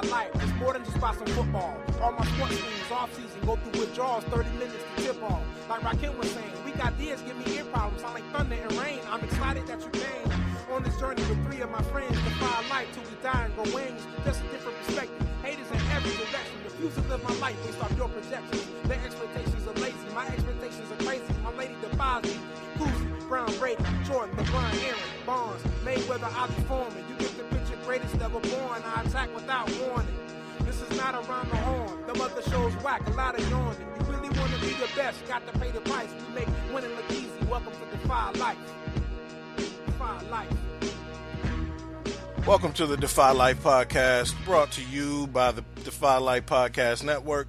Defy Life. It's more than just watching football. All my sports teams off season go through withdrawals, 30 minutes to tip off. Like Rakim was saying, weak ideas give me ear problems. Sound like thunder and rain. I'm excited that you came on this journey with 3 of my friends. Defy life till we die and grow wings. Just a different perspective. Haters in every direction. Refuse to live my life based off your projections. Their expectations are lazy. My expectations are crazy. My lady defies me. Goosey, Brown, Brady, Jordan, LeBron, Aaron, Bonds, Mayweather, I'll be forming. You get the picture, greatest ever born. I attack without warning. This is not around the horn. Them other shows whack, a lot of yawning. You really want to be the best, got to pay the price. We make winning look easy. Welcome to Defy Life. Defy Life. Welcome to the Defy Life Podcast, brought to you by the Defy Life Podcast Network.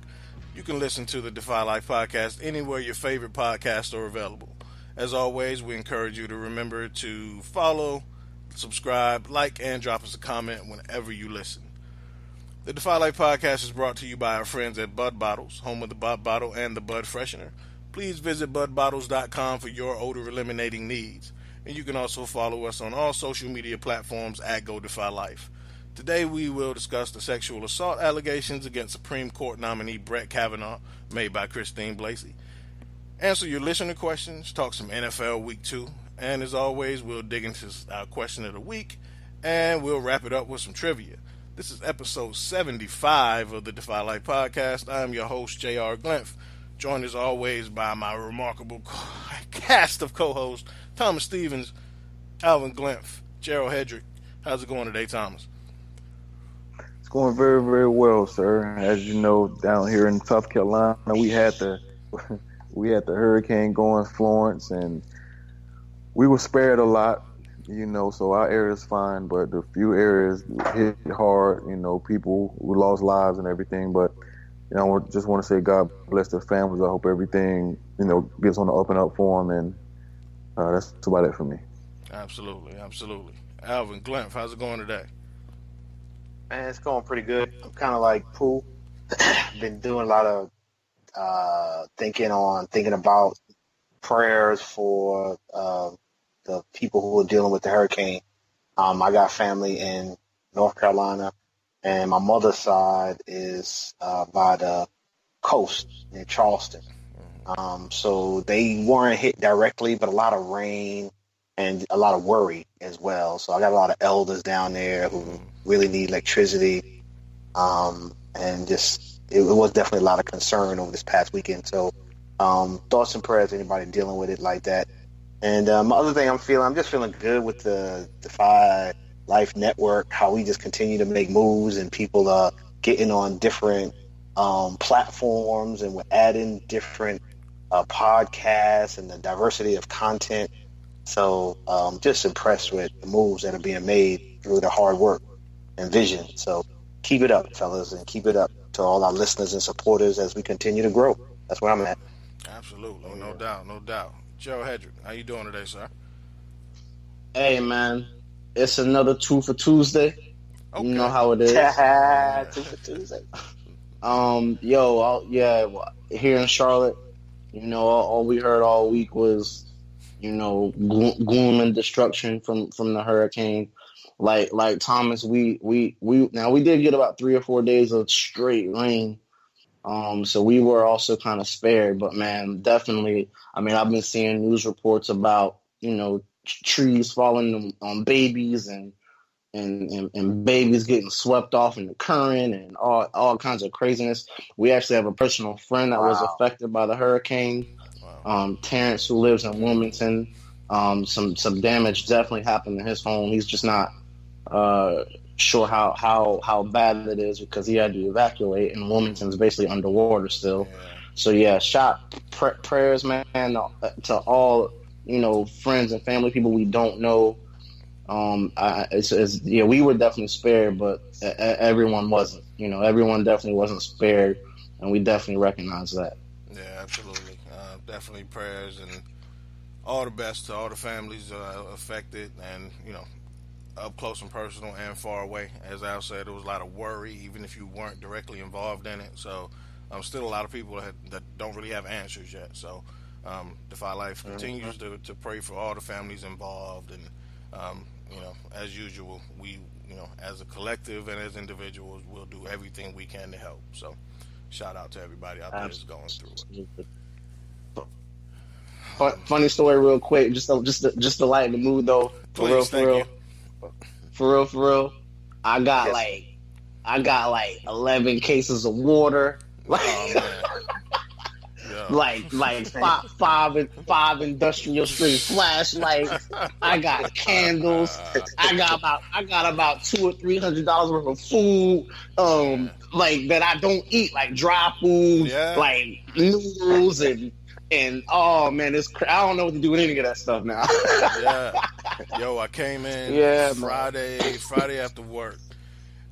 You can listen to the Defy Life Podcast anywhere your favorite podcasts are available. As always, we encourage you to remember to follow, subscribe, like, and drop us a comment whenever you listen. The Defy Life Podcast is brought to you by our friends at Bud Bottles, home of the Bud Bottle and the Bud Freshener. Please visit budbottles.com for your odor eliminating needs. And you can also follow us on all social media platforms at Go Defy Life. Today we will discuss the sexual assault allegations against Supreme Court nominee Brett Kavanaugh, made by Christine Blasey. Answer your listener questions, talk some NFL Week 2, and as always, we'll dig into our question of the week, and we'll wrap it up with some trivia. This is episode 75 of the Defy Life Podcast. I am your host, J.R. Glymph, joined as always by my remarkable cast of co-hosts, Thomas Stevens, Alvin Glymph, Gerald Hedrick. How's it going today, Thomas? It's going very, very well, sir. As you know, down here in South Carolina, we had the hurricane going, Florence, and we were spared a lot, so our area is fine, but the few areas hit hard, people who lost lives and everything, but I just want to say God bless their families. I hope everything, gets on the up and up for them, and that's about it for me. Absolutely. Alvin Glymph, how's it going today? Man, it's going pretty good. I'm kind of like Pooh. Been doing a lot of thinking about prayers for the people who are dealing with the hurricane. I got family in North Carolina, and my mother's side is by the coast in Charleston. So they weren't hit directly, but a lot of rain and a lot of worry as well. So I got a lot of elders down there who really need electricity. And just, it was definitely a lot of concern over this past weekend. So thoughts and prayers to anybody dealing with it like that. And my other thing I'm just feeling good with the Defy Life Network, how we just continue to make moves and people are getting on different platforms, and we're adding different podcasts and the diversity of content. So just impressed with the moves that are being made through the hard work and vision. So keep it up, fellas, and keep it up to all our listeners and supporters as we continue to grow. That's where I'm at. Absolutely, no doubt. Joe Hedrick, how you doing today, sir? Hey, man, it's another 2 for Tuesday. Okay. You know how it is. 2 for Tuesday. Here in Charlotte, all we heard all week was, gloom and destruction from the hurricane. Like Thomas, we did get about 3 or 4 days of straight rain. So we were also kind of spared, but man, definitely, I've been seeing news reports about, trees falling on babies and babies getting swept off in the current and all kinds of craziness. We actually have a personal friend that was affected by the hurricane. Terrence, who lives in Wilmington. Some damage definitely happened to his home. He's just not sure how bad it is because he had to evacuate, and Wilmington's basically underwater still. So prayers, man, to all friends and family, people we don't know. We were definitely spared, but everyone wasn't. Everyone definitely wasn't spared, and we definitely recognize that. Yeah, absolutely. Definitely prayers and all the best to all the families affected, and up close and personal and far away. As Al said, there was a lot of worry, even if you weren't directly involved in it. So still a lot of people that don't really have answers yet. So Defy Life continues to pray for all the families involved, and as usual, we as a collective and as individuals, we'll do everything we can to help. So, shout out to everybody out there that's going through it. Funny story, real quick, just to lighten the mood though. Please, For real. I got like 11 cases of water. Like five industrial strength flashlights. I got candles. I got about $200 or $300 worth of food. Like that I don't eat, like dry food, like noodles and oh man, I don't know what to do with any of that stuff now. Yo, I came in Friday after work,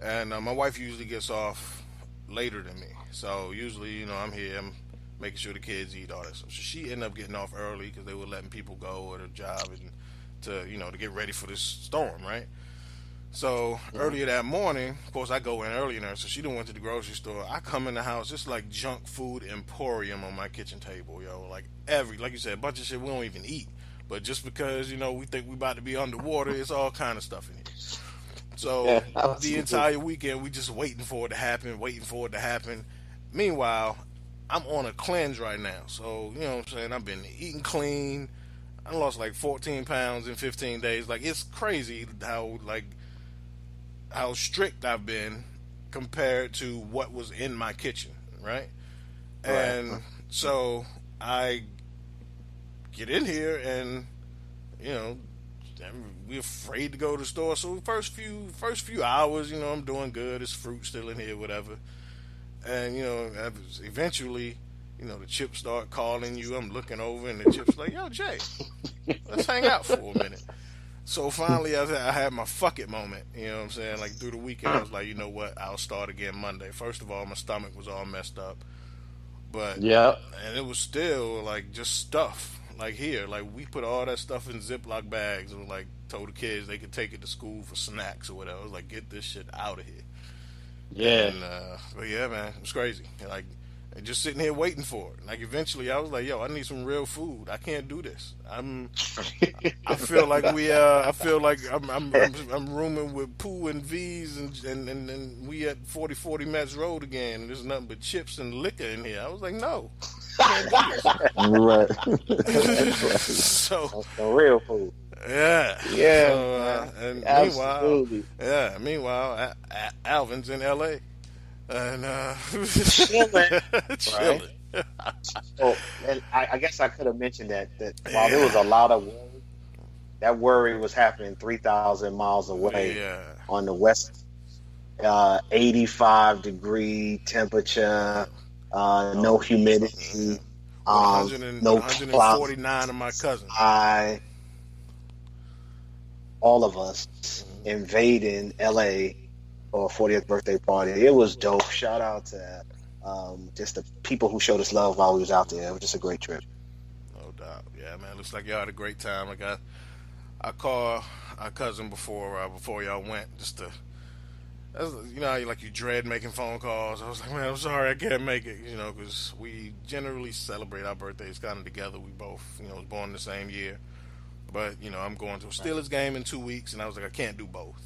and my wife usually gets off later than me. So usually, I'm here. I'm making sure the kids eat, all that stuff. So she ended up getting off early because they were letting people go at her job and to get ready for this storm, right? So earlier that morning, of course, I go in earlier than her, so she done went to the grocery store. I come in the house, just like junk food emporium on my kitchen table, yo. Like you said, a bunch of shit we don't even eat. But just because, we think we about to be underwater, it's all kind of stuff in here. So the entire weekend, we just waiting for it to happen. Meanwhile, I'm on a cleanse right now. So, you know what I'm saying? I've been eating clean. I lost like 14 pounds in 15 days. Like, it's crazy how strict I've been compared to what was in my kitchen, right? And so I get in here and, we're afraid to go to the store. So first few hours, I'm doing good. There's fruit still in here, whatever. And, eventually, the chips start calling you. I'm looking over, and the chips like, yo, Jay, let's hang out for a minute. So finally, I had my fuck it moment. You know what I'm saying? Like, through the weekend, I was like, you know what? I'll start again Monday. First of all, my stomach was all messed up. But, and it was still, like, just stuff. Like, here, like, we put all that stuff in Ziploc bags and, like, told the kids they could take it to school for snacks or whatever. I was like, get this shit out of here. Yeah. And, but yeah, man, it was crazy. Like, just sitting here waiting for it. Like, eventually, I was like, yo, I need some real food. I can't do this. I feel like I'm rooming with Pooh and V's and we at 4040 Mets Road again. And there's nothing but chips and liquor in here. I was like, no. Can't do this. So real food. Yeah. Yeah. So, and absolutely. Meanwhile, Alvin's in L.A. and chilling. Oh, and I guess I could have mentioned that while there was a lot of worry, that worry was happening 3,000 miles away on the west. 85-degree temperature, no humidity, no 149 of my cousins. All of us invading LA for a 40th birthday party. It was dope. Shout out to just the people who showed us love while we was out there. It was just a great trip. No doubt. Yeah, man. Looks like y'all had a great time. I called our cousin before y'all went just to, how you dread making phone calls. I was like, man, I'm sorry I can't make it, because we generally celebrate our birthdays kind of together. We both, was born the same year. But, I'm going to a Steelers game in 2 weeks, and I was like, I can't do both.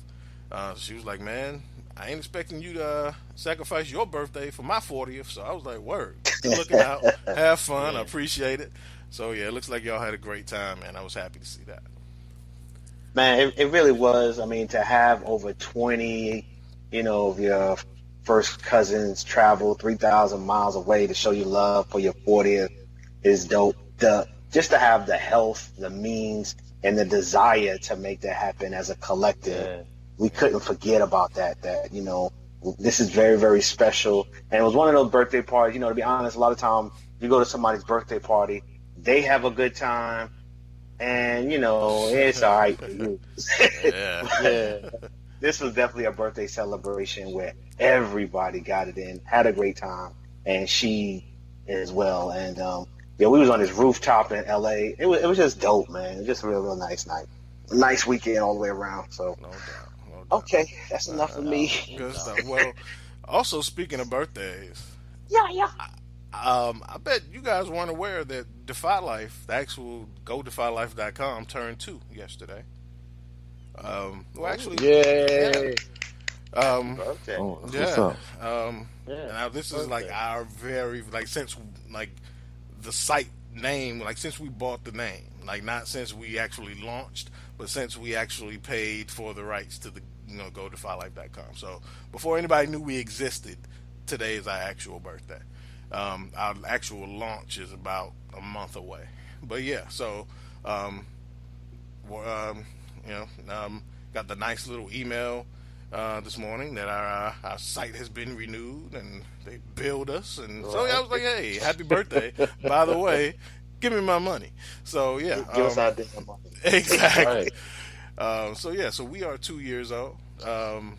She was like, man, I ain't expecting you to sacrifice your birthday for my 40th. So I was like, word. Good looking out. Have fun. I appreciate it. So, yeah, it looks like y'all had a great time, man. I was happy to see that. Man, it really was. I mean, to have over 20, of your first cousins travel 3,000 miles away to show you love for your 40th is dope. Just to have the health, the means, and the desire to make that happen as a collective, we couldn't forget about that. That, this is very, very special. And it was one of those birthday parties, to be honest, a lot of times you go to somebody's birthday party, they have a good time, and, it's all right for you. This was definitely a birthday celebration where everybody got it in, had a great time, and she as well. And, we was on this rooftop in L.A. It was just dope, man. It was just a real, real nice night. Nice weekend all the way around. So, no doubt. Okay, that's enough for me. Good stuff. Well, also speaking of birthdays, I bet you guys weren't aware that Defy Life, the actual GoDefyLife.com, turned 2 yesterday. Well, actually, Yay! Birthday. What's yeah. up? Now this is like our very since like the site name, like since we bought the name, like not since we actually launched, but since we actually paid for the rights to the go to defylife.com. So before anybody knew we existed, today is our actual birthday. Our actual launch is about a month away, but yeah. So got the nice little email this morning that our site has been renewed and they billed us, and so I was like, hey, happy birthday, by the way, give me my money. So yeah, Give us our damn money. exactly. So we are 2 years old. Time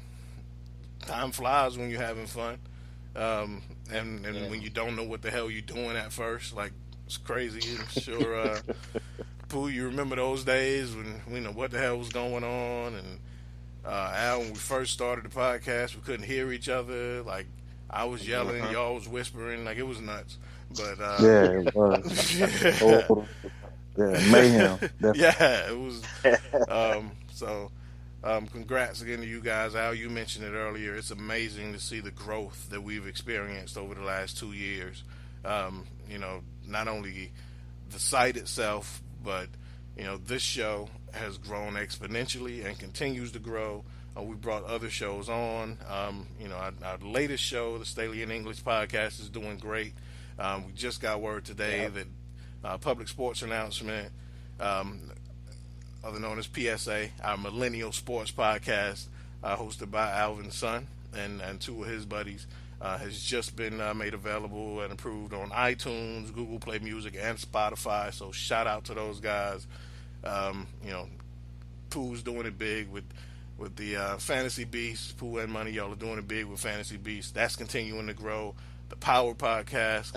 flies when you're having fun, and when you don't know what the hell you're doing at first, like it's crazy. I'm sure Pooh, you remember those days when we know what the hell was going on. And Al, when we first started the podcast, we couldn't hear each other. Like I was yelling, y'all was whispering, like it was nuts. But Yeah, it was. Mayhem. yeah, it was. Congrats again to you guys. Al, you mentioned it earlier. It's amazing to see the growth that we've experienced over the last 2 years. Not only the site itself, but this show has grown exponentially and continues to grow. We brought other shows on. Our latest show, the Staley in English podcast, is doing great. We just got word today that public sports announcement, other known as PSA, our millennial sports podcast, hosted by Alvin's son and two of his buddies, has just been made available and approved on iTunes, Google Play Music, and Spotify. So shout out to those guys. Pooh's doing it big with the Fantasy Beast. Pooh and Money, y'all are doing it big with Fantasy Beast. That's continuing to grow. The Power Podcast,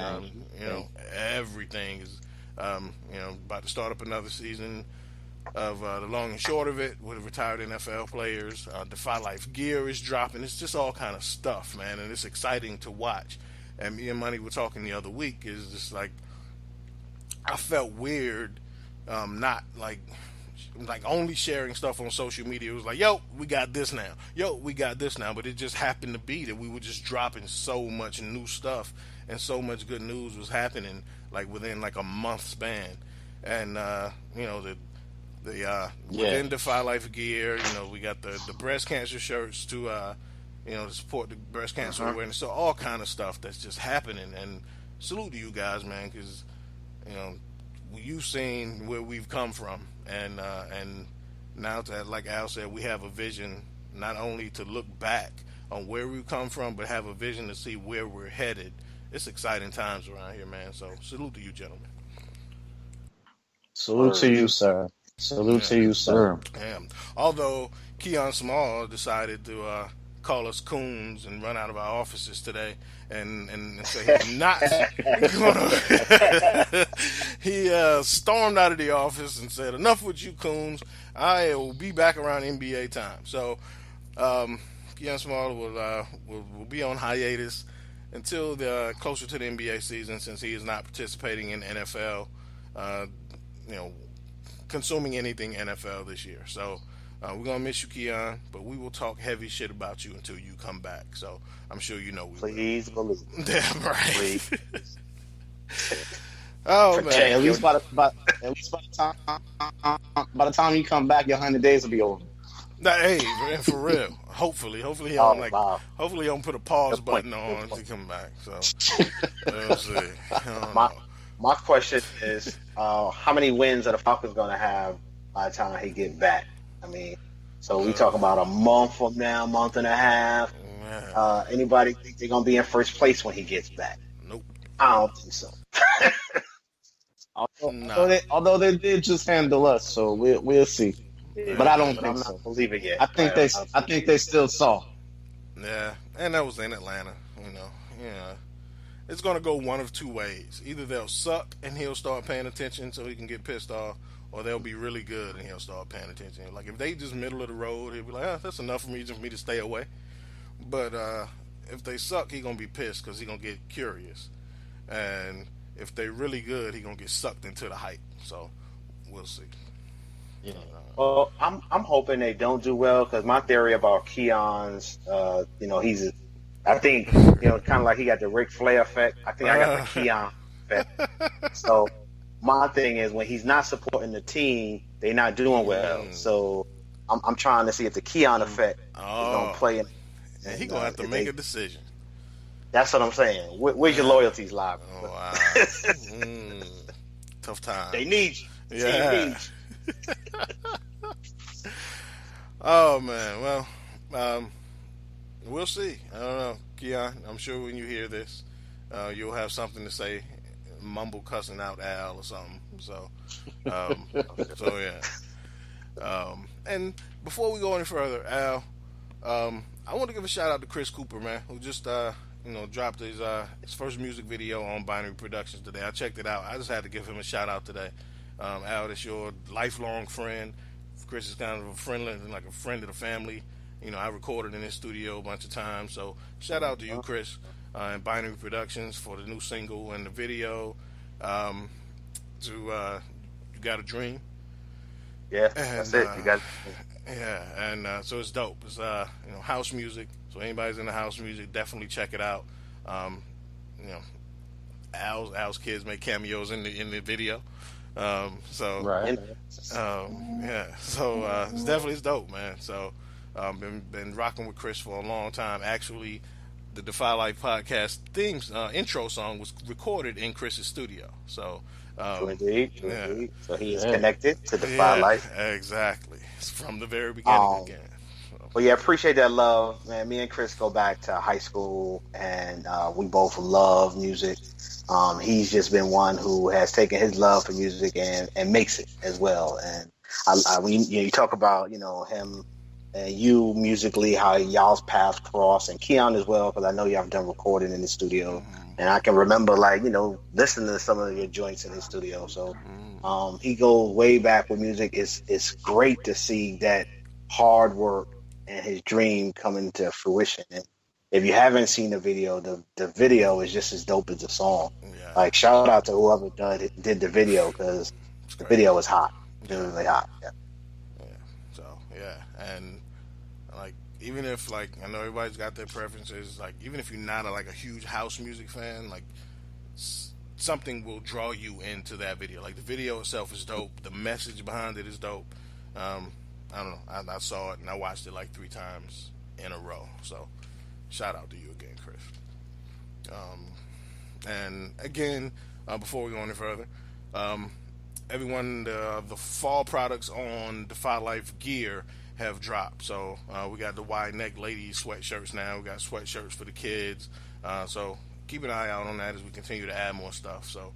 everything is, about to start up another season of the long and short of it with retired NFL players. Defy Life gear is dropping. It's just all kind of stuff, man, and it's exciting to watch. And me and Money were talking the other week. Is just like I felt weird, not like only sharing stuff on social media. It was like, yo, we got this now. Yo, we got this now. But it just happened to be that we were just dropping so much new stuff and so much good news was happening like within like a month span. And within Defy Life gear, we got the breast cancer shirts to to support the breast cancer awareness. So all kind of stuff that's just happening. And salute to you guys, man, because you've seen where we've come from, and now that, like Al said, we have a vision not only to look back on where we've come from, but have a vision to see where we're headed. It's exciting times around here, man. So salute to you, gentlemen. Salute to you, sir. Salute to you, sir. Damn. Although Keon Small decided to call us coons and run out of our offices today and say he's not gonna he stormed out of the office and said, enough with you coons, I will be back around NBA time. So Keon Small will be on hiatus until the closer to the NBA season, since he is not participating in NFL consuming anything NFL this year. So we're going to miss you, Keon, but we will talk heavy shit about you until you come back. So I'm sure you know we Please believe. Damn right. Please. Oh, man. Hey, at least by the time you come back, your 100 days will be over. Hey, man, for real. Hopefully he hopefully he don't put a pause button on to come back. So we'll see. My question is, how many wins are the Falcons going to have by the time he get back? I mean, so we talk about a month from now, month and a half. Anybody think they're going to be in first place when he gets back? Nope. I don't think so. Although they did just handle us, so we'll see. Yeah, but I don't I'm think not so. believe it yet. I think they still saw. Yeah, and that was in Atlanta. It's going to go one of two ways. Either they'll suck and he'll start paying attention so he can get pissed off, or they'll be really good and he'll start paying attention. Like, if they just middle of the road, he'll be like, that's enough for me to stay away. But if they suck, he's going to be pissed because he's going to get curious. And if they're really good, he's going to get sucked into the hype. So, we'll see. Yeah. Well, I'm hoping they don't do well because my theory about Keon's, I think kind of like he got the Ric Flair effect. I think I got the Keon effect. So my thing is when he's not supporting the team, they're not doing well. So I'm trying to see if the Keon effect is going to play in. And he's going to have to make a decision. That's what I'm saying. Where's your loyalties live? Oh, wow. Tough time. They need you. Yeah. They need you. Oh, man. Well, we'll see. I don't know. Keon, I'm sure when you hear this, you'll have something to say, mumble cussing out Al or something. So, yeah. And before we go any further, Al, I want to give a shout out to Chris Cooper, man, who just dropped his first music video on Binary Productions today. I checked it out. I just had to give him a shout out today. Al, that's your lifelong friend. Chris is kind of a friend, like a friend of the family. I recorded in his studio a bunch of times. So shout out to you, Chris, and Binary Productions for the new single and the video. You Got a Dream. Yeah, that's it. You got. Yeah, and so it's dope. It's house music. So anybody's into house music, definitely check it out. Al's kids make cameos in the video. Right. Yeah. So it's dope, man. So been rocking with Chris for a long time. Actually, the Defy Life Podcast themes intro song was recorded in Chris's studio. So. Indeed. So he is connected to Defy Life. Exactly. It's from the very beginning again. So. Well, yeah, appreciate that love, man. Me and Chris go back to high school, and we both love music. He's just been one who has taken his love for music and makes it as well. And when you talk about him and you musically, how y'all's paths cross, and Keon as well, because I know y'all have done recording in the studio. And I can remember, listening to some of your joints in his studio. So he goes way back with music. It's great to see that hard work and his dream coming to fruition. And if you haven't seen the video, the video is just as dope as the song. Yeah. Shout out to whoever did the video, because the video was hot. It was really hot. Yeah. So, yeah. And even if I know everybody's got their preferences, even if you're not a huge house music fan, something will draw you into that video. The video itself is dope. The message behind it is dope. I don't know. I saw it and I watched it 3 times in a row. So shout out to you again, Chris. And again, before we go any further, everyone, the fall products on Defy Life gear have dropped. So we got the wide neck ladies sweatshirts now. We got sweatshirts for the kids. So keep an eye out on that as we continue to add more stuff. So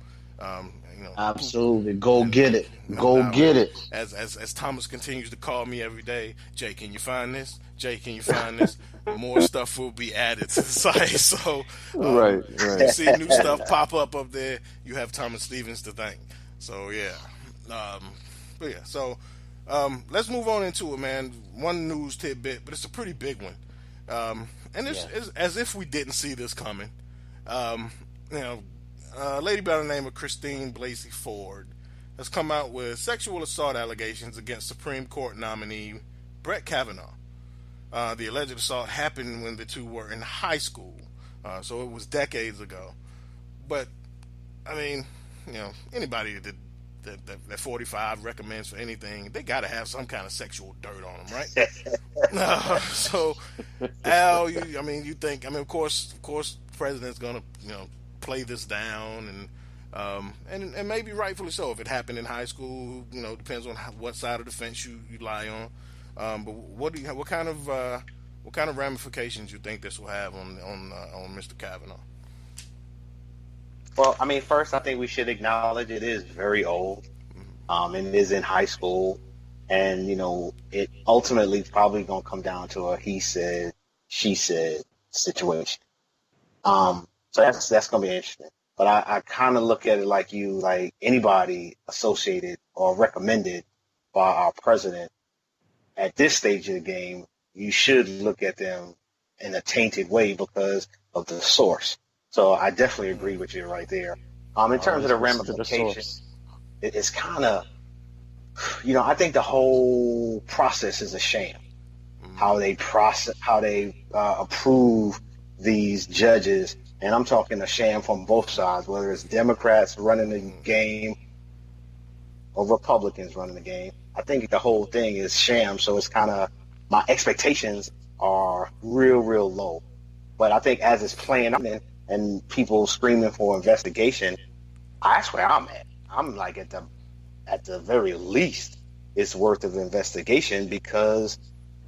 absolutely, go get it. Go get it. As Thomas continues to call me every day, Jay, can you find this? Jay, can you find this? More stuff will be added to the site. So right. You see new stuff pop up there. You have Thomas Stevens to thank. So yeah, but yeah. So. Let's move on into it, man. One news tidbit, but it's a pretty big one. And it's as if we didn't see this coming. A lady by the name of Christine Blasey Ford has come out with sexual assault allegations against Supreme Court nominee Brett Kavanaugh. The alleged assault happened when the two were in high school, so it was decades ago. But, anybody that 45 recommends for anything, they got to have some kind of sexual dirt on them, right? So, Al, you think? Of course, the president's gonna, play this down, and maybe rightfully so. If it happened in high school, depends on what side of the fence you lie on. But what kind of ramifications you think this will have on Mr. Kavanaugh? Well, first, I think we should acknowledge it is very old. And it is in high school. And, it ultimately probably going to come down to a he said, she said situation. So that's going to be interesting. But I kind of look at it like anybody associated or recommended by our president at this stage of the game, you should look at them in a tainted way because of the source. So I definitely agree with you right there. In terms of the ramifications, it's kind of I think the whole process is a sham. How they approve these judges, and I'm talking a sham from both sides, whether it's Democrats running the game or Republicans running the game. I think the whole thing is sham, so it's kind of, my expectations are real, real low. But I think as it's playing out and people screaming for investigation, that's where I'm at. I'm like at the very least, it's worth of investigation, because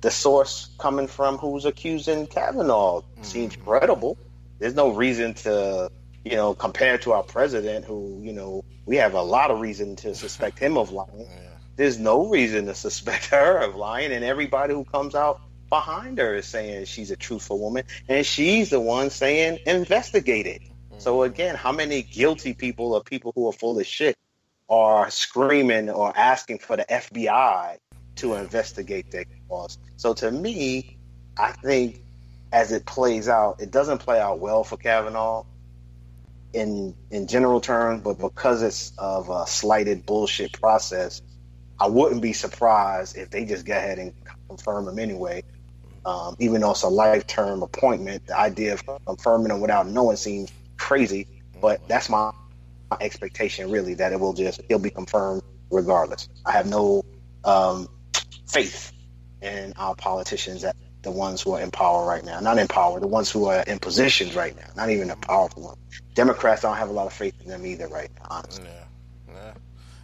the source coming from who's accusing Kavanaugh seems credible. There's no reason to, compared to our president, who, we have a lot of reason to suspect him of lying. Yeah. There's no reason to suspect her of lying, and everybody who comes out behind her is saying she's a truthful woman, and she's the one saying investigate it. So again, how many guilty people or people who are full of shit are screaming or asking for the FBI to investigate their cause? So to me, I think as it plays out, it doesn't play out well for Kavanaugh in general terms, but because it's of a slighted bullshit process, I wouldn't be surprised if they just go ahead and confirm him anyway. Even though it's a life-term appointment, the idea of confirming him without knowing seems crazy, but that's my expectation, really, that he'll be confirmed regardless. I have no faith in our politicians, that the ones who are in power right now, not in power, the ones who are in positions right now, not even the powerful ones. Democrats, don't have a lot of faith in them either right now, honestly.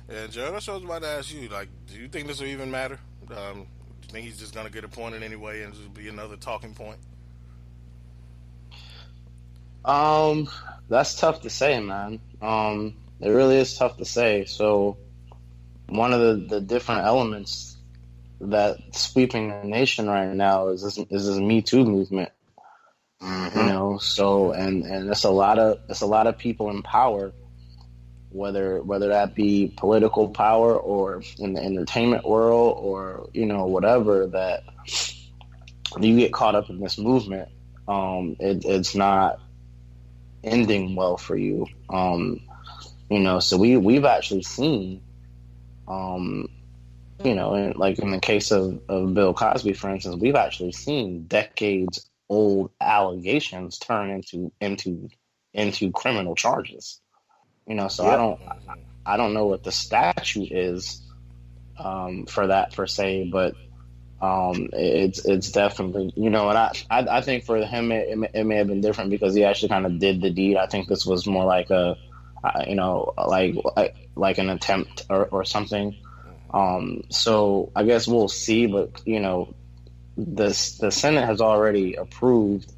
Yeah, Gerald, that's what I was about to ask you. Like, do you think this will even matter? Do you think he's just going to get appointed anyway and just be another talking point? That's tough to say, man. It really is tough to say. So one of the different elements that's sweeping the nation right now is this Me Too movement. Mm-hmm. So and it's a lot of people in power, whether that be political power or in the entertainment world or whatever, that you get caught up in this movement. It's not ending well for you. So we've actually seen, like in the case of Bill Cosby, for instance, we've actually seen decades old allegations turn into criminal charges. So yep. I don't know what the statute is for that per se, but it's definitely, and I think for him it may have been different because he actually kind of did the deed. I think this was more like a like an attempt or something. So I guess we'll see, but the Senate has already approved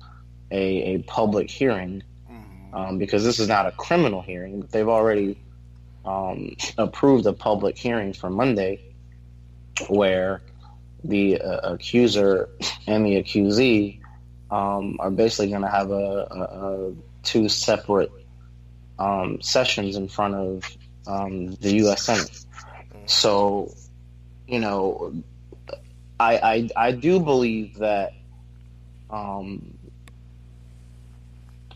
a public hearing, because this is not a criminal hearing, but they've already approved a public hearing for Monday, where the accuser and the accusee are basically going to have a two separate sessions in front of the U.S. Senate. So, I do believe that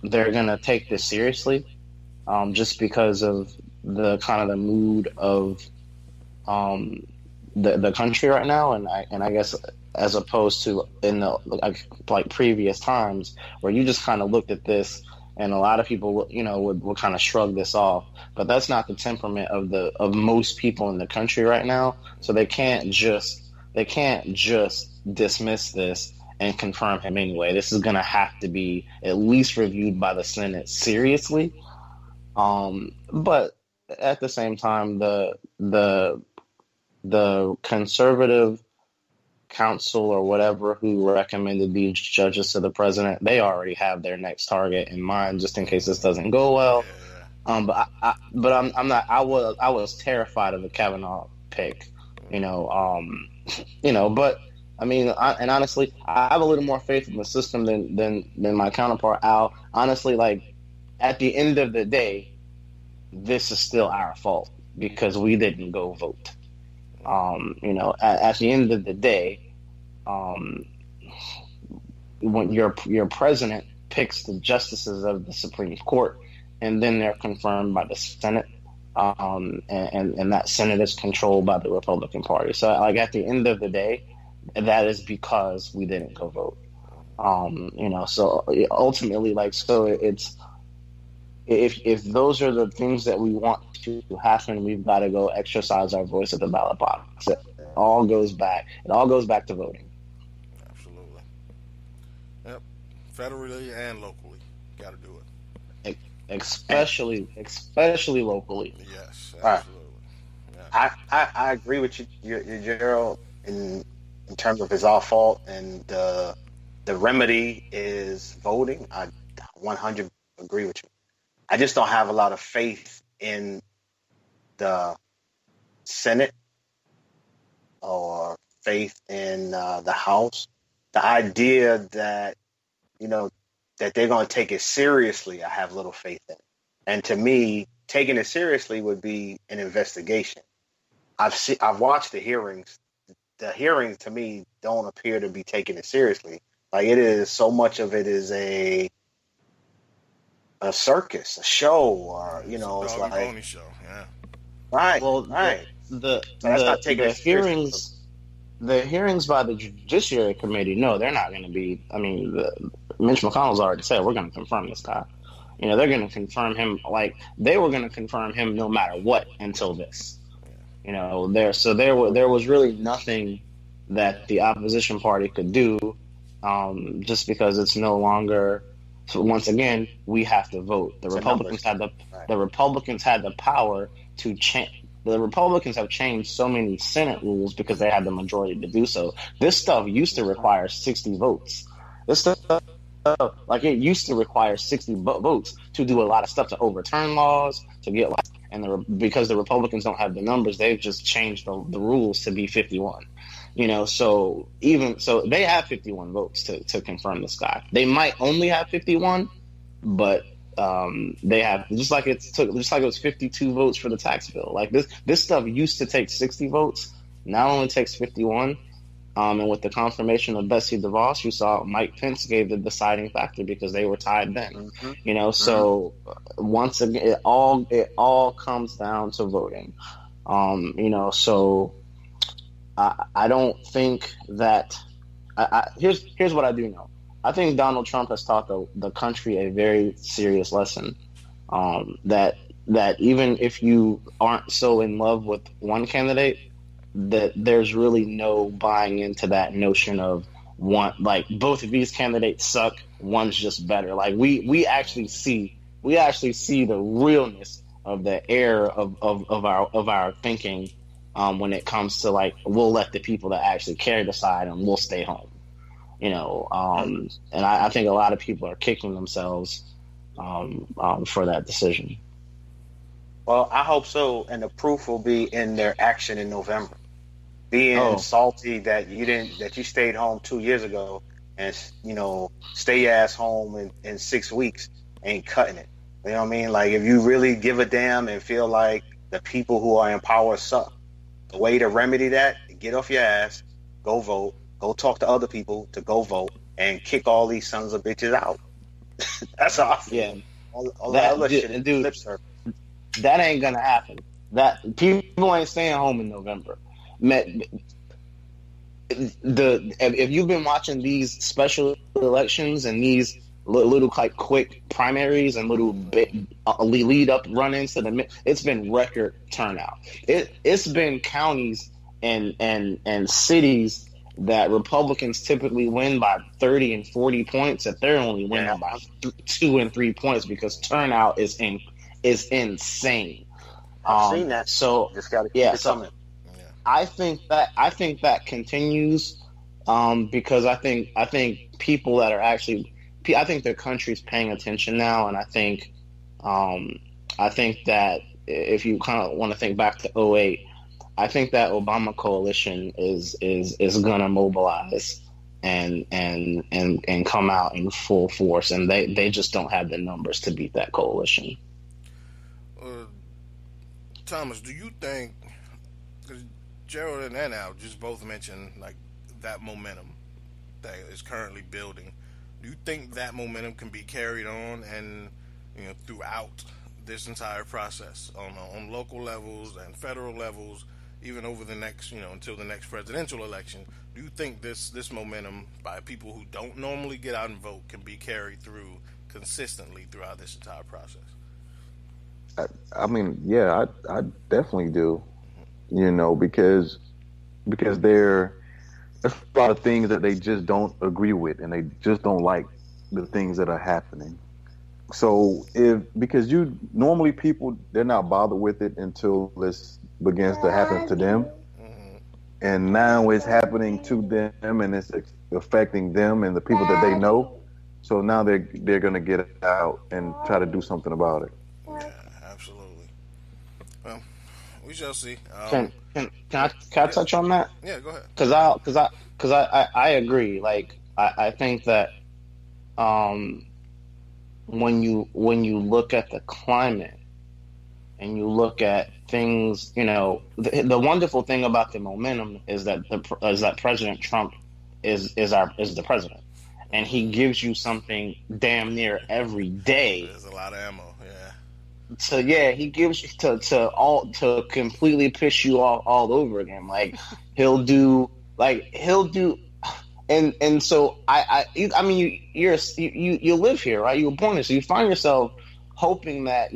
they're going to take this seriously, just because of the kind of the mood of the country right now, and I guess as opposed to in the like previous times where you just kind of looked at this and a lot of people would kind of shrug this off, but that's not the temperament of most people in the country right now. So they can't just dismiss this and confirm him anyway. This is going to have to be at least reviewed by the Senate seriously. But at the same time, the conservative council or whatever who recommended these judges to the president, they already have their next target in mind, just in case this doesn't go well. But I'm not. I was terrified of the Kavanaugh pick, But I mean, and honestly, I have a little more faith in the system than my counterpart Al. Honestly, like at the end of the day, this is still our fault because we didn't go vote. At the end of the day, when your president picks the justices of the Supreme Court and then they're confirmed by the Senate, and that Senate is controlled by the Republican Party. So, like, at the end of the day, that is because we didn't go vote. So ultimately, like, so it's if those are the things that we want to happen, we've got to go exercise our voice at the ballot box. It all goes back to voting. Absolutely. Yep. Federally and locally, got to do it. Especially locally. Yes, absolutely. Yeah. I agree with you, Gerald, in terms of it's our fault, and the remedy is voting. I 100 agree with you. I just don't have a lot of faith in the Senate or faith in the House. The idea that, that they're going to take it seriously, I have little faith in. And to me, taking it seriously would be an investigation. I've watched the hearings. The hearings, to me, don't appear to be taking it seriously. Like, it is, so much of it is a circus, a show, or it's like pony show. Yeah. Right. Well, right. The hearings. The hearings by the Judiciary Committee, no, they're not going to be. I mean, Mitch McConnell's already said we're going to confirm this guy. They're going to confirm him, like they were going to confirm him no matter what until this. There was really nothing that the opposition party could do, just because it's no longer. So once again, we have to vote. The Republicans had the power to change. The Republicans have changed so many Senate rules because they had the majority to do so. This stuff used to require 60 votes. This stuff, like, it used to require 60 votes to do a lot of stuff, to overturn laws, to get because the Republicans don't have the numbers, they've just changed the rules to be 51. So they have 51 votes to confirm this guy. They might only have 51, but they have, just like it was 52 votes for the tax bill. Like, this stuff used to take 60 votes, now only takes 51. And with the confirmation of Betsy DeVos, you saw Mike Pence gave the deciding factor because they were tied then. Mm-hmm. So once again, it all comes down to voting. So I don't think that. Here's what I do know. I think Donald Trump has taught the country a very serious lesson. That even if you aren't so in love with one candidate, that there's really no buying into that notion of one, like, both of these candidates suck, one's just better. Like, we actually see the realness of the error of our thinking when it comes to, like, we'll let the people that actually care decide and we'll stay home. And I think a lot of people are kicking themselves for that decision. Well, I hope so, and the proof will be in their action in November. Being salty that you stayed home 2 years ago, and stay your ass home in 6 weeks ain't cutting it. You know what I mean? Like, if you really give a damn and feel like the people who are in power suck, the way to remedy that, get off your ass, go vote, go talk to other people to go vote, and kick all these sons of bitches out. That's awesome. Yeah. All that other shit is lip service. That ain't gonna happen. That people ain't staying home in November. If you've been watching these special elections and these little like quick primaries and little lead up run-ins to it's been record turnout. It's been counties and cities that Republicans typically win by 30 and 40 points, that they're only winning by 2 and 3 points because turnout is insane. I've seen that. So just gotta keep it coming. I think that continues because I think people that are actually, I think the country's paying attention now, and I think that if you kind of want to think back to 2008, I think that Obama coalition is gonna mobilize and come out in full force, and they just don't have the numbers to beat that coalition. Thomas, do you think, because Gerald and Al just both mentioned like that momentum that is currently building, do you think that momentum can be carried on and throughout this entire process on local levels and federal levels, even over the next, until the next presidential election? Do you think this momentum by people who don't normally get out and vote can be carried through consistently throughout this entire process? I mean, yeah, I definitely do. Because there's a lot of things that they just don't agree with, and they just don't like the things that are happening. So because normally people, they're not bothered with it until this begins to happen to them. And now it's happening to them, and it's affecting them and the people that they know. So now they're going to get out and try to do something about it. Yeah, absolutely. Well, we shall see. Can I touch on that? Yeah, go ahead. Because I agree. Like I think that when you look at the climate and you look at things, the wonderful thing about the momentum is that President Trump is the president, and he gives you something damn near every day. There's a lot of ammo, yeah. So he gives you to completely piss you off all over again. Like he'll do. And so I mean, you live here, right? You were born here, so you find yourself hoping that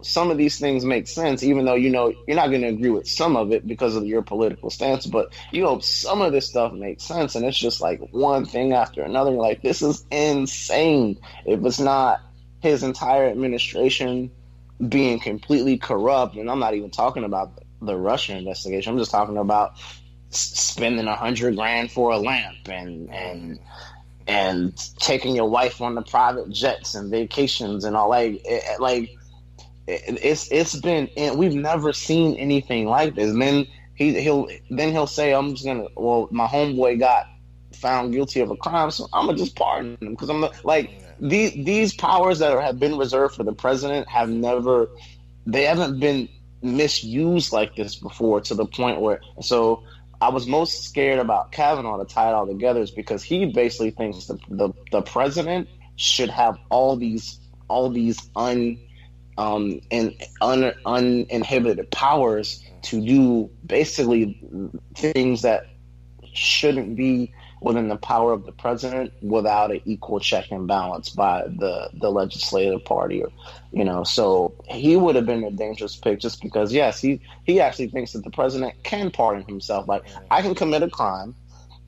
some of these things make sense, even though you're not going to agree with some of it because of your political stance. But you hope some of this stuff makes sense, and it's just like one thing after another. You're like, this is insane. If it's not his entire administration being completely corrupt, and I'm not even talking about the Russia investigation. I'm just talking about spending $100,000 for a lamp and taking your wife on the private jets and vacations and all. It's been, and we've never seen anything like this. And then he'll say, my homeboy got found guilty of a crime, so I'm gonna just pardon him because these powers that have been reserved for the president haven't been misused like this before, to the point where, so I was most scared about Kavanaugh, to tie it all together, is because he basically thinks the president should have all these uninhibited powers to do basically things that shouldn't be within the power of the president without an equal check and balance by the legislative party, so he would have been a dangerous pick, just because, yes, he actually thinks that the president can pardon himself. Like, I can commit a crime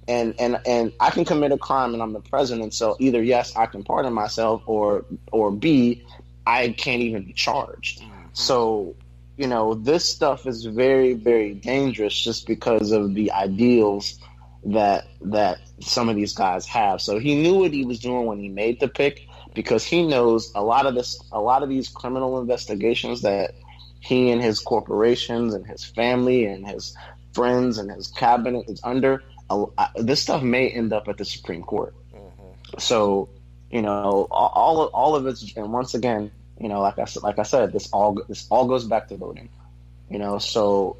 and I can commit a crime and I'm the president, so either yes, I can pardon myself, or B, I can't even be charged. So, this stuff is very, very dangerous just because of the ideals that some of these guys have. So he knew what he was doing when he made the pick, because he knows a lot of these criminal investigations that he and his corporations and his family and his friends and his cabinet is under, this stuff may end up at the Supreme Court. So, all of it's, and once again, like I said, this all goes back to voting. So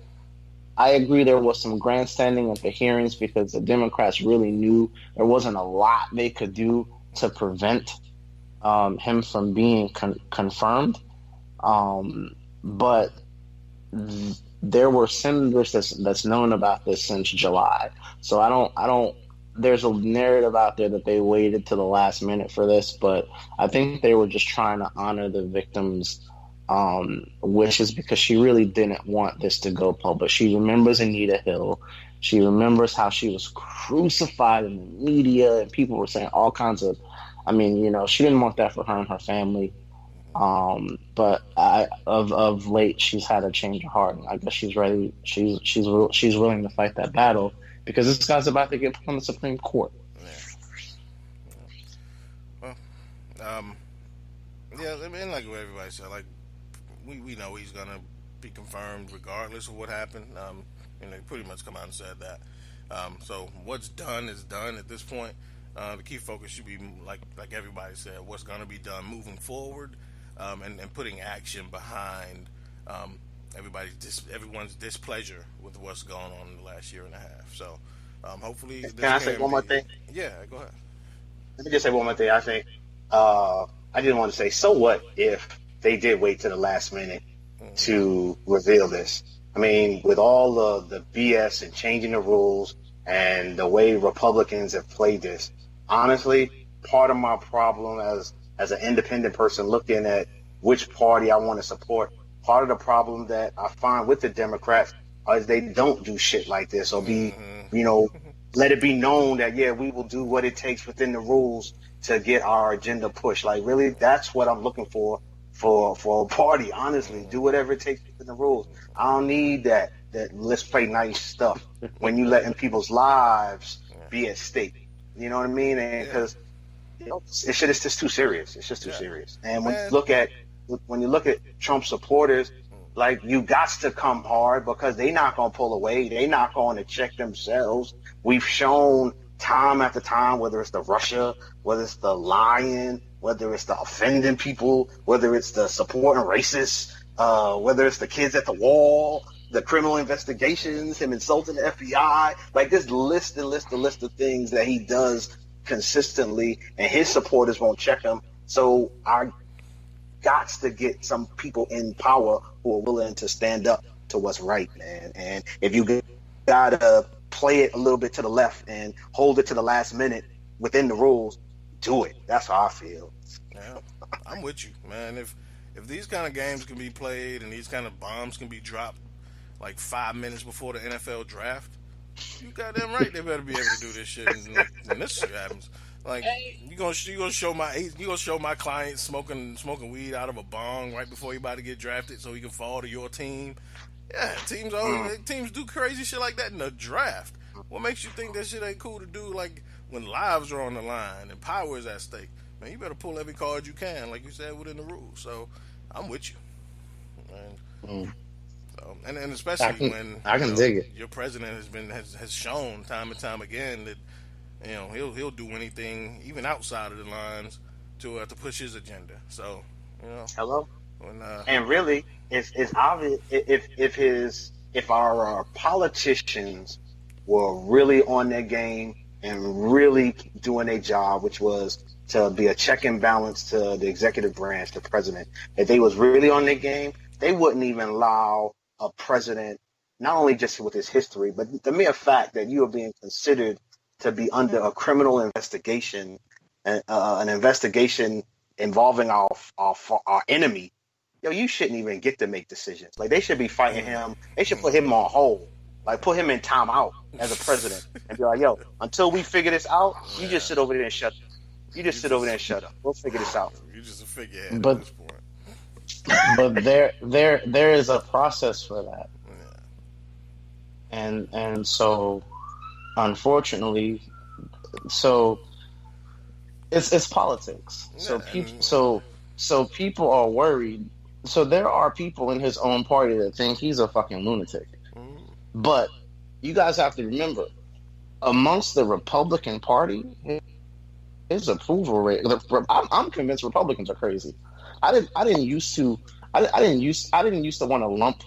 I agree there was some grandstanding at the hearings because the Democrats really knew there wasn't a lot they could do to prevent him from being confirmed. But there were senators that's known about this since July. So I don't. There's a narrative out there that they waited to the last minute for this, but I think they were just trying to honor the victims' wishes, because she really didn't want this to go public. She remembers Anita Hill. She remembers how she was crucified in the media, and people were saying all kinds of, she didn't want that for her and her family. But of late, she's had a change of heart, and I guess she's ready. She's willing to fight that battle, because this guy's about to get put on the Supreme Court. Well, like what everybody said, like, we know he's gonna be confirmed regardless of what happened. They pretty much come out and said that. So what's done is done at this point. The key focus should be, like everybody said, what's gonna be done moving forward, and putting action behind everyone's displeasure with what's going on in the last year and a half. So hopefully, can I say one more thing? Yeah, go ahead. Let me just say one more thing. I think I didn't want to say, so what if they did wait to the last minute to reveal this. I mean, with all of the BS and changing the rules and the way Republicans have played this, honestly, part of my problem as an independent person looking at which party I want to support, part of the problem that I find with the Democrats is they don't do shit like this or be, let it be known that, yeah, we will do what it takes within the rules to get our agenda pushed. Like, really, that's what I'm looking for a party, honestly. Do whatever it takes within the rules. I don't need that let's play nice stuff when you letting people's lives be at stake. You know what I mean? And because it's just too serious. It's just too serious. And when you look at Trump supporters, like, you got to come hard because they're not going to pull away. They're not going to check themselves. We've shown time after time, whether it's the Russia, whether it's the lying, whether it's the offending people, whether it's the supporting racists, whether it's the kids at the wall, the criminal investigations, him insulting the FBI, like this list of things that he does consistently, and his supporters won't check him. So I got to get some people in power who are willing to stand up to what's right, man. And if you gotta play it a little bit to the left and hold it to the last minute within the rules, do it. That's how I feel. Yeah, I'm with you, man. If these kind of games can be played and these kind of bombs can be dropped like 5 minutes before the NFL draft, you goddamn right they better be able to do this shit when this shit happens. Like, you gonna show my client smoking weed out of a bong right before he about to get drafted so he can fall to your team. Yeah, teams do crazy shit like that in the draft. What makes you think that shit ain't cool to do, like, when lives are on the line and power is at stake? Man, you better pull every card you can, like you said, within the rules. So I'm with you. And especially when I can dig it. Your president has shown time and time again that he'll do anything, even outside of the lines, to push his agenda. So hello. And really, it's obvious if our politicians were really on their game and really doing their job, which was to be a check and balance to the executive branch, the president. If they was really on their game, they wouldn't even allow a president, not only just with his history, but the mere fact that you are being considered to be under a criminal investigation, an investigation involving our enemy. You shouldn't even get to make decisions. Like, they should be fighting him. They should put him on hold. Like, put him in timeout as a president and be like, until we figure this out, you just sit over there and shut up. You just sit over there and shut up. We'll figure this out. You're just a figurehead at this point. But there is a process for that. Yeah. And so, unfortunately, it's politics. So people are worried. So there are people in his own party that think he's a fucking lunatic. But you guys have to remember, amongst the Republican Party, his approval rate. I'm convinced Republicans are crazy. I didn't used to want to lump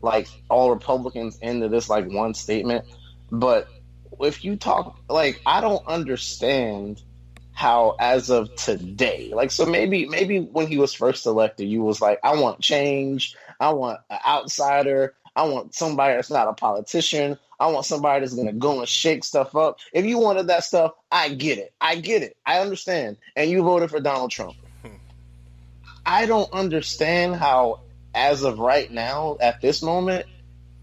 like all Republicans into this like one statement. But if you talk, like, I don't understand how as of today, like, so maybe when he was first elected, you was like, I want change, I want an outsider, I want somebody that's not a politician, I want somebody that's going to go and shake stuff up. If you wanted that stuff, I get it, I understand. And you voted for Donald Trump. I don't understand how, as of right now, at this moment,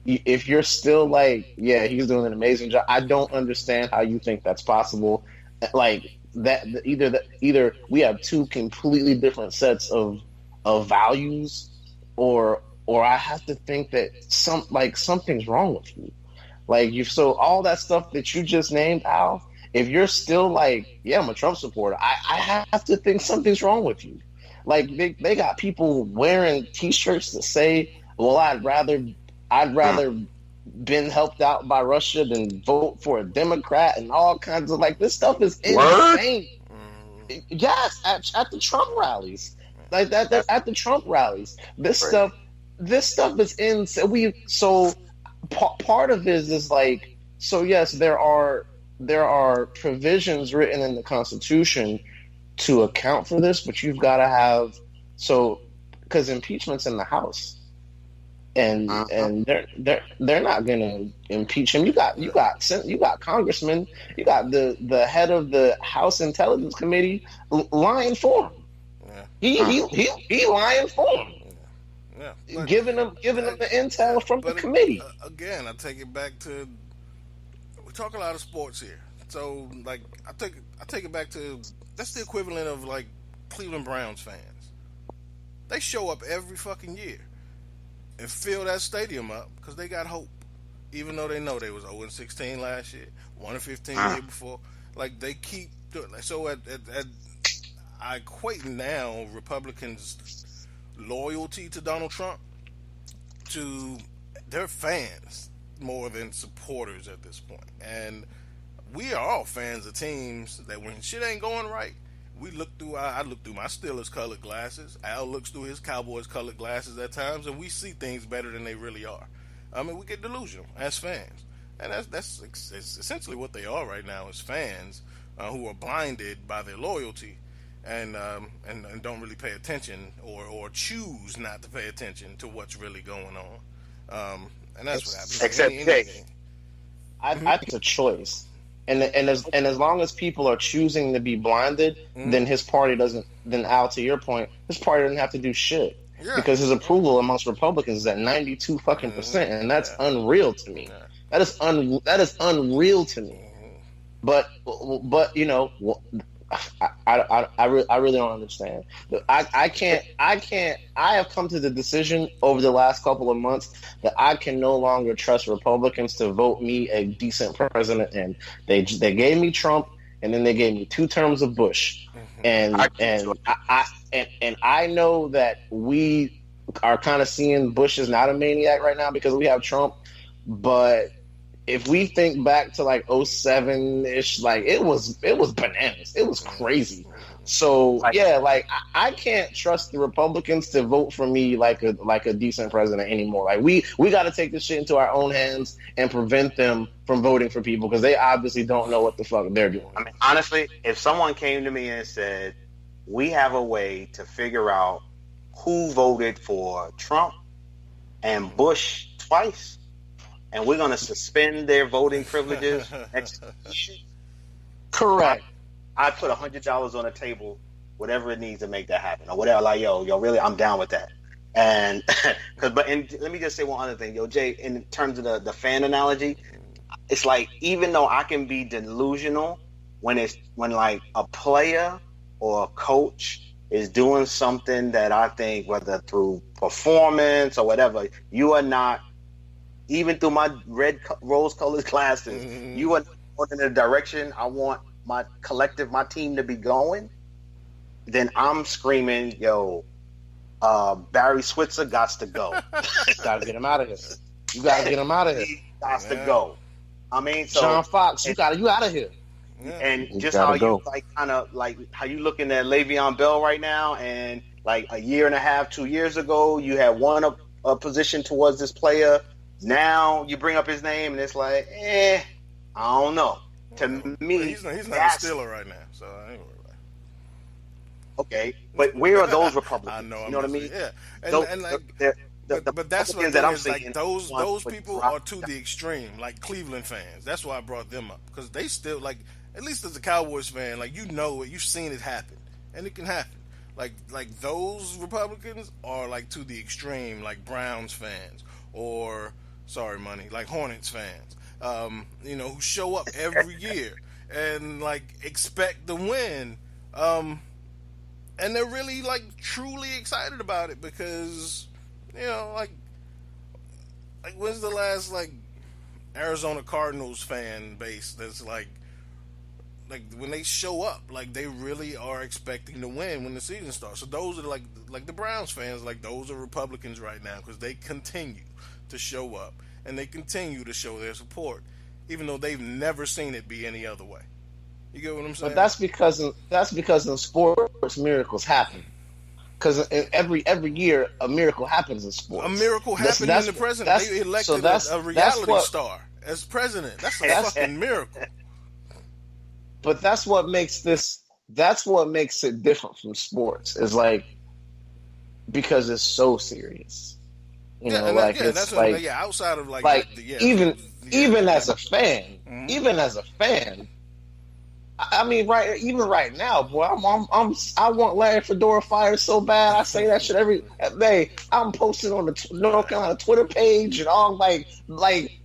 if you're still like, yeah, he's doing an amazing job, I don't understand how you think that's possible. Like, that either we have two completely different sets of values, or I have to think that something's wrong with you. Like, so all that stuff that you just named, Al, if you're still like, yeah, I'm a Trump supporter, I have to think something's wrong with you. Like, they got people wearing T-shirts that say, well, I'd rather been helped out by Russia than vote for a Democrat, and all kinds of, like, this stuff is insane. Yes, at the Trump rallies, like that at the Trump rallies, this stuff is insane. Part of it is like, so yes, there are provisions written in the Constitution to account for this, but you've got to have, so because impeachment's in the House, and they're not gonna impeach him. You got congressmen, you got the head of the House Intelligence Committee lying for him. Yeah. He lying for him. Yeah. Giving them the intel from the committee. Again, I take it back to, we talk a lot of sports here. So like I take it back to, that's the equivalent of like Cleveland Browns fans. They show up every fucking year and fill that stadium up because they got hope. Even though they know they was 0-16 last year, 1-15 the year before. Like they keep doing. So I equate now Republicans' loyalty to Donald Trump to their fans more than supporters at this point. And we are all fans of teams that when shit ain't going right, we look through. I look through my Steelers colored glasses. Al looks through his Cowboys colored glasses at times, and we see things better than they really are. I mean, we get delusional as fans, and that's essentially what they are right now as fans who are blinded by their loyalty and don't really pay attention or choose not to pay attention to what's really going on. And that's what happens. Except I think it's a choice. And as long as people are choosing to be blinded, then his party doesn't. Then Al, to your point, his party doesn't have to do shit because his approval amongst Republicans is at 92% fucking, and that's unreal to me. That is unreal to me. But you know, I really don't understand. I have come to the decision over the last couple of months that I can no longer trust Republicans to vote me a decent president in. They gave me Trump, and then they gave me 2 terms of Bush, and I know that we are kind of seeing Bush is not a maniac right now because we have Trump, but if we think back to like 07-ish, like it was bananas. It was crazy. So yeah, like I can't trust the Republicans to vote for me like a decent president anymore. Like we got to take this shit into our own hands and prevent them from voting for people because they obviously don't know what the fuck they're doing. I mean, honestly, if someone came to me and said, "We have a way to figure out who voted for Trump and Bush twice, and we're going to suspend their voting privileges next year," correct. I put $100 on the table, whatever it needs to make that happen, or whatever. Like, yo, really, I'm down with that. And let me just say one other thing, yo, Jay. In terms of the fan analogy, it's like even though I can be delusional when like a player or a coach is doing something that I think, whether through performance or whatever, you are not. Even through my rose-colored glasses, you are going in the direction I want my team to be going, then I'm screaming, yo, Barry Switzer gots to go. Gotta get him out of here. You gotta get him out of here. He gots to go. I mean, so Sean Fox, you out of here. And just how you how you looking at Le'Veon Bell right now, and like a year and a half, 2 years ago, you had won a position towards this player. Now you bring up his name, and it's like, I don't know. To me, he's not a Steeler right now, so I ain't worried about it. Okay, but where are those Republicans? I know, you know what I mean? Yeah, but that's what that I'm is, like seeing. Those people are to the extreme, like Cleveland fans. That's why I brought them up because they still like, at least as a Cowboys fan, like you know it, you've seen it happen, and it can happen. Like those Republicans are like to the extreme, like Browns fans or like Hornets fans. Who show up every year and like expect to win, and they're really like truly excited about it because like when's the last like Arizona Cardinals fan base that's like when they show up, like they really are expecting to win when the season starts. So those are like the Browns fans, like those are Republicans right now because they continue to show up and they continue to show their support, even though they've never seen it be any other way. You get what I'm saying? But that's because in sports miracles happen. Because every year a miracle happens in sports. A miracle happened in the president. They elected a reality star as president. That's a fucking miracle. But that's what makes it different from sports. Is like because it's so serious. Outside of even as a fan, I mean, right now, boy, I want Larry Fedora fired so bad. I say that shit every day. I'm posting on the North Carolina Twitter page and all like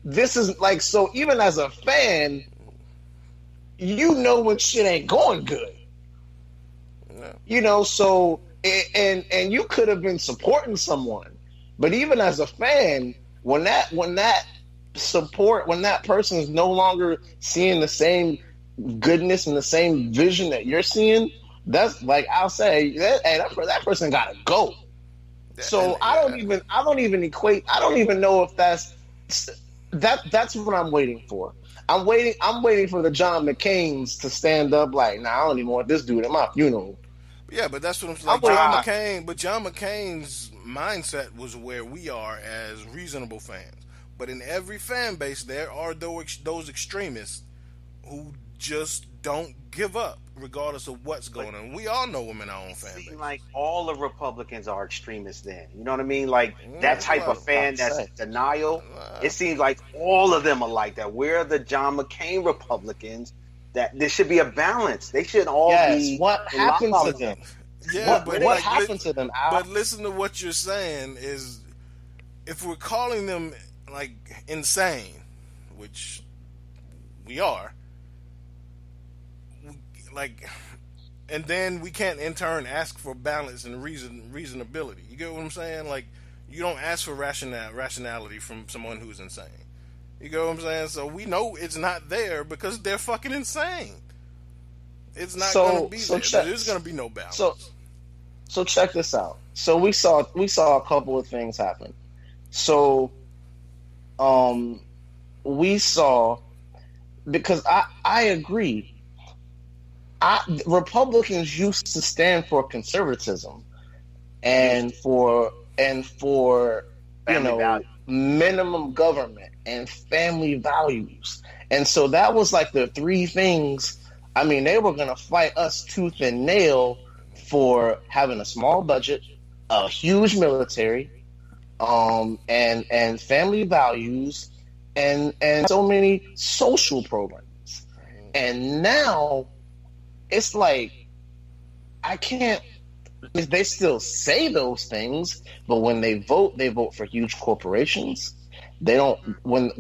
this is like, so even as a fan, when shit ain't going good, so and you could have been supporting someone, but even as a fan, when that person is no longer seeing the same goodness and the same vision that you're seeing, that's like, I'll say that person gotta go. So I don't even know if that's what I'm waiting for. I'm waiting for the John McCains to stand up like, nah, I don't even want this dude at my funeral. Yeah, but that's what I'm saying. John McCain's mindset was where we are as reasonable fans. But in every fan base, there are those extremists who just don't give up, regardless of what's going on. We all know them in our own fan base. Like all the Republicans are extremists. Then you know what I mean? Like that type of fan that's denial. It seems like all of them are like that. We're the John McCain Republicans. That there should be a balance. They shouldn't all be. What happened to them? Yeah, what happened to them, Al? But listen to what you're saying is, if we're calling them like insane, which we are, and then we can't in turn ask for balance and reasonability. You get what I'm saying? Like, you don't ask for rationality from someone who's insane. You get what I'm saying? So we know it's not there because they're fucking insane. It's not going to be there. There's going to be no balance. So check this out. So we saw a couple of things happen. So we saw, because I agree. Republicans used to stand for conservatism and for minimum government and family values. And so that was like the three things. I mean, they were going to fight us tooth and nail for having a small budget, a huge military, and family values, and so many social programs. And now it's like, I can't. They still say those things, but when they vote for huge corporations. They don't. When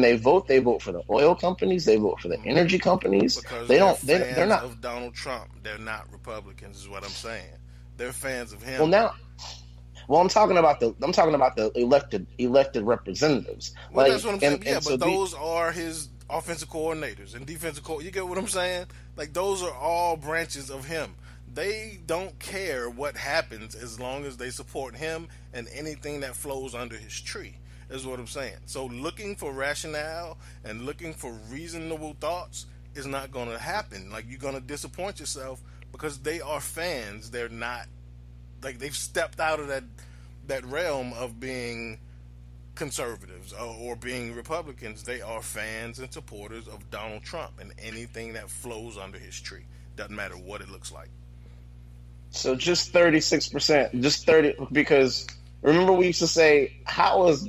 they vote for the oil companies. They vote for the energy companies. Because they're not of Donald Trump. They're not Republicans, is what I'm saying. They're fans of him. I'm talking about the elected representatives. Well, that's what I'm saying. But those are his offensive coordinators and defensive You get what I'm saying? Like, those are all branches of him. They don't care what happens as long as they support him and anything that flows under his tree, is what I'm saying. So looking for rationale and looking for reasonable thoughts is not going to happen. Like, you're going to disappoint yourself because they are fans. They're not, like, they've stepped out of that realm of being conservatives or being Republicans. They are fans and supporters of Donald Trump and anything that flows under his tree. Doesn't matter what it looks like. So just 36%, just 30, because remember we used to say, how is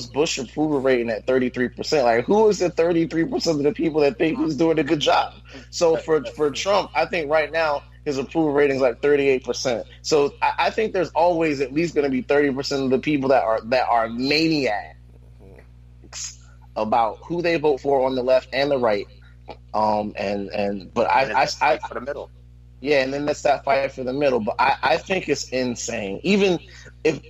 Bush approval rating at 33%? Like, who is the 33% of the people that think he's doing a good job? So for Trump, I think right now his approval rating is like 38%. So I think there's always at least going to be 30% of the people that are maniacs about who they vote for on the left and the right. But I for the middle. Yeah, and then that's that fight for the middle. But I think it's insane. Even if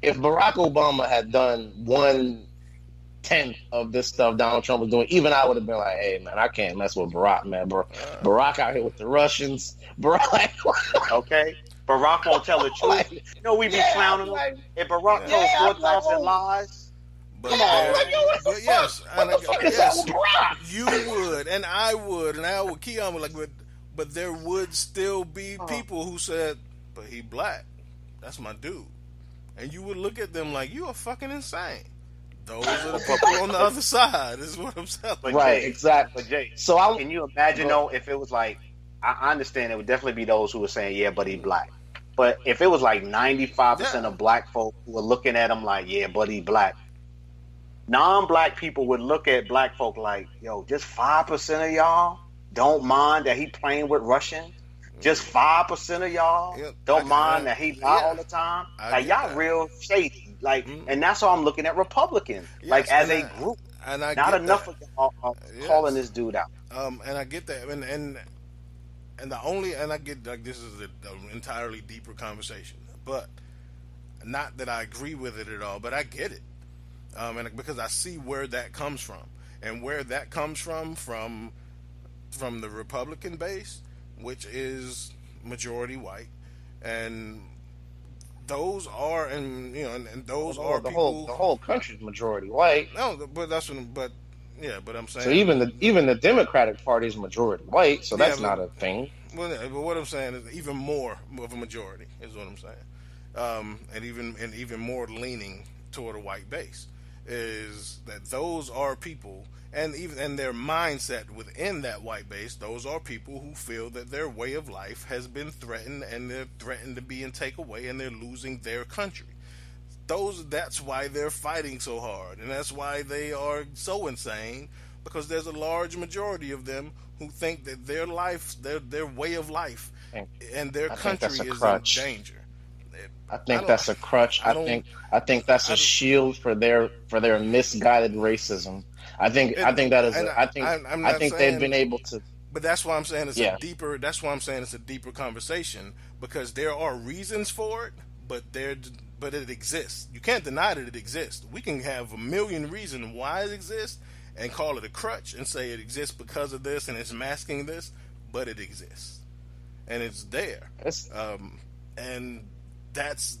Barack Obama had done 1/10 of this stuff Donald Trump was doing, even I would have been like, hey, man, I can't mess with Barack, man. Barack out here with the Russians. Barack. Okay. Barack won't tell the truth. You know, we be clowning him. If Barack knows 4,000 lies. But yes, you would, and I would, and I would. Keon would like, but there would still be people who said, but he black. That's my dude. And you would look at them like, you are fucking insane. Those are the people on the other side, is what I'm saying. Right, Jay, exactly. But Jay, can you imagine, though, if it was like, I understand it would definitely be those who were saying, yeah, but he black. But if it was like 95% of black folk who were looking at him like, yeah, but he black. Non-black people would look at black folk like, yo, just 5% of y'all don't mind that he playing with Russians. Just 5% of y'all don't mind that he lie all the time. Like y'all real shady. Like, and that's how I'm looking at Republicans. Like as a group, and I not enough of y'all are calling this dude out. And I get that, and I get like this is an entirely deeper conversation, but not that I agree with it at all, but I get it, and because I see where that comes from, and where that comes from the Republican base, which is majority white, and those are, and those are the people. The whole country's majority white. No, but but I'm saying. So even the Democratic Party is majority white, so that's not a thing. Well, but what I'm saying is even more of a majority is what I'm saying, and even more leaning toward a white base is that those are people. And their mindset within that white base, those are people who feel that their way of life has been threatened, and they're threatened to be and take away, and they're losing their country. That's why they're fighting so hard, and that's why they are so insane, because there's a large majority of them who think that their life, their way of life, and their country is in danger. I think that's a crutch. I think that's a shield for their misguided racism. I think that is. I think they've been able to. But that's why I'm saying it's a deeper. That's why I'm saying it's a deeper conversation, because there are reasons for it, but it exists. You can't deny that it exists. We can have a million reasons why it exists and call it a crutch and say it exists because of this and it's masking this, but it exists and it's there. And that's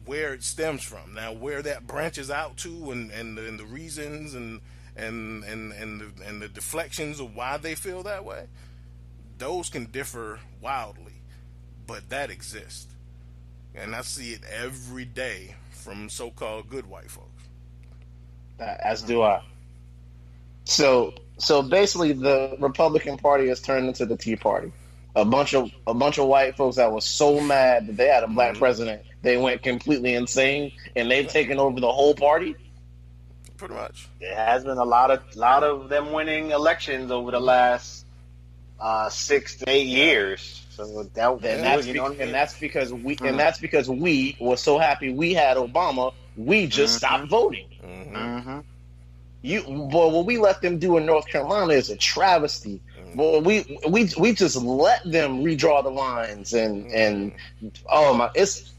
where it stems from. Now, where that branches out to, and the reasons and the deflections of why they feel that way, those can differ wildly, but that exists, and I see it every day from so-called good white folks. As do I. So basically, the Republican Party has turned into the Tea Party. A bunch of white folks that was so mad that they had a black president, they went completely insane, and they've taken over the whole party. Pretty much. There has been a lot of them winning elections over the last 6 to 8 years. So that's because we were so happy we had Obama, we just stopped voting. What we let them do in North Carolina is a travesty. Well, we just let them redraw the lines and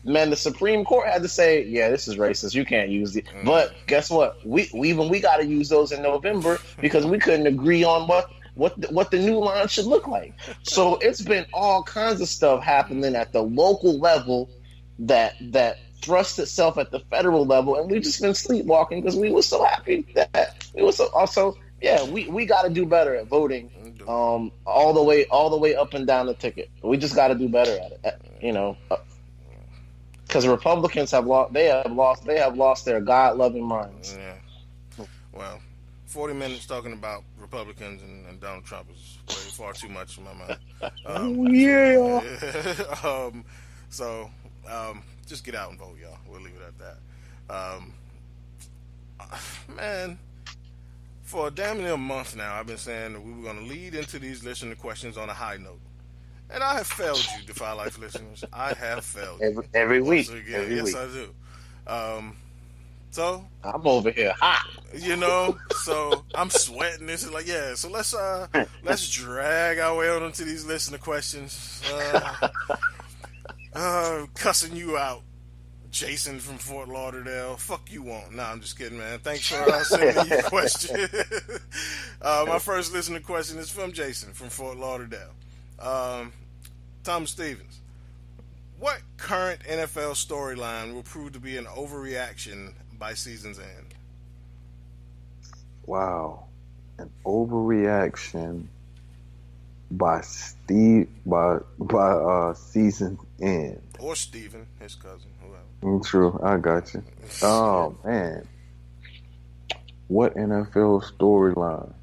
the Supreme Court had to say, yeah, this is racist. You can't use it. But guess what? We got to use those in November because we couldn't agree on what the new line should look like. So it's been all kinds of stuff happening at the local level that thrust itself at the federal level, and we've just been sleepwalking because we were so happy that it was so also. Yeah, we got to do better at voting, all the way up and down the ticket. We just got to do better at it, because Republicans have lost their God-loving minds. Yeah. Well, 40 minutes talking about Republicans and Donald Trump is way far too much in my mind. So just get out and vote, y'all. We'll leave it at that. Man. For a damn near month now, I've been saying that we were going to lead into these listener questions on a high note. And I have failed you, Defy Life listeners. I have failed you. Every week. Yes, week. I do. So I'm over here hot. So I'm sweating. This is like, yeah. So let's drag our way on into these listener questions. Cussing you out, Jason from Fort Lauderdale. Fuck you won't. Nah, I'm just kidding, man. Thanks for sending your question. My first listener question is from Jason from Fort Lauderdale. Thomas Stevens. What current NFL storyline will prove to be an overreaction by season's end? Wow. An overreaction by season's end. Or Steven, his cousin, whoever. True, I got you. Oh man, what NFL storyline?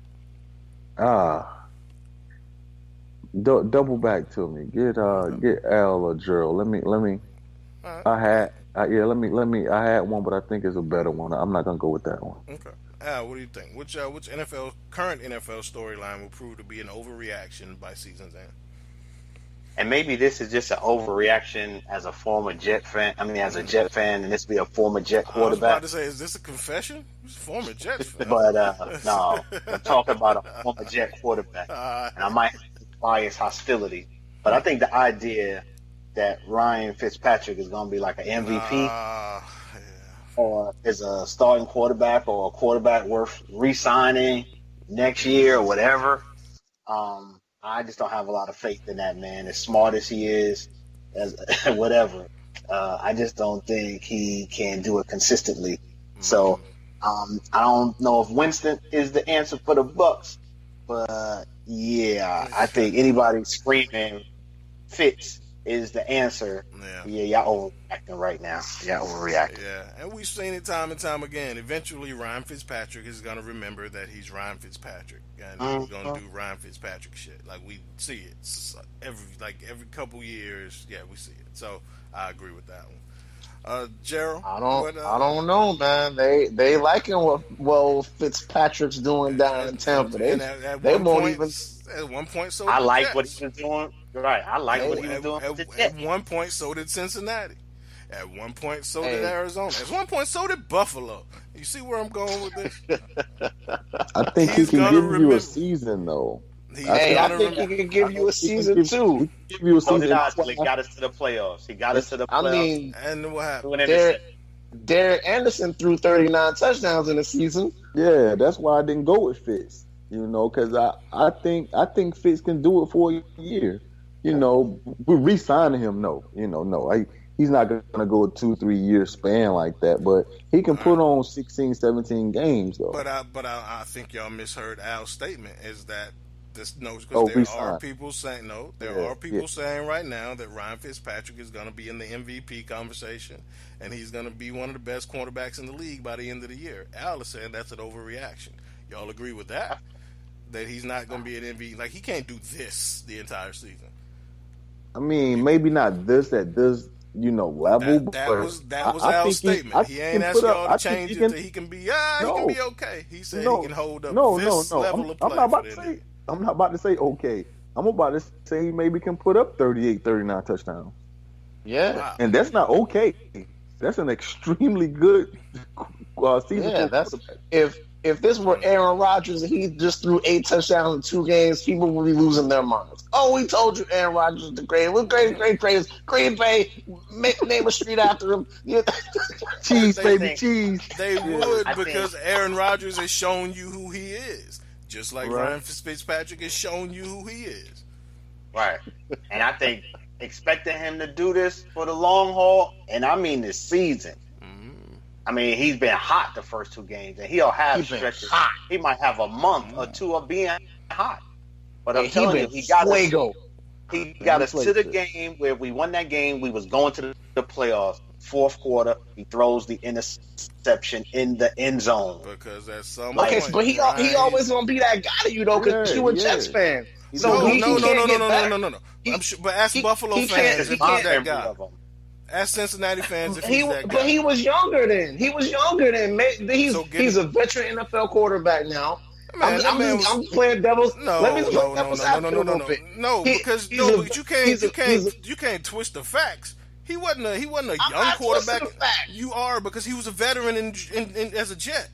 Double back to me. Get Al or Gerald. Let me. Right. I had one, but I think it's a better one. I'm not gonna go with that one. Okay. Al, what do you think? Which current NFL storyline will prove to be an overreaction by season's end? And maybe this is just an overreaction as a former Jet fan. I mean, as a Jet fan, and this be a former Jet I was about quarterback. to say, is this a confession? He's a former Jets fan. But no, I'm talking about a former Jet quarterback, and I might have bias hostility. But I think the idea that Ryan Fitzpatrick is going to be like an MVP, or is a starting quarterback, or a quarterback worth re-signing next year or whatever. I just don't have a lot of faith in that man. As smart as he is, as whatever, I just don't think he can do it consistently. So I don't know if Winston is the answer for the Bucks, but yeah, I think anybody screaming Fitz is the answer. Yeah, y'all overreacting right now. Y'all overreacting. Yeah, and we've seen it time and time again. Eventually, Ryan Fitzpatrick is going to remember that he's Ryan Fitzpatrick, and he's going to do Ryan Fitzpatrick shit. Like, we see it every couple years. Yeah, we see it. So I agree with that one. Gerald, I don't know, man. They liking what Fitzpatrick's doing down in Tampa. They won't even. At one point, so I like what he was doing. Right, I like what he was doing. At one point, so did Cincinnati. At one point, so did Arizona. At one point, so did Buffalo. You see where I'm going with this? I think he can give you a season, though. I think he can give you a season too. Give you a season. He got us to the playoffs. I mean, and what happened? Derek Anderson threw 39 touchdowns in a season. Yeah, that's why I didn't go with Fitz. Because I think Fitz can do it for a year. We're re-signing him. No. He's not going to go a 2-3 year span like that. But he can put on 16, 17 games though. But I think y'all misheard Al's statement. Is that this? No, because there are people saying saying right now that Ryan Fitzpatrick is going to be in the MVP conversation, and he's going to be one of the best quarterbacks in the league by the end of the year. Al is saying that's an overreaction. Y'all agree with that? That he's not going to be an MVP. Like, he can't do this the entire season. I mean, maybe not this at this, level. That was Al's statement. He ain't asked y'all to change it to he can be, he can be okay. He said he can hold up this level of play. I'm not about to say okay. I'm about to say he maybe can put up 38, 39 touchdowns. Yeah. Wow. And that's not okay. That's an extremely good season. Yeah, If this were Aaron Rodgers and he just threw 8 touchdowns in 2 games, people would be losing their minds. Oh, we told you Aaron Rodgers is the greatest. We're greatest. Green Bay, name a street after him. Cheese, baby, cheese. They would because Aaron Rodgers has shown you who he is. Just like Ryan Fitzpatrick has shown you who he is. Right. And I think expecting him to do this for the long haul, and I mean this season, I mean, he's been hot the first 2 games, and he'll have stretches. He might have a month or 2 of being hot. But I'm telling you, he got us to the game where we won that game. We was going to the playoffs. 4th quarter, he throws the interception in the end zone. Because at some point, but he always gonna be that guy to you though, because you a Jets fan. So no. I'm sure, but ask Buffalo fans if he's that guy. Ask Cincinnati fans if he's that guy. But he was younger then. He's a veteran NFL quarterback now. Man, I'm playing devil's. Because you can't twist the facts. He wasn't a young quarterback. You are, because he was a veteran in as a Jet.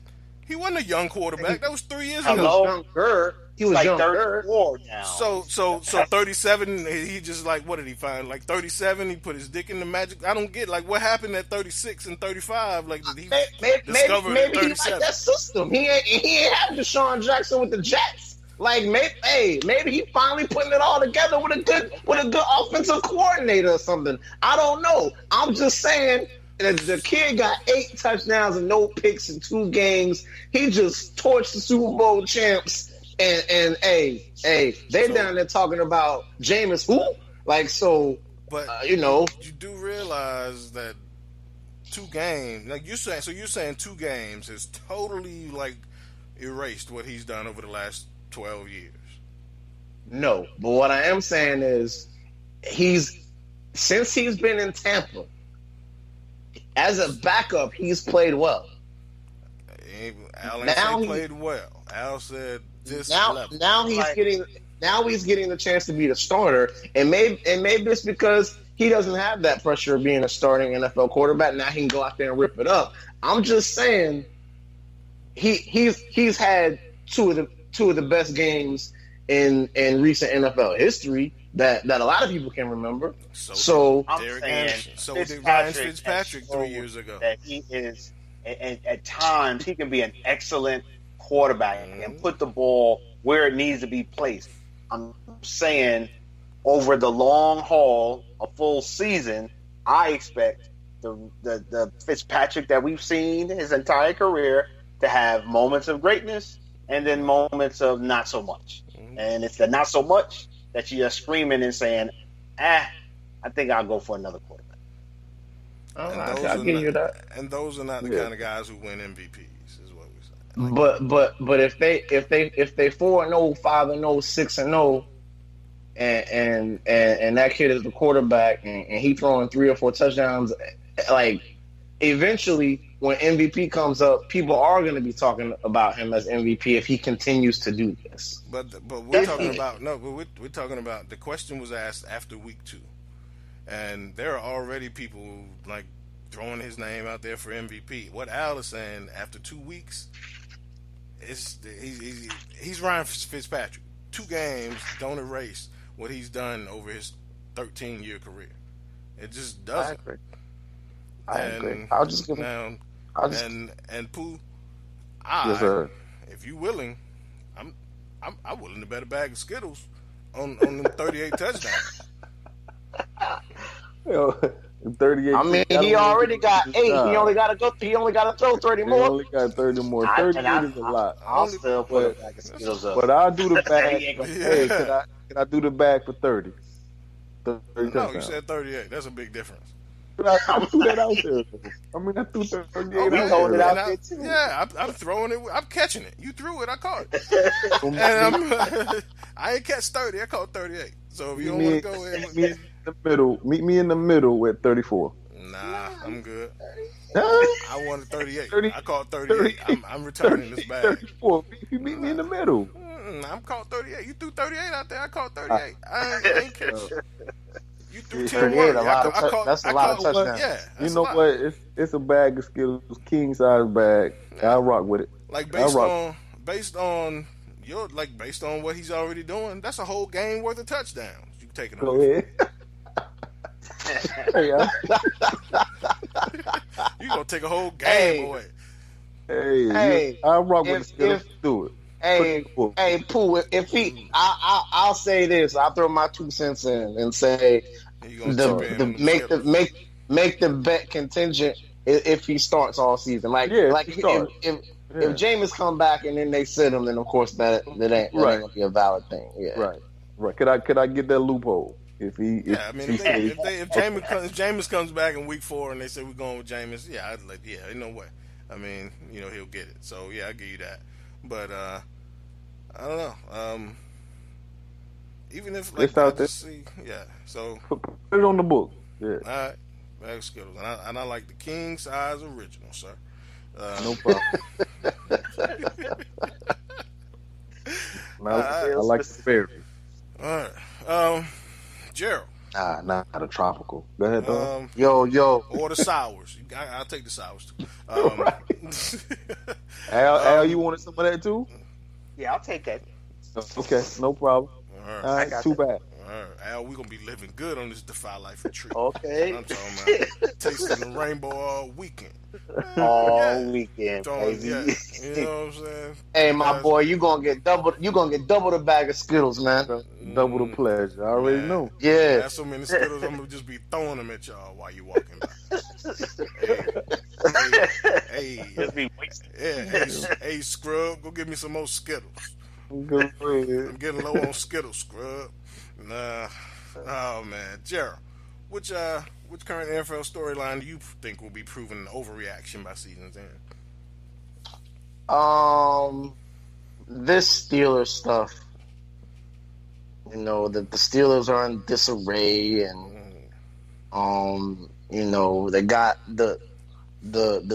He wasn't a young quarterback. That was 3 years ago. He was like younger. 34 now. So 37. He just what did he find? Like 37. He put his dick in the magic. I don't get what happened at 36 and 35. Like did he discover maybe 37? He like that system. He ain't have Deshaun Jackson with the Jets. Maybe he finally putting it all together with a good offensive coordinator or something. I don't know. I'm just saying that the kid got 8 touchdowns and no picks in 2 games. He just torched the Super Bowl champs. And they down there talking about Jameis who? But you do realize that 2 games, you're saying 2 games has totally erased what he's done over the last 12 years. No. But what I am saying is since he's been in Tampa, as a backup, he's played well. Al ain't say played well. Al said this level. Now he's getting the chance to be the starter, and maybe it's because he doesn't have that pressure of being a starting NFL quarterback. Now he can go out there and rip it up. I'm just saying he's had two of the best games in recent NFL history that a lot of people can remember. So did Ryan Fitzpatrick 3 years ago. That he is, and at times he can be an excellent quarterback and put the ball where it needs to be placed. I'm saying over the long haul, a full season, I expect the Fitzpatrick that we've seen his entire career to have moments of greatness and then moments of not so much. And it's the not so much that you're screaming and saying, I think I'll go for another quarterback. I'll give you that. And those are not the kind of guys who win MVPs, is what we're saying. But if they 4-0, 5-0, 6-0, and that kid is the quarterback and he throwing 3 or 4 touchdowns, like eventually when MVP comes up, people are going to be talking about him as MVP if he continues to do this. But we're talking about we're talking about the question was asked after week 2, and there are already people like throwing his name out there for MVP. What Al is saying after 2 weeks is he's Ryan Fitzpatrick. 2 games don't erase what he's done over his 13-year career. It just doesn't. I agree. I'll just give him. And Pooh, yes, sir. If you willing, I'm willing to bet a bag of Skittles on them 38 touchdowns. 38. I mean, he already got 8. He only got to throw 30 more. He only got 30 more. 38 is a lot. I'll still put a bag of Skittles up. But I'll do the bag. Hey, can I do the bag for 30? 30 no, touchdowns. You said 38. That's a big difference. I threw that out there. I mean, I threw 38 out there. Yeah, I'm throwing it. I'm catching it. You threw it. I caught it. And I ain't catch 30. I caught 38. So if you don't want to go in, meet me in the middle at 34. Nah, I'm good. I wanted 38. I caught 38. I'm returning this bag. 34. You meet me in the middle. I'm caught 38. You threw 38 out there. I caught 38. I ain't catch it. You threw 10 more. That's a lot of touchdowns. Yeah, you know what? It's a bag of Skittles, king size bag. Yeah. I'll rock with it. Like based on what he's already doing, that's a whole game worth of touchdowns. You taking away. You gonna take a whole game away. Hey, I'll rock with the Skittles. Do it. Hey, Pooh, if he, I'll say this. I'll throw my 2 cents in and say, make the bet contingent if he starts all season. If Jameis come back and then they sit him, then of course that ain't gonna be a valid thing. Yeah. Right. Could I get that loophole? If Jameis comes back in week 4 and they say we're going with Jameis, ain't no way. I mean, he'll get it. So yeah, I give you that. But I don't know. Even if it's out there, So put it on the book. Yeah. All right, bag of Skittles, and I like the king size original, sir. No problem. I like the fairy. All right, Gerald. Not a tropical. Go ahead, though. Yo. Or the sours. I'll take the sours too. Al, you wanted some of that too? Yeah, I'll take that. Okay, no problem. All right, too bad. All right, Al, we're gonna be living good on this Defy Life retreat. Okay. I'm talking about tasting the rainbow all weekend. Weekend. You know what I'm saying? Hey, my boy, you gonna get double the bag of Skittles, man. Double the pleasure. I already know. Yeah. There's so many Skittles, I'm gonna just be throwing them at y'all while you walking by. Hey. Just be wasting. Yeah. Hey, Scrub, go get me some more Skittles. Go ahead. I'm getting low on Skittles, Scrub. Nah. Oh man, Gerald, which current NFL storyline do you think will be proven an overreaction by season's end? This Steelers stuff you know, that the Steelers are in disarray, and you know, they got the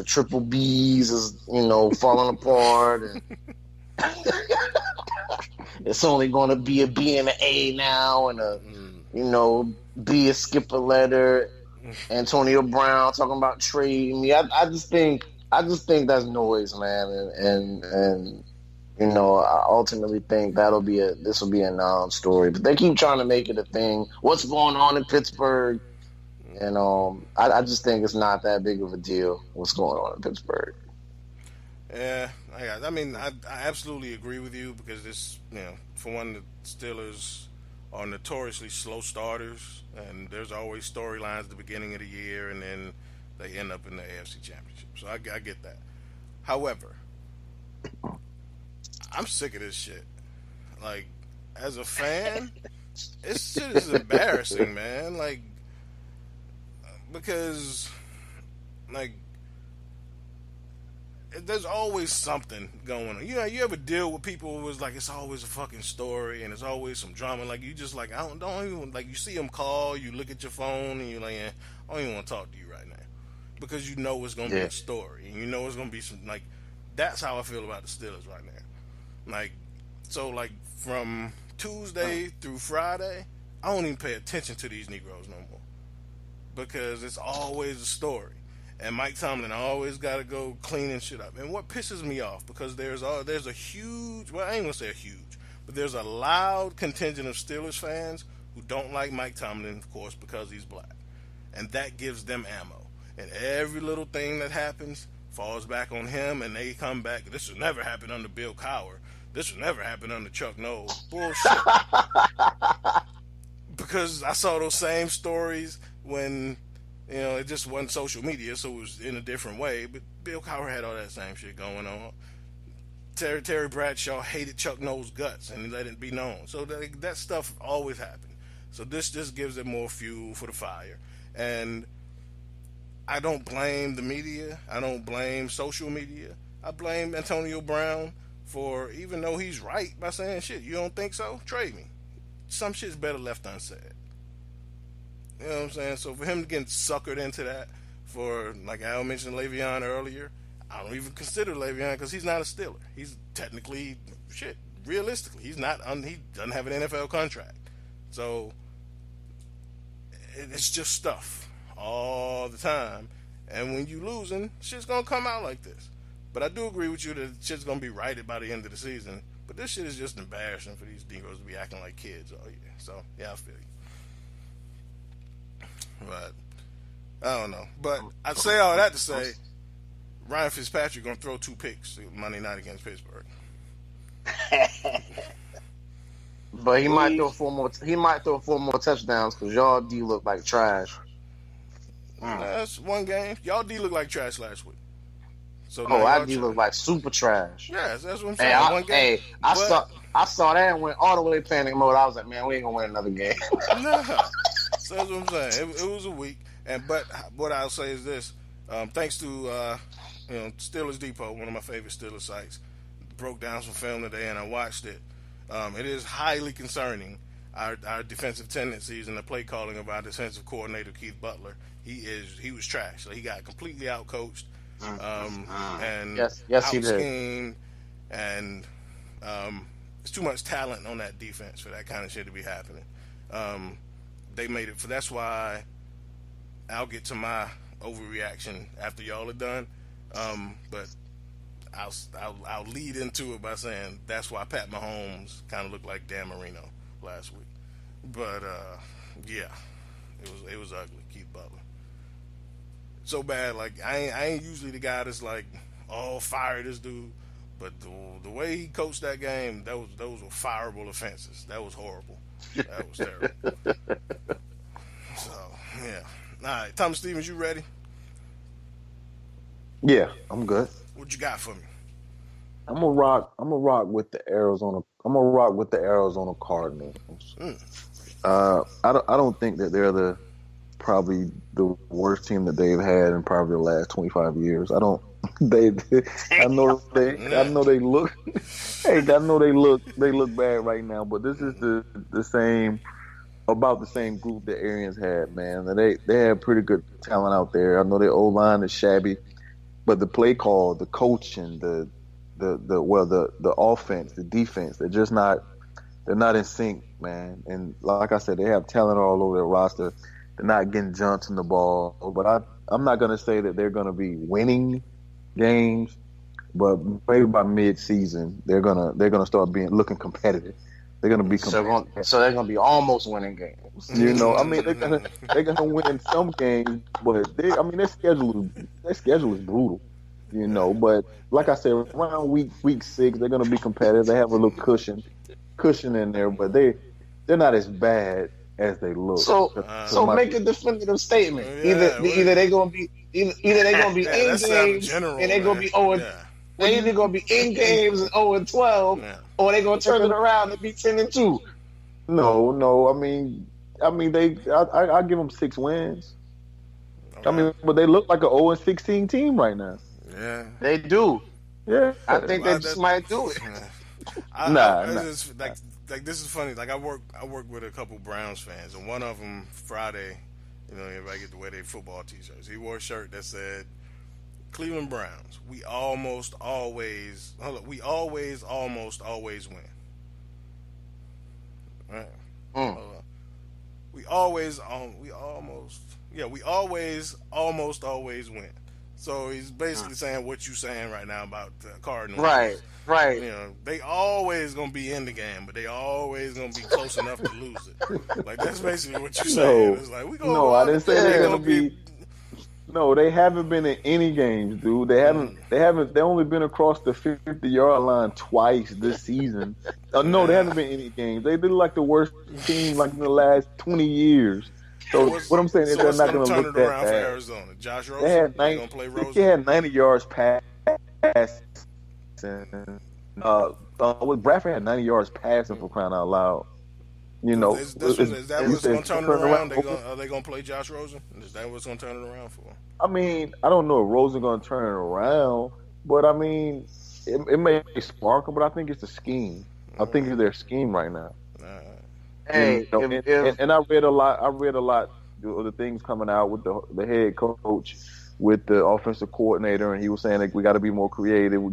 triple B's is, you know, falling apart, and it's only going to be a B and an A now, and a you know, B is skip a letter. Antonio Brown talking about trading me. I just think that's noise, man, and you know, I ultimately think this will be a non-story. But they keep trying to make it a thing. What's going on in Pittsburgh? And I just think it's not that big of a deal what's going on in Pittsburgh. Yeah, I mean, I absolutely agree with you, because this, you know, for one, the Steelers are notoriously slow starters, and there's always storylines at the beginning of the year, and then they end up in the AFC Championship. So I get that. However, I'm sick of this shit. Like, as a fan, this shit is embarrassing, man. Like, because, like, there's always something going on. You know, you ever deal with people who is like, it's always a fucking story and it's always some drama. Like, you just like, I don't even, like, you see them call, you look at your phone and you're like, I don't even want to talk to you right now, because you know it's going to be a story, and you know it's going to be some, like, that's how I feel about the Steelers right now. Like, so, like, from Tuesday through Friday, I don't even pay attention to these Negroes no more, because it's always a story. And Mike Tomlin always got to go cleaning shit up. And what pisses me off, because there's a huge, well, I ain't going to say a huge, but there's a loud contingent of Steelers fans who don't like Mike Tomlin, of course, because he's black. And that gives them ammo. And every little thing that happens falls back on him, and they come back. This will never happen under Bill Cowher. This will never happen under Chuck Knowles. Bullshit. Because I saw those same stories when, you know, it just wasn't social media, so it was in a different way. But Bill Cowher had all that same shit going on. Terry Bradshaw hated Chuck Knowles' guts and let it be known. So that stuff always happened. So this just gives it more fuel for the fire. And I don't blame the media. I don't blame social media. I blame Antonio Brown for, even though he's right by saying, shit, you don't think so? Trade me. Some shit's better left unsaid. You know what I'm saying? So for him to get suckered into that, for, like Al mentioned Le'Veon earlier, I don't even consider Le'Veon, because he's not a Steeler. He's technically, realistically, he doesn't have an NFL contract. So it's just stuff all the time. And when you losing, shit's going to come out like this. But I do agree with you that shit's going to be righted by the end of the season. But this shit is just embarrassing for these Negroes to be acting like kids all year. So, yeah, I feel you. But I don't know. But I'd say all that to say, Ryan Fitzpatrick going to throw 2 picks Monday night against Pittsburgh. But he might throw 4 more. He might throw 4 more touchdowns, because y'all D look like trash. That's one game. Y'all D look like trash last week. So our D look like super trash. Yes, that's what I'm saying. One game. I saw that and went all the way panic mode. I was like, man, we ain't gonna win another game. No. So that's what I'm saying. It was a week, but what I'll say is this: thanks to Steelers Depot, one of my favorite Steelers sites, broke down some film today, and I watched it. It is highly concerning, our defensive tendencies and the play calling of our defensive coordinator Keith Butler. He was trash. So he got completely outcoached, and yes, he did. out-schemed, and there's too much talent on that defense for that kind of shit to be happening. They made it. That's why I'll get to my overreaction after y'all are done. But I'll lead into it by saying that's why Pat Mahomes kind of looked like Dan Marino last week. But yeah, it was ugly. Keith Butler, so bad. Like I ain't usually the guy that's like, oh, fire this dude. But the way he coached that game, those were fireable offenses. That was horrible. That was terrible. So yeah. All right, Thomas Stevens, you ready? Yeah, I'm good. What you got for me? I'm gonna rock with the Arizona. I'm gonna rock with the Arizona Cardinals. I don't think that they're probably the worst team that they've had in probably the last 25 years. I don't They, I know they look. Hey, I know they look bad right now, but this is the same, about the same group that Arians had, man. They have pretty good talent out there. I know their O line is shabby, but the play call, the coaching, the offense, the defense, they're not in sync, man. And like I said, they have talent all over their roster. They're not getting Johnson the ball, but I'm not gonna say that they're gonna be winning games, but maybe by mid-season they're gonna start looking competitive. They're gonna be competitive. So they're gonna be almost winning games. You know, I mean, they're gonna win some games, but their schedule is brutal. You know, but like I said, around week 6, they're gonna be competitive. They have a little cushion in there, but they're not as bad as they look. So make a definitive statement. Either they're gonna be in games general, and they're gonna be 0. They're either gonna be in games and 0-12, or they're gonna turn it around and be 10-2. No. I mean, I give them 6 wins. I mean, but they look like an 0-16 team right now. Yeah, they do. Yeah, I think they just might do it. Like this is funny. Like I work with a couple Browns fans, and one of them Friday, you know, everybody get to wear their football T-shirts. He wore a shirt that said, "Cleveland Browns, we almost always win." Right? We always always win. So he's basically saying what you're saying right now about the Cardinals. Right. You know, they always gonna be in the game, but they always gonna be close enough to lose it. Like that's basically what you're saying. It's like we gonna. I didn't say they're gonna be. No, they haven't been in any games, dude. They haven't. They only been across the 50-yard line twice this season. No, they haven't been in any games. They did like the worst team like in the last 20 years. So what I'm saying is they're not going to look that bad. For Arizona, Josh Rosen, they gonna play Rosen. He had 90 yards passing. Bradford had 90 yards passing, for crying out loud. You know, is that what's going to turn it around? Are they going to play Josh Rosen? Is that what's going to turn it around for? I mean, I don't know if Rosen going to turn it around, but I mean, it may spark them, but I think it's a scheme. I think it's their scheme right now. Hey, and I read a lot of the things coming out with the head coach, with the offensive coordinator, and he was saying like we got to be more creative.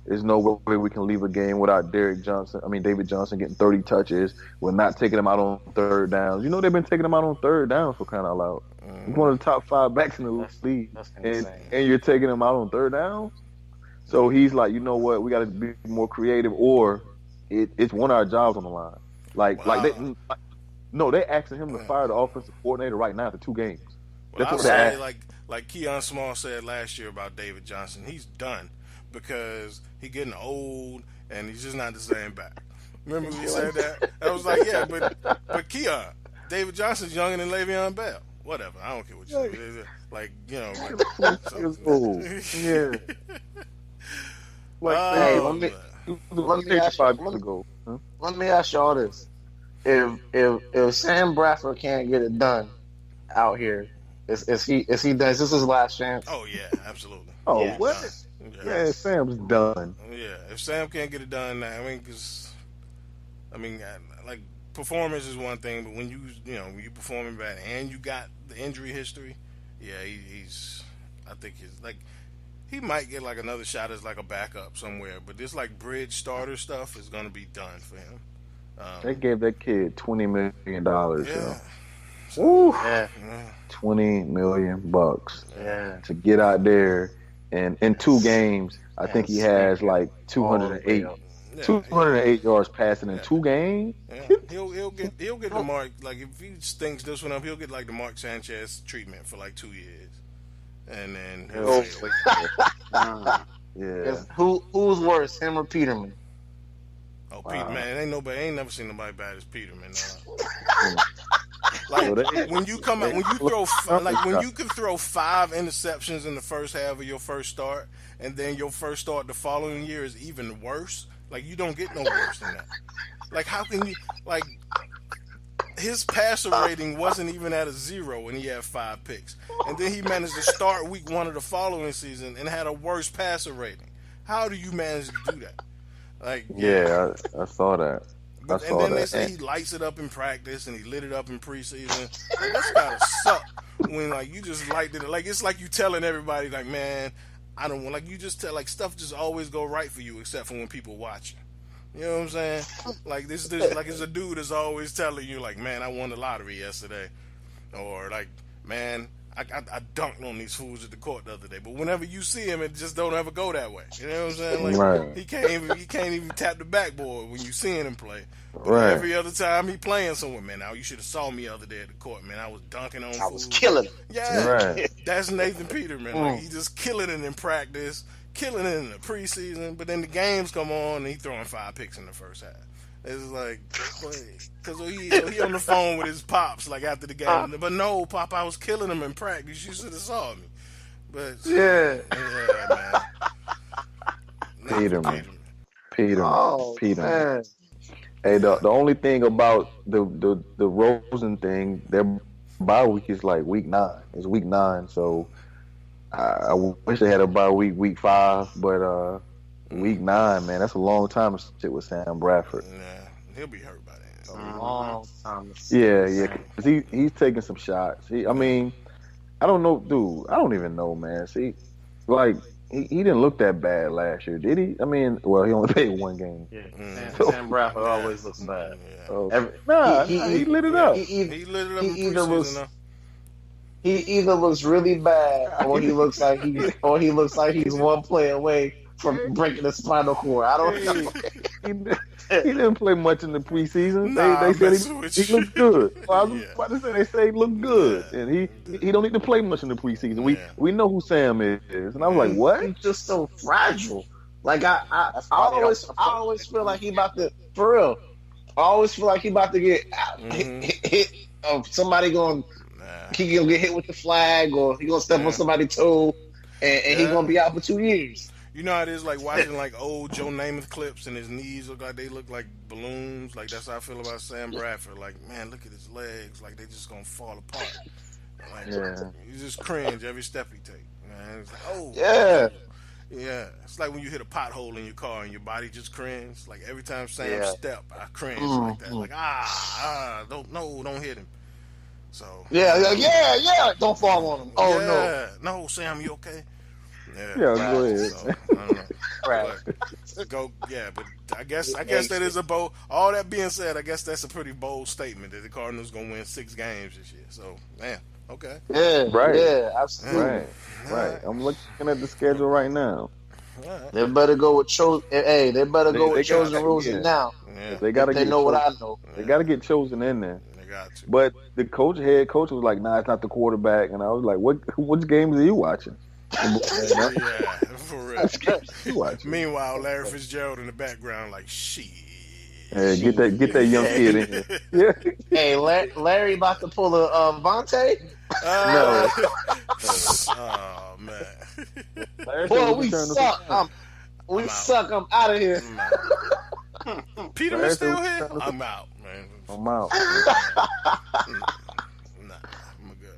There's no way we can leave a game without David Johnson getting 30 touches. We're not taking him out on third downs. You know they've been taking him out on third downs, for crying out loud. He's one of the top 5 backs in the league, and you're taking him out on third downs. So he's like, you know what, we got to be more creative, or it's one of our jobs on the line. They asking him to fire the offensive coordinator right now after 2 games. Well, That's what they're asking. Like Keon Small said last year about David Johnson, he's done because he's getting old and he's just not the same back. Remember we said that? I was like, yeah, but Keon, David Johnson's younger than Le'Veon Bell. Whatever, I don't care what you say. Like, you know, old. Yeah. Let me ask y'all this: if Sam Bradford can't get it done out here, is he done? Is this his last chance? Oh yeah, absolutely. Oh yeah. What? Yeah, Sam's done. Yeah, if Sam can't get it done, like performance is one thing, but when when you performing bad and you got the injury history, yeah, I think he might get like another shot as like a backup somewhere, but this like bridge starter stuff is gonna be done for him. They gave that kid $20 million. Yeah. Woo. Yeah. $20 million to get out there, and in 2 games, I think he has like 208 yards passing in 2 games. Yeah. He'll get the Mark, like if he stinks this one up, he'll get like the Mark Sanchez treatment for like 2 years, and then who's worse, him or Peterman? Oh, man, ain't never seen nobody bad as Peterman. When you come out, when you can throw 5 interceptions in the first half of your first start, and then your first start the following year is even worse. Like you don't get no worse than that. Like how can you his passer rating wasn't even at a 0 when he had 5 picks. And then he managed to start week 1 of the following season and had a worse passer rating. How do you manage to do that? Like, yeah, I saw that. And then they say he lights it up in practice and he lit it up in preseason. Like, that's gotta suck when like you just light it. Like it's like you telling everybody like, man, I don't want, like you just tell, like stuff just always go right for you except for when people watching. You know what I'm saying? Like this like it's a dude that's always telling you like, man, I won the lottery yesterday, or like, man, I dunked on these fools at the court the other day. But whenever you see him, it just don't ever go that way. You know what I'm saying? Like right. he can't even tap the backboard when you seeing him play. But right. Every other time he playing somewhere, man. Now you should have saw me the other day at the court, man. I was dunking on. I was killing him. Yeah, right. That's Nathan Peterman. Like he just killing it in practice, killing it in the preseason. But then the games come on and he throwing 5 picks in the first half. It's like, because he on the phone with his pops like after the game. But no, Pop, I was killing him in practice. You should have saw me. But Yeah. man. Peterman. Oh, man. Hey, the only thing about the Rosen thing, their bye week is like week 9. It's week 9, so I wish they had a bye week 5, but week 9, man, that's a long time to sit with Sam Bradford. Yeah, he'll be hurt by then. A long time. Yeah, because he's taking some shots. I mean, I don't know, dude. I don't even know, man. See, like he didn't look that bad last year, did he? I mean, well, he only played 1 game. Yeah, Sam Bradford always looks bad. Yeah. He lit it up. He lit it up in preseason, he either looks really bad, or he looks like he's one play away from breaking the spinal cord. I don't know. He didn't play much in the preseason. Nah, they said he looked good. Well, I was about to say, they say he looked good, and he don't need to play much in the preseason. We know who Sam is, and I was like, what? He's just so fragile. Like I always feel like he about to, for real. I always feel like he about to get hit. Somebody going. He gonna get hit with the flag, or he gonna step on somebody's toe, and he gonna be out for 2 years. You know how it is, like watching like old Joe Namath clips, and his knees look like balloons. Like that's how I feel about Sam Bradford. Like, man, look at his legs, like they just gonna fall apart. Like, you just cringe every step he take. Man, it's like, yeah. It's like when you hit a pothole in your car and your body just cringes. Like every time Sam step, I cringe like that. Like don't hit him. So don't fall on him. Oh no, Sam, you okay? Yeah, go ahead. So, I don't know. But I guess that is a bold. All that being said, I guess that's a pretty bold statement that the Cardinals gonna win 6 games this year. So, man, okay. Yeah, right. Yeah, absolutely. Right. I'm looking at the schedule right now. Right. They better go with chosen. Hey, they better go with chosen Rosen now. Yeah. They gotta. They know what I know. They gotta get chosen in there. They got to. But the head coach was like, "Nah, it's not the quarterback," and I was like, "Which games are you watching?" Yeah, for real. You Meanwhile, Larry Fitzgerald in the background, like, shit. Hey, get that young kid in here. Yeah. Hey, Larry about to pull a Vontae? No. Oh man. Boy, we suck. We suck. I'm out of here. Peterman's still here? I'm out, man. I'm out.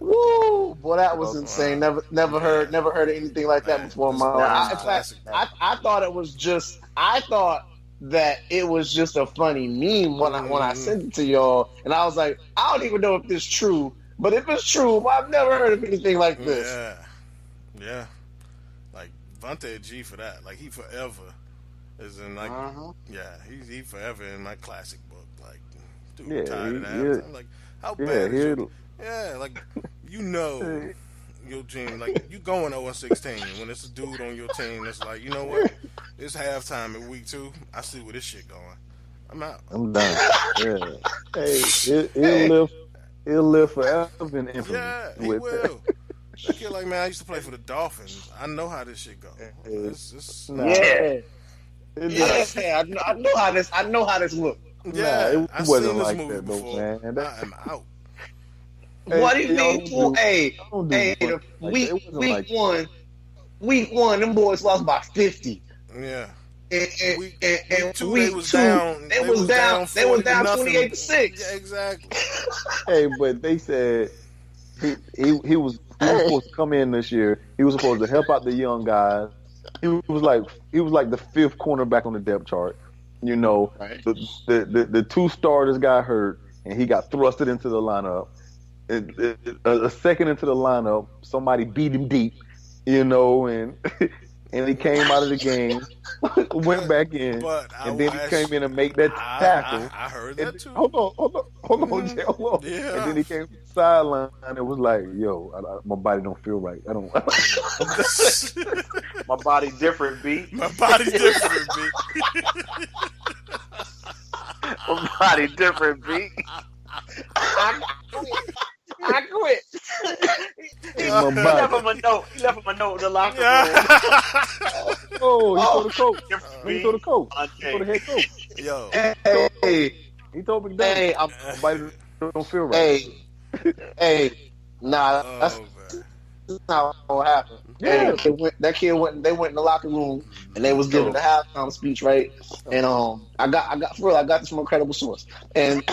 Woo! Boy, that was insane. Never heard anything like that before in my life. In fact, I thought it was just. I thought that it was just a funny meme when I sent it to y'all, and I was like, I don't even know if this is true, but if it's true, I've never heard of anything like this. Yeah. Like Vontae G for that. Like he forever is in like he forever in my classic book. Like dude, tired of that. I'm like, how bad is it? Yeah, like your team, like you going 0-16 when it's a dude on your team that's like, you know what? It's halftime in week 2. I see where this shit going. I'm out. I'm done. Yeah. Hey, it'll live forever in infamy. Yeah, he will. That kid, like, man, I used to play for the Dolphins. I know how this shit go. I know how this look. Yeah, it wasn't like that though, man. I am out. What do you mean? Week one, them boys lost by 50. Yeah. And week 2, week they was 2, down. They was down. They was down 28-6. Yeah, exactly. Hey, but they said he was supposed to come in this year. He was supposed to help out the young guys. He was like the fifth cornerback on the depth chart. You know, Right. the two starters got hurt, and he got thrusted into the lineup. A second into the lineup, somebody beat him deep. You know, and he came out of the game, went back in, and then he came in and make that tackle. I heard that too. Hold on, Jay, hold on. Yeah. And then he came to the sideline and it was like, yo, my body don't feel right. I don't. My body different, B. My body's different, B. My body different, B. I quit. He left him a note. He left him a note in the locker room. Oh, he told the coach. He told the coach. He told the head coach. Yo. Hey, He told me hey, my body don't feel right. hey, nah, that's not what happened. Yeah. Hey, they went in the locker room and they was giving the halftime speech, right? And I got this from a credible source. And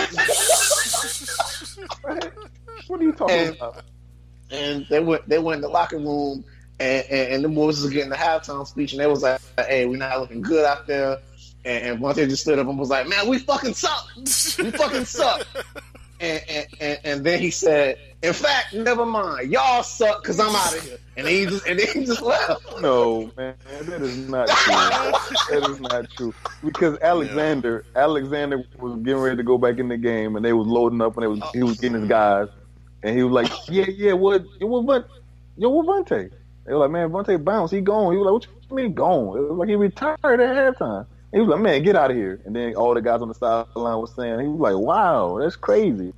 What are you talking about? And they went in the locker room and the boys was getting the halftime speech and they was like, hey, we're not looking good out there. And once they just stood up and was like, man, we fucking suck. We fucking suck. And then he said, in fact, never mind. Y'all suck because I'm out of here. And he just left. No, man, that is not true. That is not true. Because Alexander was getting ready to go back in the game, and they was loading up, and he was getting his guys, and he was like, what Vontae? They were like, man, Vontae bounced. He gone. He was like, what you mean gone? It was like he retired at halftime. He was like, man, get out of here. And then all the guys on the sideline was saying, he was like, wow, that's crazy.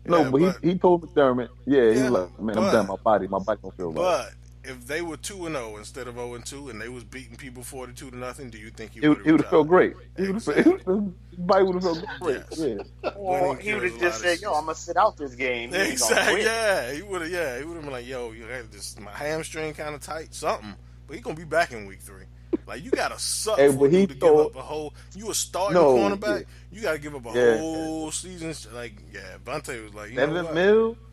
No, but he told McDermott, he was like, man, I'm done. My body don't feel right. But if they were 2-0 instead of 0-2, and they was beating people 42-0, do you think he would have felt great? Exactly. His body would have felt great. Yes. Yeah. Or he would have just said, yo, I'm going to sit out this game. He ain't gonna Exactly. quit. Yeah, he would have been like, yo, you got this, my hamstring kind of tight, something. But he gonna be back in week 3. Like, you gotta suck for you to give up a whole. You a starting cornerback. You gotta give up a whole season. Like, Vontae was like, you know what?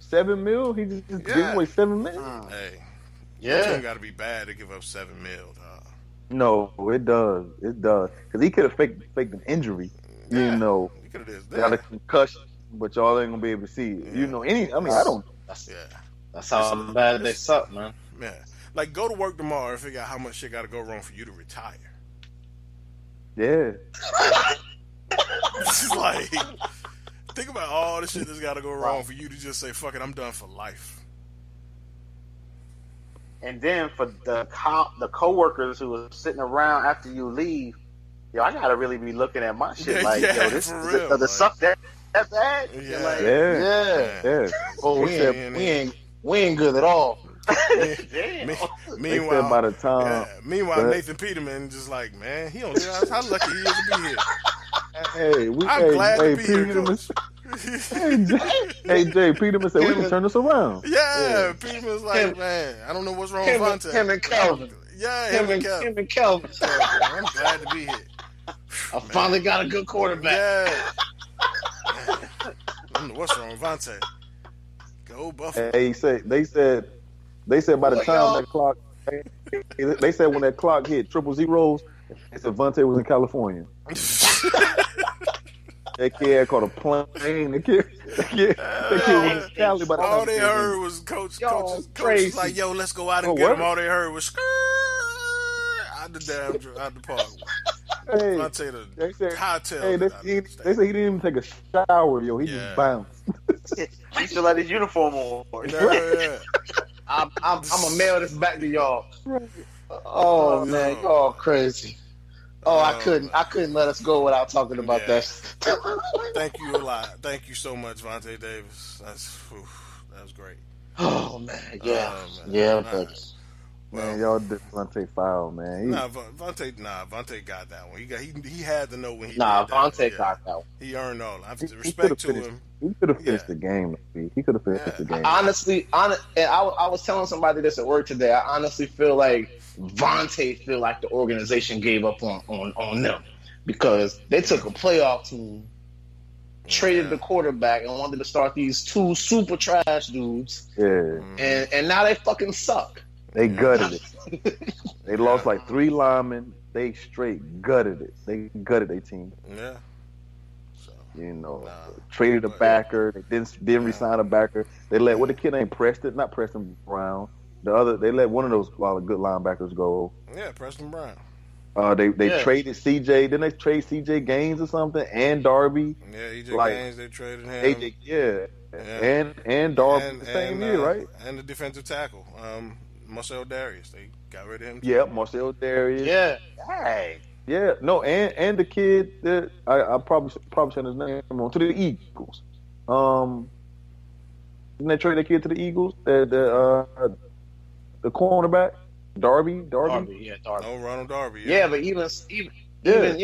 $7 million. He just gave away $7 million. Hey, Yeah, you gotta be bad to give up $7 million. No, it does. It does. Because he could have faked an injury. Yeah. You know, He could have got a concussion, but y'all ain't gonna be able to see it. You know, I don't. that's how bad they suck, man. Yeah. Like, go to work tomorrow and figure out how much shit got to go wrong for you to retire. Yeah. It's like, think about all the shit that's got to go wrong for you to just say, fuck it, I'm done for life. And then for the coworkers who are sitting around after you leave, yo, I gotta really be looking at my shit like, yo, this for real, the suck that bad. Yeah. Like, Yeah. Oh, we ain't good at all. Meanwhile, by the time, Nathan Peterman just like, man, he don't realize how lucky he is to be here. I'm glad to be here, Peterman. Hey, Jay, Peterman said we can turn this around. Yeah, Peterman's like, man, I don't know what's wrong with Vontae. Him and Calvin. Yeah, Him and Calvin. I'm glad to be here. I finally got a good quarterback. Yeah. I don't know what's wrong with Vontae. Go Buffalo. Hey, they said by the time that clock, they said when that clock hit 000, they said Vontae was in California. That kid caught a plane. The kid was in Cali. But all they heard was coach was like, yo, let's go out and get him. All they heard was out the park. Hey, Vontae they said, hightail. they said he didn't even take a shower, yo. He just bounced. He still had his uniform on. Yeah. I'm gonna mail this back to y'all. Oh man, y'all crazy. Oh, I couldn't let us go without talking about that. Thank you a lot. Thank you so much, Vontae Davis. That was great. Oh man, yeah, Man, y'all did Vontae foul, man. Vontae got that one. He had to know when he. Vontae got that one. He earned all. I have to respect to him. He could have finished the game. He could have finished the game. Honestly, and I was telling somebody this at work today. I honestly feel like Vontae feel like the organization gave up on them because they took a playoff team, traded the quarterback, and wanted to start these two super trash dudes. Yeah. And now they fucking suck. They gutted it. They lost like 3 linemen. They straight gutted it. They gutted their team. Yeah. So, Traded a backer. They didn't resign a backer. They let what the kid named Preston, not Preston Brown. They let one of those good linebackers go. Yeah, Preston Brown. They traded CJ. Didn't they trade CJ Gaines or something? And Darby. Yeah, EJ Gaines. They traded him. AJ, yeah. And Darby the same year, right? And the defensive tackle, Marcel Darius. They got rid of him. Yeah, Marcel Darius. Yeah. Hey. Yeah. No, and the kid that I probably sent his name on to the Eagles. Didn't they trade the kid to the Eagles? The cornerback. Darby. Yeah, Darby. Oh, Ronald Darby. Yeah, but even then,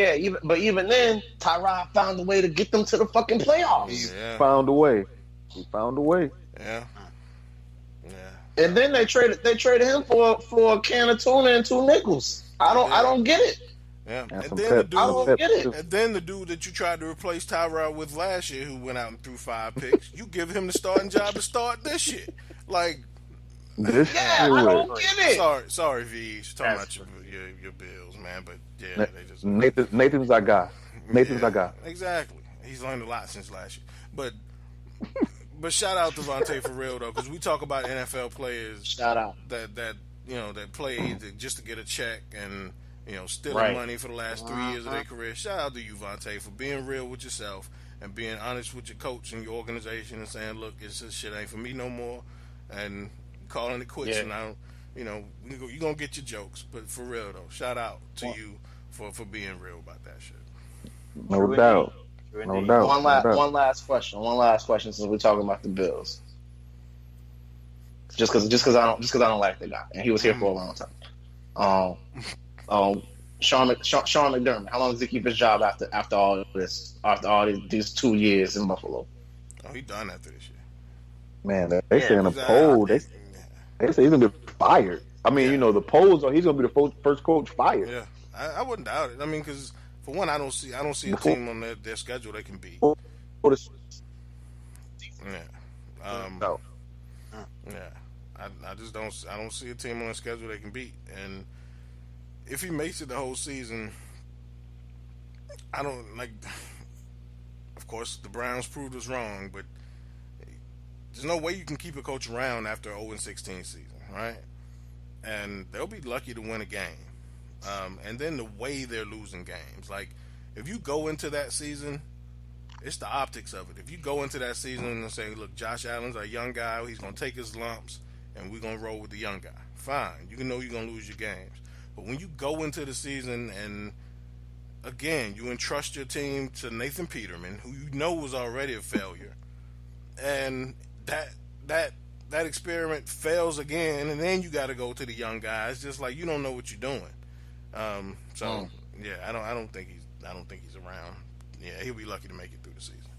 Tyrod found a way to get them to the fucking playoffs. He found a way. Yeah. And then they traded him for a can of tuna and 2 nickels. I don't get it. Yeah. And then the dude that you tried to replace Tyrod with last year, who went out and threw 5 picks, you give him the starting job to start this shit. Like, I don't get it. Sorry, V. Talking about your Bills, man. But yeah, they just Nathan's our guy. Exactly. He's learned a lot since last year. But shout out to Vontae for real though, because we talk about NFL players. Shout out that played just to get a check and stealing money for the last 3 years of their career. Shout out to you, Vontae, for being real with yourself and being honest with your coach and your organization and saying, look, this shit ain't for me no more, and calling it quits. And I don't, you're gonna get your jokes, but for real though, shout out to you for being real about that shit. No doubt. One last question since we're talking about the Bills. Just because I don't like the guy, and he was here for a long time. Sean McDermott. How long does he keep his job after all these 2 years in Buffalo? Oh, he done after this year. Man, they say in a poll they say he's gonna be fired. I mean, the polls are he's gonna be the first coach fired. Yeah, I wouldn't doubt it. I mean, because for one, I don't see a team on their schedule they can beat. No. Yeah, I just don't see a team on the schedule they can beat. And if he makes it the whole season, I don't like. Of course, the Browns proved us wrong, but there's no way you can keep a coach around after 0-16 season, right? And they'll be lucky to win a game. And then the way they're losing games, like if you go into that season, it's the optics of it. If you go into that season and say, look, Josh Allen's a young guy, he's going to take his lumps, and we're going to roll with the young guy. Fine. You know you're going to lose your games. But when you go into the season and, again, you entrust your team to Nathan Peterman, who you know was already a failure, and that experiment fails again, and then you got to go to the young guys, just like you don't know what you're doing. Yeah, I don't think he's around. Yeah, he'll be lucky to make it through the season.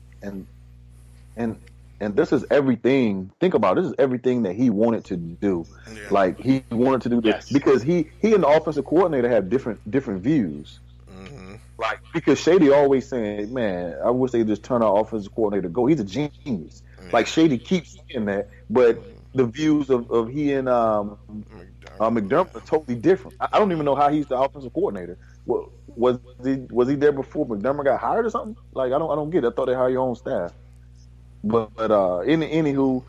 And this is everything. Think about it, this is everything that he wanted to do. Yeah. Like he wanted to do this because he and the offensive coordinator have different views. Mm-hmm. Like because Shady always saying, "Man, I wish they just turn our offensive coordinator go. He's a genius." Yeah. Like Shady keeps saying that, but the views of he and McDermott are totally different. I don't even know how he's the offensive coordinator. Well, was he there before McDermott got hired or something? Like I don't get it. I thought they hired your own staff. But anywho,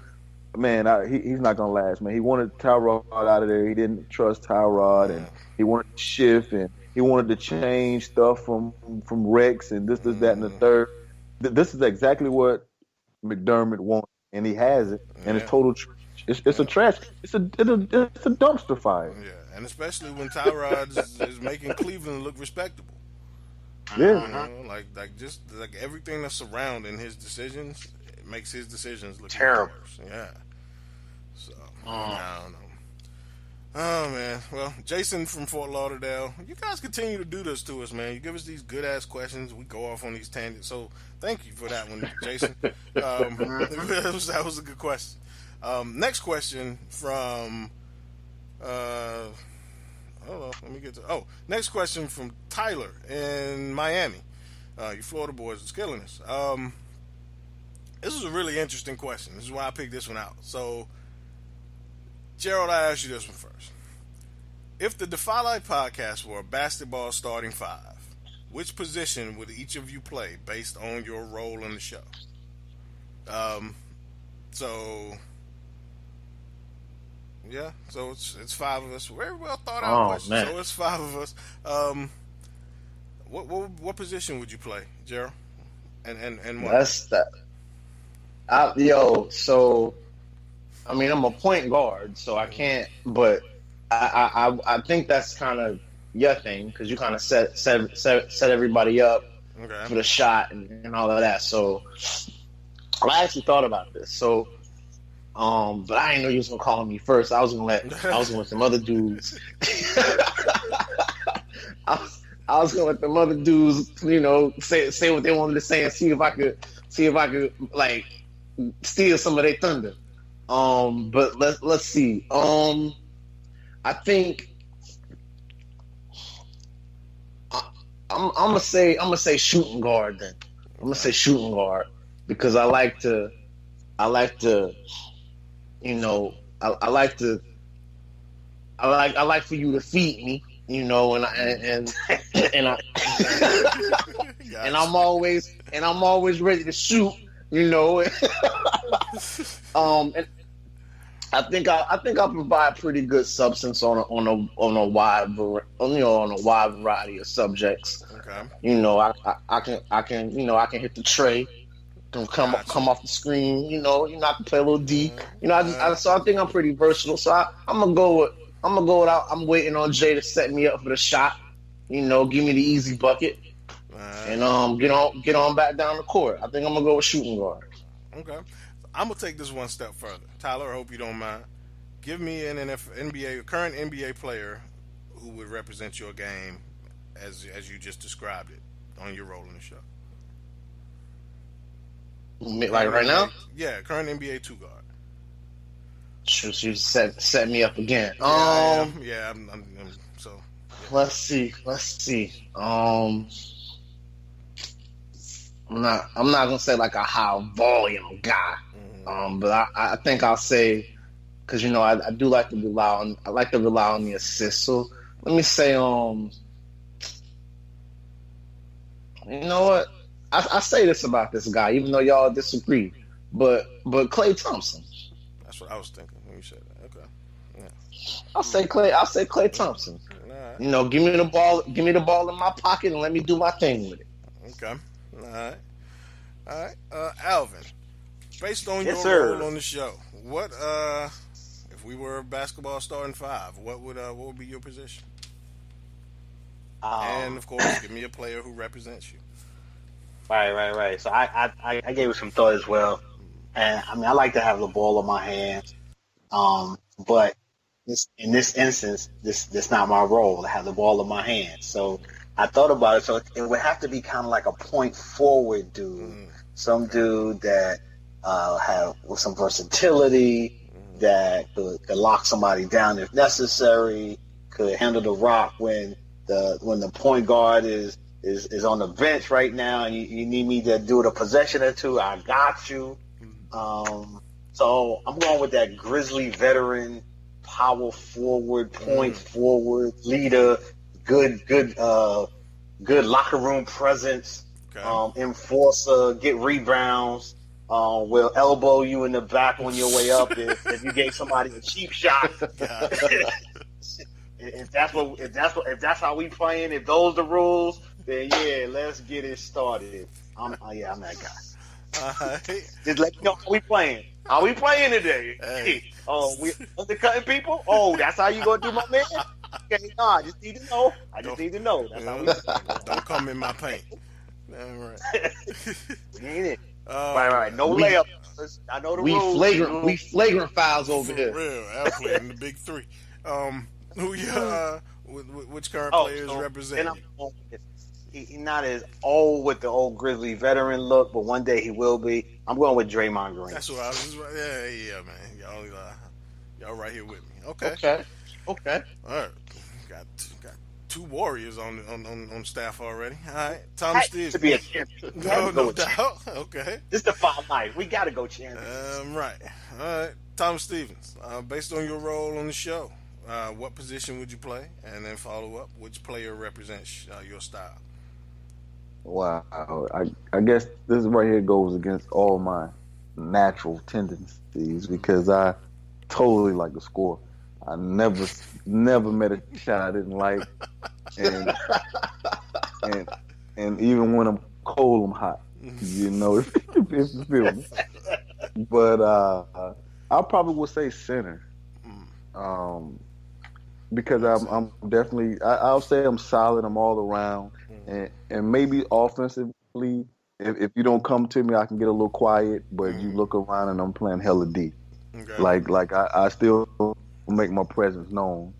man, he's not gonna last, man. He wanted Tyrod out of there. He didn't trust Tyrod, and he wanted to shift, and he wanted to change stuff from Rex and this, that, and the third. This is exactly what McDermott wants, and he has it, and it's total. It's a trash. It's a dumpster fire. Yeah, and especially when Tyrod is making Cleveland look respectable. Yeah, like just like everything that's surrounding his decisions, it makes his decisions look terrible. Worse. Yeah. So I don't know. Oh man. Well, Jason from Fort Lauderdale, you guys continue to do this to us, man. You give us these good ass questions. We go off on these tangents. So thank you for that one, Jason. That was a good question. Next question from Hold on. Let me get to. Oh, next question from Tyler in Miami. You Florida boys is killing us. This is a really interesting question. This is why I picked this one out. So, Gerald, I asked you this one first. If the Defy Life podcast were a basketball starting five, which position would each of you play based on your role in the show? So it's five of us. Very well thought out question. Man. So it's five of us. What position would you play, Gerald? And what? That's that. So I mean, I'm a point guard, so I can't. But I think that's kind of your thing because you kind of set everybody up for the shot and all of that. So I actually thought about this. So, but I didn't know you was gonna call me first. I was gonna let some other dudes. I was gonna let them other dudes, say what they wanted to say and see if I could like steal some of their thunder. But let's see. I think I'm gonna say shooting guard then. I'm gonna say shooting guard because I like for you to feed me, and I'm always ready to shoot, and I think I'll provide pretty good substance on a wide variety of subjects. Okay. I can hit the tray, come off the screen. I can play a little D. So I think I'm pretty versatile. So I'm gonna go with I'm waiting on Jay to set me up for the shot. Give me the easy bucket, and get on back down the court. I think I'm gonna go with shooting guard. Okay. I'm gonna take this one step further. Tyler, I hope you don't mind. Give me a current NBA player who would represent your game as you just described it on your role in the show. Like right now? Yeah, current NBA 2 guard. Shoot, you set me up again. I'm so. Yeah. Let's see. I'm not gonna say like a high volume guy. But I think I'll say, because I do like to rely on the assist. So let me say, you know what? I say this about this guy, even though y'all disagree. But Klay Thompson. That's what I was thinking when you said that. Okay. Yeah. I'll say Klay Thompson. Right. Give me the ball in my pocket and let me do my thing with it. Okay. All right. Alvin. Based on Yes, your sir. role on the show, what if we were a basketball starting five? What would be your position? And of course, give me a player who represents you. Right. So I gave it some thought as well, and I mean I like to have the ball in my hands, but in this instance, this not my role to have the ball in my hands. So I thought about it. So it would have to be kind of like a point forward dude, some dude that. Have with some versatility that could lock somebody down if necessary, could handle the rock when the point guard is on the bench right now and you need me to do a possession or two, I got you. So I'm going with that Grizzly veteran, power forward, point forward, leader, good locker room presence, enforcer, get rebounds. Will elbow you in the back on your way up if you gave somebody a cheap shot. If that's how we playing, if those the rules, then yeah, let's get it started. I'm that guy. Just let me know how we playing. How we playing today? Hey. Oh, we undercutting people? Oh, that's how you gonna do, my man? Okay, nah, I just need to know. Need to know. That's how we don't come in my paint. All right. We ain't it. Right. No layup. I know the rules. We flagrant fouls over here. For real. Al playing the big three. Which current players represent you? He's not as old with the old Grizzly veteran look, but one day he will be. I'm going with Draymond Green. That's what I was. Yeah, man. Y'all right here with me. Okay. All right. got two warriors on staff already. All right, Tom Stevens. To be a champion. No doubt. Okay. This is the Defy Life. We got to go champion. Right. All right, Tom Stevens. Based on your role on the show, what position would you play? And then follow up, which player represents your style? Wow. I guess this right here goes against all my natural tendencies because I totally like to score. I never met a shot I didn't like, and even when I'm cold, I'm hot. You know, if you feel me. But I probably would say center, because I'm definitely I'll say I'm solid. I'm all around, and maybe offensively, if you don't come to me, I can get a little quiet. But you look around and I'm playing hella deep. Okay. Like I still make my presence known,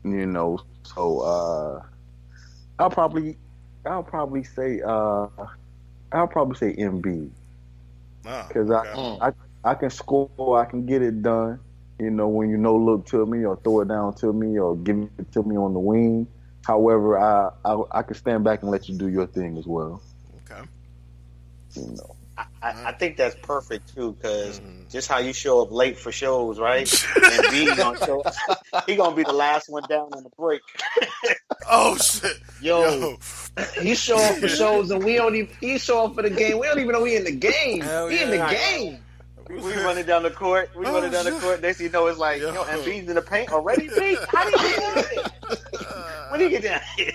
you know. So I'll probably say Embiid, because I can score, I can get it done. You know, when you look to me or throw it down to me or give it to me on the wing. However, I can stand back and let you do your thing as well. Okay. You know. I think that's perfect too, because just how you show up late for shows, right? And B gonna show up, he gonna be the last one down on the break. Oh shit! Yo. He show up for shows and he show up for the game. We don't even know he in the game. He in the game. We running down the court. Next thing you know, it's like, and B's in the paint already. B, how do you get down here? When do you get down here?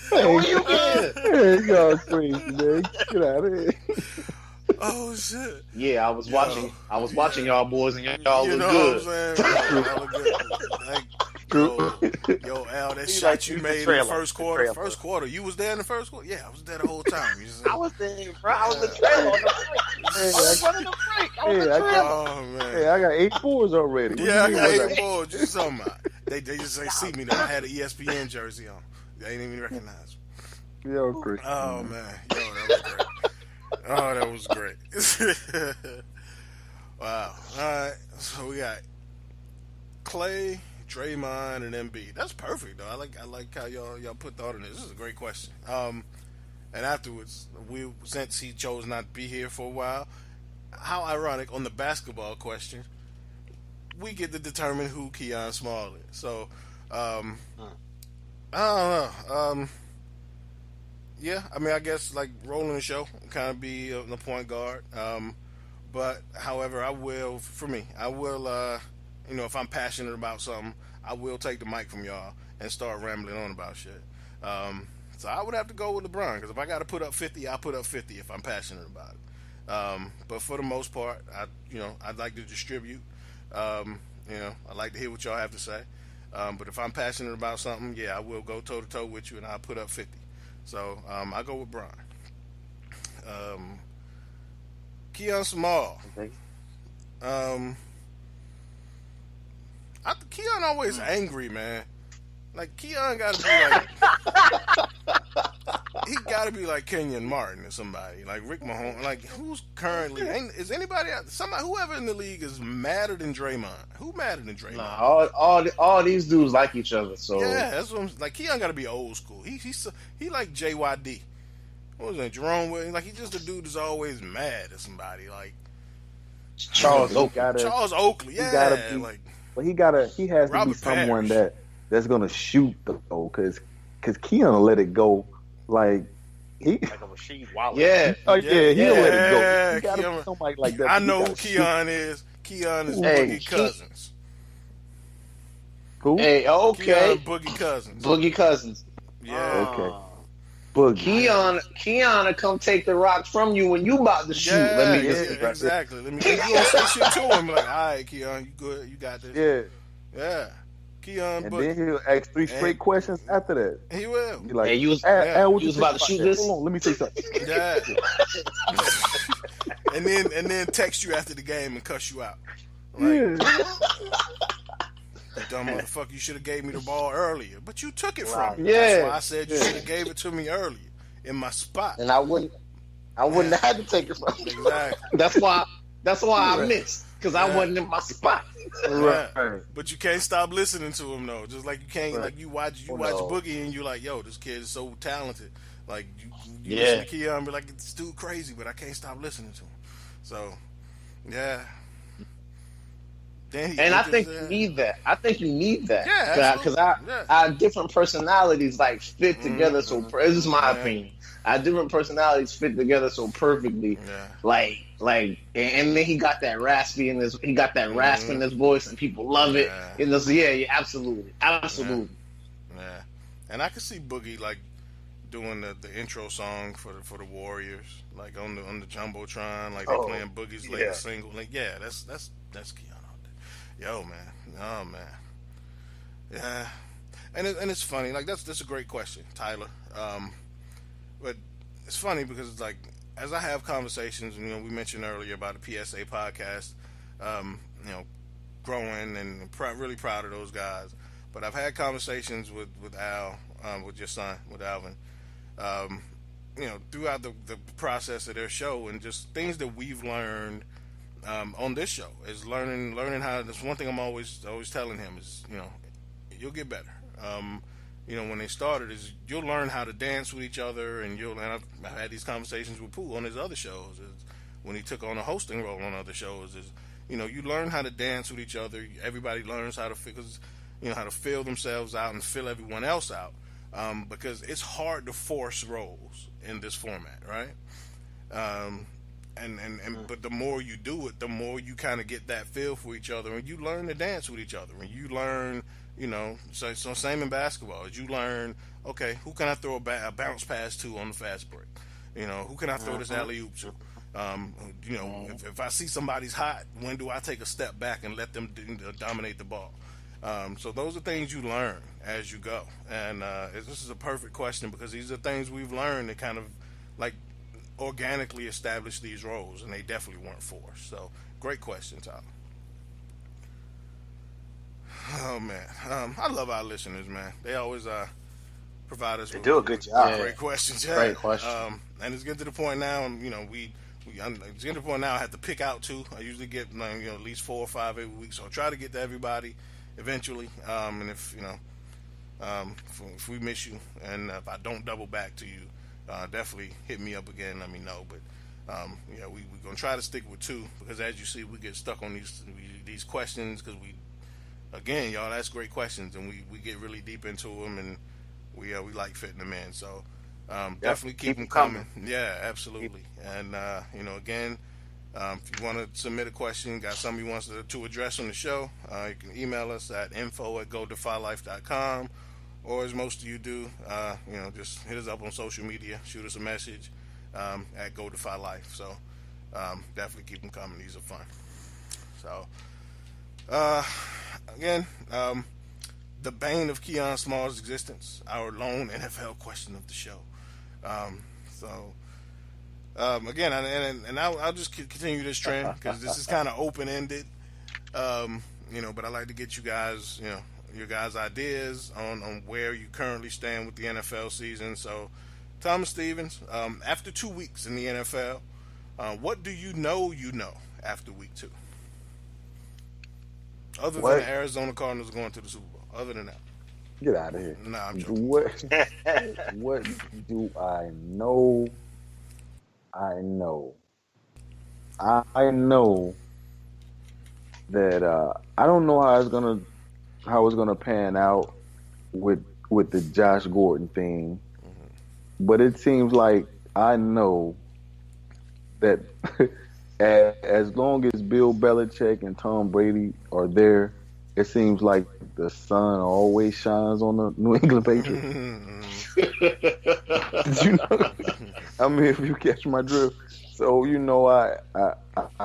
Where you get? Hey, y'all crazy, man. Get out of here. Oh shit! Yeah, I was watching y'all boys, and y'all you look know good. What I'm saying? Yo, Al, that shot you made in the first quarter. First quarter, you was there in the first quarter. Yeah, I was there the whole time. I was there, bro. I was the trail on the break. I was running the break. I was the trail. Oh man. Hey, I got 8 boards already. Yeah, I got 8 boards. You talking about? They just ain't see me. Though. I had an ESPN jersey on. They ain't even recognize me. Yo, Chris. Oh man, yo, that was great. Oh, that was great. Wow. All right. So we got Clay, Draymond, and Embiid. That's perfect, though. I like how y'all put thought in this. This is a great question. And afterwards, since he chose not to be here for a while, how ironic on the basketball question, we get to determine who Keon Small is. So, I don't know. Yeah, I mean, I guess like rolling the show, kind of be the point guard. But however, I will, if I'm passionate about something, I will take the mic from y'all and start rambling on about shit. So I would have to go with LeBron, because if I got to put up 50, I'll put up 50 if I'm passionate about it. But for the most part, I'd like to distribute. I like to hear what y'all have to say. But if I'm passionate about something, yeah, I will go toe to toe with you and I'll put up 50. So I go with Brian. Keon Small. Okay. Keon always angry, man. Like Keon got to be like he got to be like Kenyon Martin or somebody like Rick Mahone. Like who's currently is anybody somebody whoever in the league is madder than Draymond? Who madder than Draymond? Nah, all these dudes like each other. So yeah, that's what I'm like. Keon got to be old school. He like JYD. What was that? Jerome Williams? Like he's just a dude that's always mad at somebody. Like Charles Oakley. Charles Oakley. Yeah, he gotta be, like. But he has to be someone that's gonna shoot though, because Keon will let it go like a machine wallet. Yeah. Oh yeah, he'll let it go. He gotta Keon, be somebody like that. I know who Keon is. Keon is Boogie Cousins. Who? Hey, okay. Keon Boogie Cousins. Boogie Cousins. Yeah. Okay. Boogie. Keon will come take the rock from you when you about to shoot. Yeah, exactly. Let me you gonna say shit to him like, all right, Keon, you good, you got this. Yeah. Keon, and then he'll ask 3 straight questions after that. He will. Be like, hey, you was about to shoot this? Hold on, let me say something. Yeah. and then text you after the game and cuss you out. Like, you dumb motherfucker, you should have gave me the ball earlier. But you took it from me. Yeah. That's why I said you should have gave it to me earlier in my spot. And I wouldn't have had to take it from you. Exactly. That's why I missed. because I wasn't in my spot. Right. But you can't stop listening to him though. Just like you can't, like you watch Boogie and you like, yo, this kid is so talented. Like you listen to Keon and be like, this dude crazy, but I can't stop listening to him. So, yeah. And I think you need that. Yeah, because our different personalities like fit together. So this is my opinion. Our different personalities fit together so perfectly. Yeah. Like, and then he got that raspy in his. He got that rasp in his voice, and people love it. And absolutely. Yeah, and I could see Boogie like doing the intro song for the Warriors, like on the jumbotron, like they playing Boogie's latest single. Like, that's Keon out there. Yo, man, oh man, yeah, and it's funny. Like that's a great question, Tyler. But it's funny because it's like as I have conversations, we mentioned earlier about the PSA podcast, growing and really proud of those guys. But I've had conversations with Al, with your son, with Alvin, throughout the process of their show, and just things that we've learned on this show is learning how. That's one thing I'm always telling him is you'll get better. When they started is you'll learn how to dance with each other, and I've had these conversations with Pooh on his other shows. Is when he took on a hosting role on other shows, is you learn how to dance with each other. Everybody learns how to how to fill themselves out and fill everyone else out, because it's hard to force roles in this format, right? But the more you do it, the more you kind of get that feel for each other, and you learn to dance with each other, and you learn. So same in basketball. As you learn, okay, who can I throw a bounce pass to on the fast break? Who can I throw this alley-oop to? If I see somebody's hot, when do I take a step back and let them dominate the ball? So those are things you learn as you go. And this is a perfect question because these are things we've learned that kind of like organically establish these roles, and they definitely weren't forced. So great question, Tyler. Oh man, I love our listeners, man. They always provide us. They do a good job. Great questions, yeah. Great question. And it's getting to the point now, it's getting to the point now. I have to pick out two. I usually get at least 4 or 5 every week, so I try to get to everybody eventually. And if we miss you, and if I don't double back to you, definitely hit me up again. Let me know. But we're gonna try to stick with 2 because as you see, we get stuck on these questions because again, y'all, that's great questions, and we get really deep into them, and we like fitting them in. So definitely keep them coming. Yeah, absolutely. And again, if you want to submit a question, got something you want us to address on the show, you can email us at info@godefylife.com, or as most of you do, just hit us up on social media, shoot us a message at Go Defy Life. So definitely keep them coming. These are fun. So. Again, the bane of Keon Small's existence, our lone NFL question of the show. Again, I'll just continue this trend because this is kind of open-ended, but I like to get you guys, your guys' ideas on where you currently stand with the NFL season. So, Thomas Stevens, after 2 weeks in the NFL, what do you know after week 2? Other than the Arizona Cardinals going to the Super Bowl. Other than that. Get out of here. Nah, I'm joking. What do I know? I know that I don't know how it's gonna pan out with the Josh Gordon thing. But it seems like I know that as long as Bill Belichick and Tom Brady are there, it seems like the sun always shines on the New England Patriots. I mean, if you catch my drift. So, I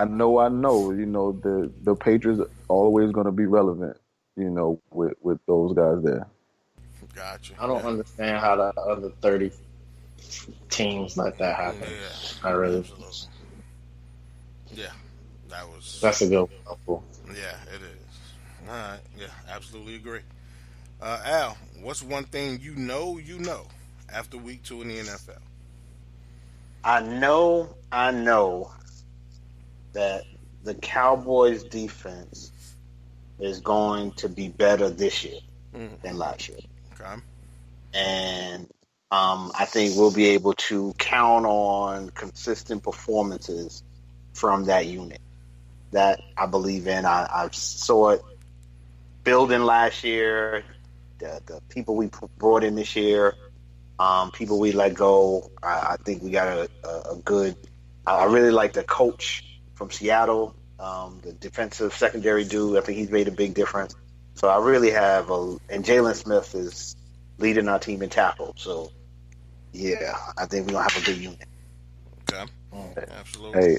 know the Patriots are always going to be relevant, with those guys there. Gotcha. I don't understand how the other 30 teams let that happen. Yeah, I really. Absolutely. Yeah, that's a good one. Yeah, it is. All right. Yeah, absolutely agree. Al, what's one thing you know after week 2 in the NFL? I know that the Cowboys defense is going to be better this year than last year. Okay. And I think we'll be able to count on consistent performances from that unit. That I believe in. I saw it building last year. The people we brought in this year, people we let go. I think we got a good. I really like the coach from Seattle, the defensive secondary dude. I think he's made a big difference. So I really have and Jalen Smith is leading our team in tackle. So yeah, I think we're gonna have a good unit. Okay. Absolutely. Hey,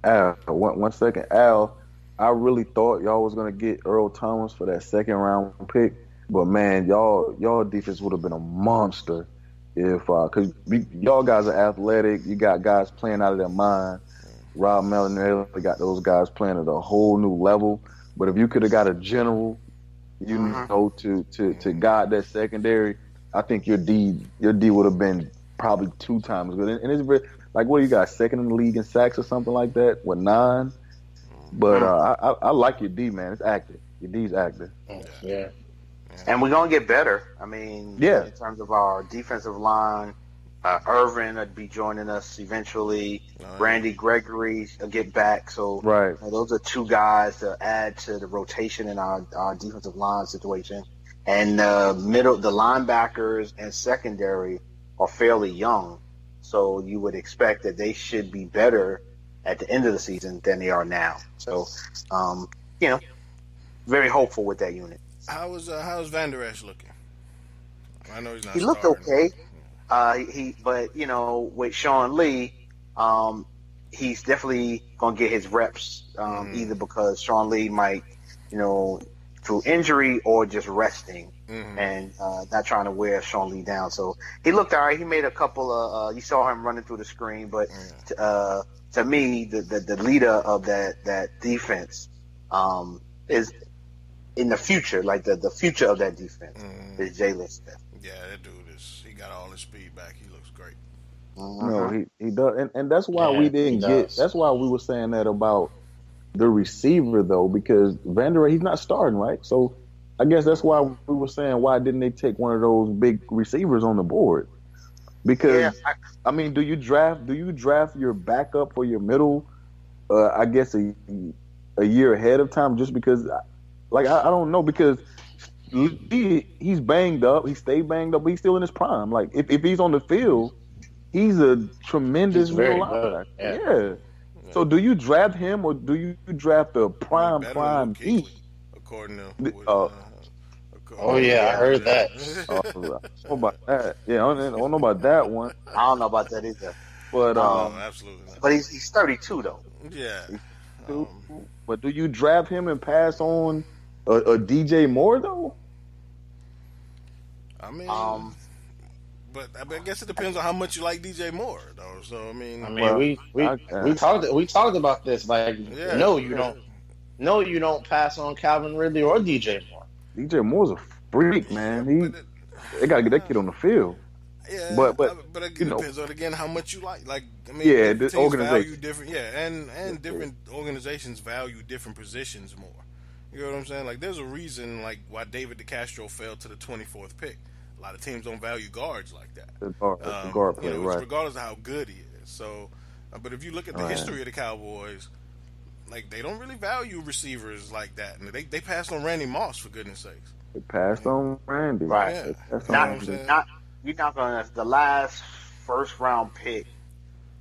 Al, one second, Al. I really thought y'all was gonna get Earl Thomas for that second round pick, but man, y'all defense would have been a monster if because y'all guys are athletic. You got guys playing out of their mind. Rob Malinelli got those guys playing at a whole new level. But if you could have got a general, to guide that secondary, I think your D would have been probably 2 times good. And it's really, like, what do you got, second in the league in sacks or something like that with 9? But I like your D, man. It's active. Your D's active. Yeah. And we're gonna get better. I mean, in terms of our defensive line, Irvin would be joining us eventually. Randy Gregory will get back. So those are 2 guys to add to the rotation in our defensive line situation. And the linebackers and secondary are fairly young, so you would expect that they should be better at the end of the season than they are now. So, very hopeful with that unit. How's Van Der Esch looking? I know he's not. He looked okay. But with Sean Lee, he's definitely gonna get his reps. Either because Sean Lee might, through injury or just resting and not trying to wear Sean Lee down. So he looked all right. He made a couple of. You saw him running through the screen, but to me, the leader of that defense is in the future. Like the future of that defense is Jalen Smith. Yeah, that dude he got all his speed back. He looks great. No, he does, and that's why we didn't get. That's why we were saying that about the receiver though, because Van Der Esch, he's not starting, right? So I guess that's why we were saying, why didn't they take one of those big receivers on the board? Because I mean, do you draft your backup or your middle? I guess a year ahead of time, just because. Like I don't know, because he's banged up. He stayed banged up, but he's still in his prime. Like if he's on the field, he's a tremendous middle linebacker. Yeah. So do you draft him or do you draft the prime beat? According to I heard that. I don't know about that. Yeah, I don't know about that one. I don't know about that either. But absolutely not. But he's 32 though. Yeah. But do you draft him and pass on a DJ Moore though? I mean, but I guess it depends on how much you like DJ Moore though. So I mean, we talked about this. Like, no, you don't pass on Calvin Ridley or DJ Moore. DJ Moore's a freak, man. They gotta get that kid on the field. Yeah, but it depends on again how much you like. Like, I mean, the teams organization value different. Yeah, and different organizations value different positions more. You know what I'm saying? Like, there's a reason like why David DeCastro fell to the 24th pick. A lot of teams don't value guards like that. The guard player, right? Regardless of how good he is. So, but if you look at the history of the Cowboys, like, they don't really value receivers like that. And they passed on Randy Moss, for goodness sakes. They passed on Randy, right? Yeah. You're not gonna the last first round pick.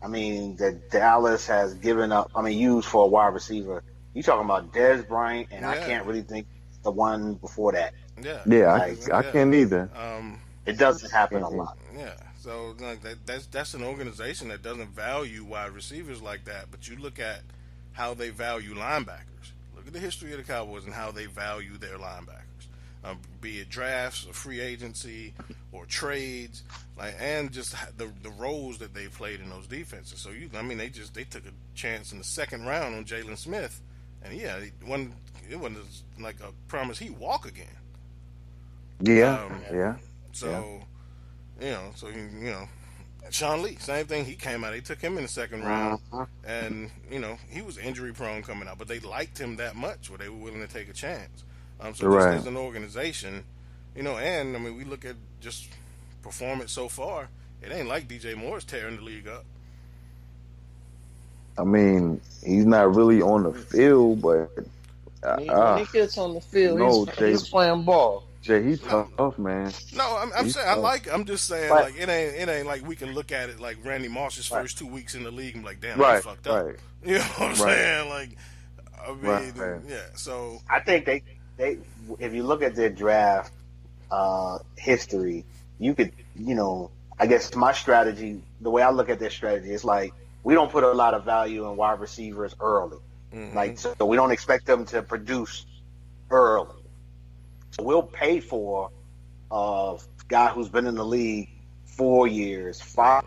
I mean, that Dallas has given up. I mean, used for a wide receiver. You talking about Dez Bryant, and I can't really think the one before that. I can't either. It doesn't happen a lot. Yeah, so like that's an organization that doesn't value wide receivers like that. But you look at how they value linebackers. Look at the history of the Cowboys and how they value their linebackers. Be it drafts or free agency or trades, like, and just the roles that they played in those defenses. So they took a chance in the second round on Jalen Smith, and it wasn't like a promise he'd walk again. Yeah. So Sean Lee, same thing. He came out. They took him in the second round, and he was injury prone coming out, but they liked him that much where they were willing to take a chance. So just as an organization, and I mean, we look at just performance so far. It ain't like DJ Moore's tearing the league up. I mean, he's not really on the field, but when he gets on the field, he's playing ball. Jay, he's tough, man. No, I'm saying tough. I like it. I'm just saying, like, it ain't like we can look at it like Randy Moss's first 2 weeks in the league and be like, damn, he fucked up. Right. You know what I'm saying? Like, I mean, yeah. So I think they if you look at their draft history, you could, I guess my strategy, the way I look at their strategy, is like we don't put a lot of value in wide receivers early. Like, so we don't expect them to produce early. So we'll pay for a guy who's been in the league 4 years, 5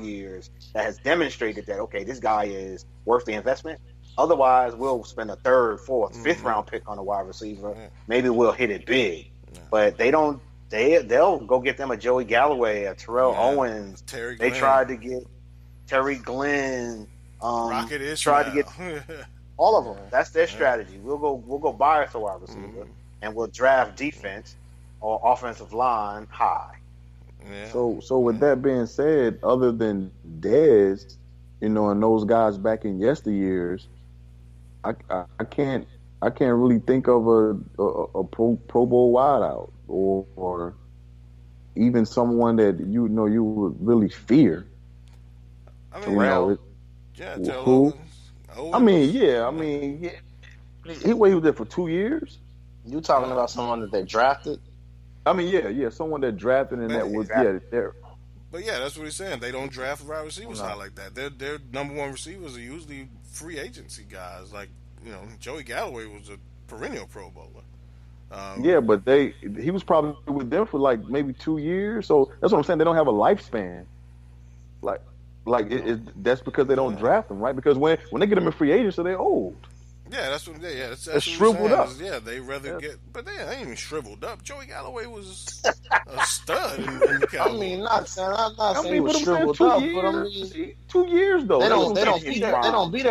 years, that has demonstrated that, okay, this guy is worth the investment. Otherwise, we'll spend a third, fourth, fifth round pick on a wide receiver. Maybe we'll hit it big. But they don't. They'll go get them a Joey Galloway, a Terrell Owens. Terry They Glenn. tried to get Terry Glenn. Rocket Israel. Tried to get all of them. That's their strategy. We'll go buy us a wide receiver, and we'll draft defense or offensive line high. Yeah. So with that being said, other than Dez, and those guys back in yesteryears, I can't really think of a Pro Bowl wideout or even someone that you would really fear. I mean, who? Owens. I mean, yeah. He was there for 2 years. You talking about someone that they drafted? I mean, yeah, someone that drafted and that was there. But yeah, that's what he's saying. They don't draft wide receivers high like that. Their number one receivers are usually free agency guys. Like, Joey Galloway was a perennial Pro Bowler. Yeah, but he was probably with them for like maybe 2 years. So that's what I'm saying. They don't have a lifespan. That's because they don't draft them, right? Because when they get them in free agency, they're old. Yeah, that's what. Yeah, that's they're shriveled up. Yeah, they rather get, but they ain't even shriveled up. Joey Galloway was a stud. In the Cowboys. I mean, not saying he was shriveled up, but I mean, 2 years though. They don't be there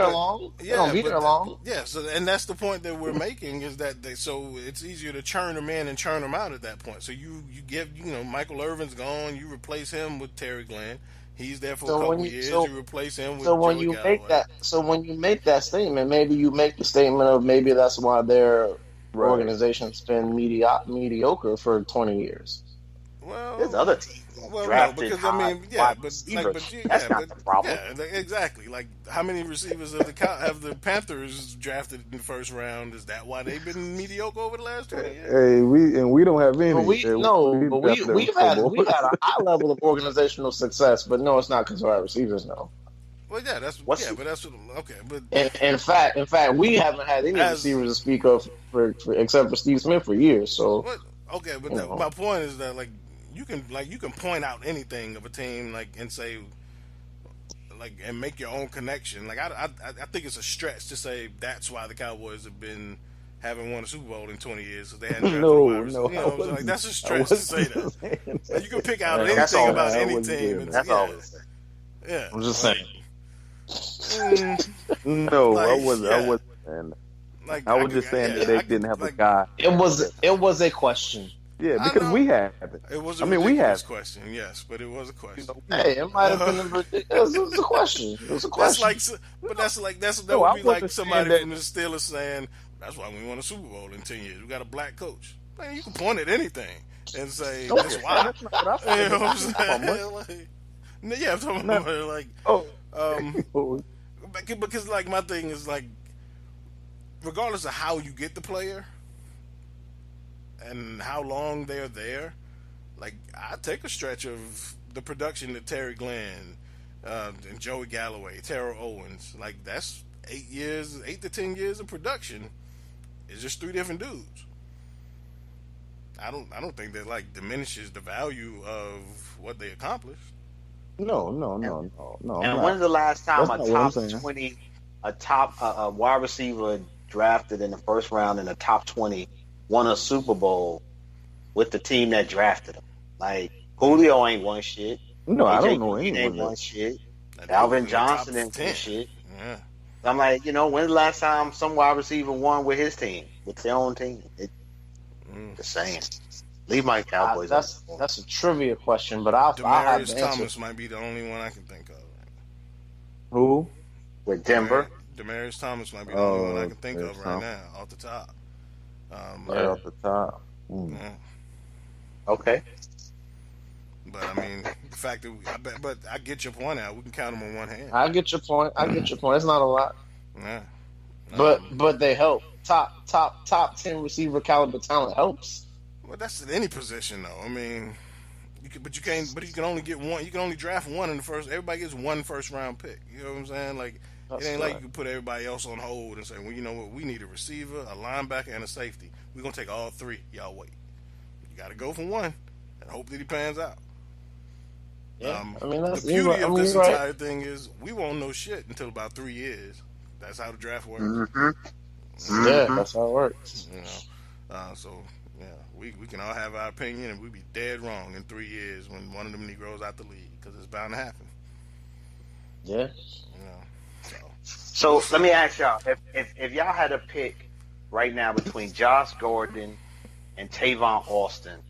long. They don't be there long. Yeah, so and that's the point that we're making is that so it's easier to churn them in and churn them out at that point. So you give Michael Irvin's gone, you replace him with Terry Glenn. He's there for a couple years. You replace him with Joey Galloway. When you make that statement, maybe you make the statement of maybe that's why their organization's been mediocre for 20 years. Well, there's other teams. That's not the problem. Yeah, exactly. Like, how many receivers have the Panthers drafted in the first round? Is that why they've been mediocre over the last 20 years? Hey, we don't have any. We've had a high level of organizational success, but no, it's not because of our receivers. No. Well, yeah, but that's okay. But in fact, we haven't had any receivers to speak of for except for Steve Smith for years. So my point is that you can point out anything of a team and say and make your own connection. I think it's a stretch to say that's why the Cowboys haven't won a Super Bowl in 20 years because they hadn't drafted that's a stretch to say that. You can pick out anything about any team. That's all I'm saying. Yeah, I'm just saying. No, I wasn't saying that. I was just saying that they didn't have a guy. It was a question. Yeah, because we have it. It was a ridiculous question, yes, but it was a question. Hey, it might have been ridiculous. It was a question. It was a question. That would be like somebody from the Steelers saying, that's why we won a Super Bowl in 10 years. We got a black coach. Man, you can point at anything and say, that's why. That's not what I You know what I'm saying? Yeah, I'm talking about because my thing is regardless of how you get the player and how long they're there, I take a stretch of the production that Terry Glenn and Joey Galloway, Terrell Owens, that's 8 to 10 years of production. It's just 3 different dudes. I don't think that diminishes the value of what they accomplished. No. And when's the last time a top wide receiver drafted in the first round in the top 20 won a Super Bowl with the team that drafted him? Julio ain't won shit. No, I don't AJ know Green ain't anyone. won shit. That Alvin dude's in the top Johnson ain't 10. won shit. Yeah. I'm like, when's the last time some wide receiver won with his team, with their own team? Just saying. Leave my Cowboys. That's a trivia question, but I'll have Demarius the answer. Thomas might be the only one I can think of. Who? with Denver. Demarius Thomas might be the only one I can think of Demarius right now, off the top. Right off the top. Yeah. Okay. But I mean, the fact that but I get your point out. We can count them on one hand. I get your point. It's not a lot, Yeah. but they help. Top 10 receiver caliber talent helps. Well, that's at any position, though. I mean, you can only get one. You can only draft one in the first. Everybody gets one first round pick. You know what I'm saying? Like, That's it ain't right. like you can put everybody else on hold and say, well, you know what? We need a receiver, a linebacker, and a safety. We're gonna take all three. Y'all wait. You got to go for one and hope that he pans out. Yeah, The beauty of this entire thing is we won't know shit until about 3 years. That's how the draft works. Mm-hmm. Yeah, that's how it works. You know, so yeah, we can all have our opinion, and we be dead wrong in 3 years when one of them Negroes out the league, because it's bound to happen. Yeah. You know, So let me ask y'all: if y'all had a pick right now between Josh Gordon and Tavon Austin,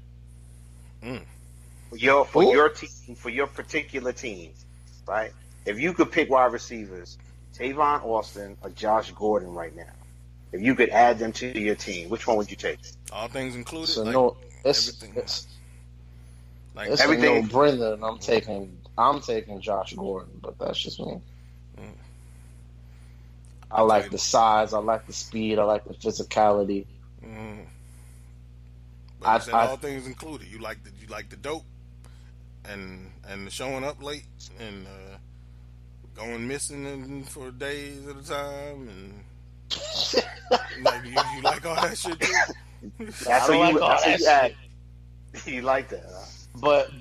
for your team, for your particular team, right? If you could pick wide receivers, Tavon Austin or Josh Gordon right now, if you could add them to your team, which one would you take? all things included. So like, no, everything. it's everything- a no-brainer, and I'm taking Josh Gordon, but that's just me. I like the size, I like the speed, I like the physicality. But you said all things included. You like the dope, and the showing up late, and going missing for days at a time, and like you like all that shit too. That's what you add. You like that, huh?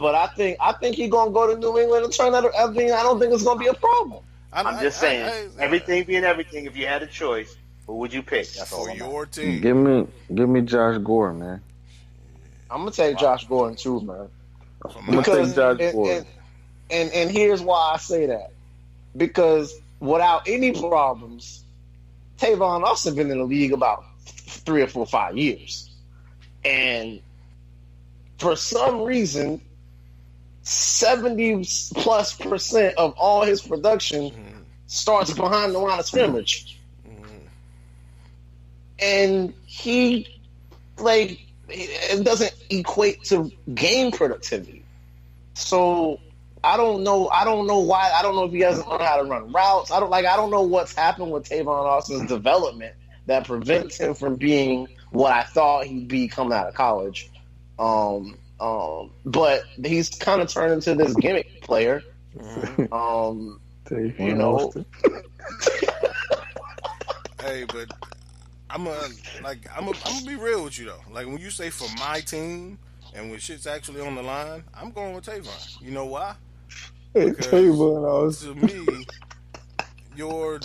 But I think he's gonna go to New England and turn that. I mean, I don't think it's gonna be a problem. I'm just saying, everything being everything, if you had a choice, who would you pick? That's all. For your team. Give me Josh Gordon, man. I'm gonna take Josh Gordon too, man. I'm gonna take Josh Gordon. And here's why I say that. Because without any problems, Tavon Austin been in the league about 3 or 4 or 5 years. And for some reason, 70+% of all his production starts behind the line of scrimmage. And he, it doesn't equate to game productivity. So I don't know why. I don't know if he doesn't know how to run routes. I don't know what's happened with Tavon Austin's development that prevents him from being what I thought he'd be coming out of college. But he's kind of turned into this gimmick player. You know. Hey, but I'm gonna be real with you though. Like when you say for my team and when shit's actually on the line, I'm going with Tavon. You know why? Because to me, your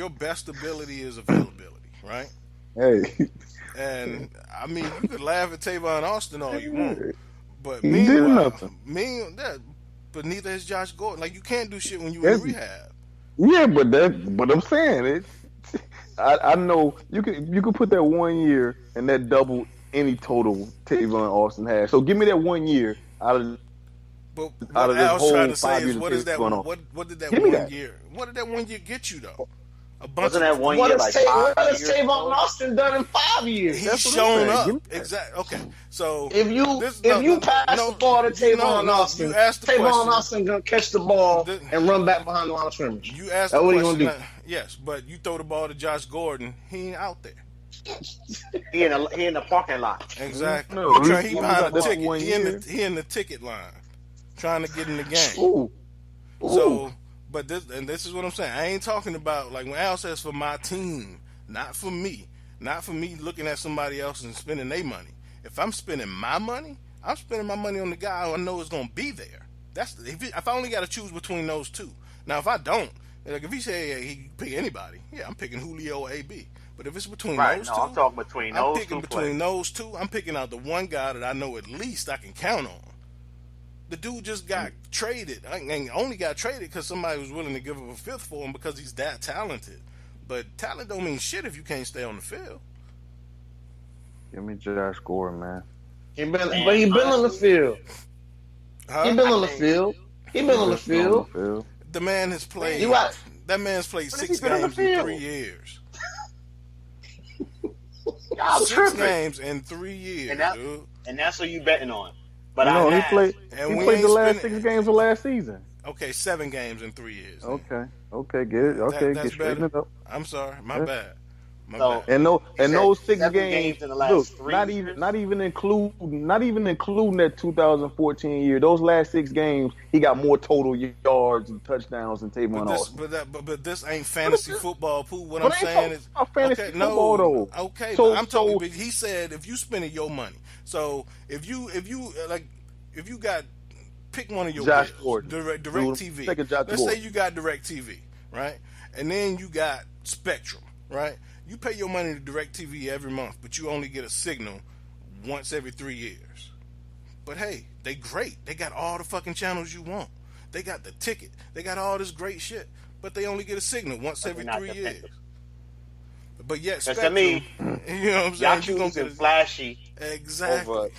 best ability is availability, right? Hey. And I mean, you could laugh at Tavon Austin all you want, but He did nothing. But neither is Josh Gordon. Like you can't do shit when you in rehab. Yeah, but I'm saying I know you can put that 1 year and that double any total Tavon Austin has. So give me that 1 year out of. But out what of this Al's whole trying to say 5 is, years what is that? going on. What did that Give me 1 that. year? What did that 1 year get you though? A bunch Wasn't that of 1 What year has like 5 Tavon years ago? Austin done in 5 years? He's That's what I'm shown saying. up. Give me that. Exactly. Okay. So If you pass the ball to Tavon Austin, you asked the Tavon question. Austin gonna catch the ball and run back behind the line of scrimmage. You asked That's the what he question. gonna do. Yes, but you throw the ball to Josh Gordon, he ain't out there. He in the parking lot. Exactly. No, He he behind the got ticket. 1 He in the ticket line, trying to get in the game. Ooh. So, but this is what I'm saying. I ain't talking about like when Al says for my team, not for me looking at somebody else and spending their money. If I'm spending my money, I'm spending my money on the guy who I know is gonna be there. If I only got to choose between those two. Now, if I don't, like if he say he can pick anybody, yeah, I'm picking Julio or AB. But if it's between Right. those No, two, I'm talking between I'm those picking two between players. those two. I'm picking out the one guy that I know at least I can count on. The dude just got traded. And only got traded because somebody was willing to give up a fifth for him because he's that talented. But talent don't mean shit if you can't stay on the field. Give me Josh Gordon, man. He been on the field. Huh? He been on the field. He been on the field. The man has played. You right. That man's played But 6 he's been on the games in field. 3 years. Y'all 6 tripping. games in 3 years, dude. And that's what you betting on. But No, I he have, played. And He we played ain't the last spending- 6 games of last season. Okay, 7 games in 3 years. Okay, get it. Okay, That's get straighten it better. up. I'm sorry, my Yeah. bad. My So- bad. And said those 6 7 games, games in the last look, 3 not years? even including that 2014 year. Those last 6 games, he got more total yards and touchdowns than Tavon Austin. But this ain't fantasy football, Pooh. What But I'm ain't saying is about fantasy okay, football, though. Okay, So- but I'm talking. so- But he said if you spending your money, so if you got pick one of your Josh bills, Gordon. direct Dude, TV. take a Josh Let's say Gordon. you got direct TV, right? And then you got Spectrum, right? You pay your money to direct TV every month, but you only get a signal once every 3 years. But hey, they great. They got all the fucking channels you want. They got the ticket. They got all this great shit. But they only get a signal once But every they're not 3 years. dependable. But yet, Because Spectrum, to me, you know what I'm y'all saying? You gonna choosing get flashy exactly. over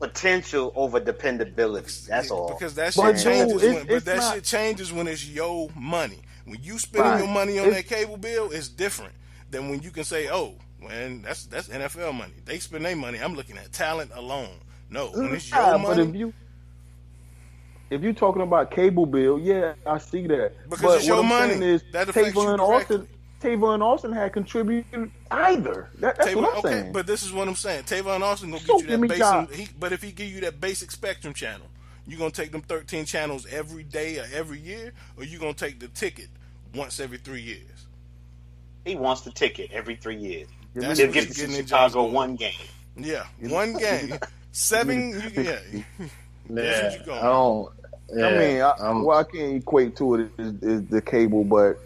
potential over dependability. That's all. Because that But shit dude, changes. it's That not- shit changes when it's your money. When you spending Right. your money on It's- that cable bill, it's different than when you can say, "Oh, man, that's NFL money. They spend their money. I'm looking at talent alone." No, when it's your But money, if you talking about cable bill, yeah, I see that. Because but it's your what I'm money. saying is That affects you directly. Tavon Austin had contributed either. That's Tavon, what I'm okay, saying. but this is what I'm saying. Tavon Austin gonna So get you give me that Josh. basic. But if he give you that basic Spectrum channel, you gonna take them 13 channels every day or every year, or you gonna take the ticket once every 3 years? He wants the ticket every 3 years. That's He'll what get he's to getting in Chicago Josh one game. Yeah, one game, 7. Yeah, that's what you going. I don't. Yeah, I mean, what I can equate to it is the cable, but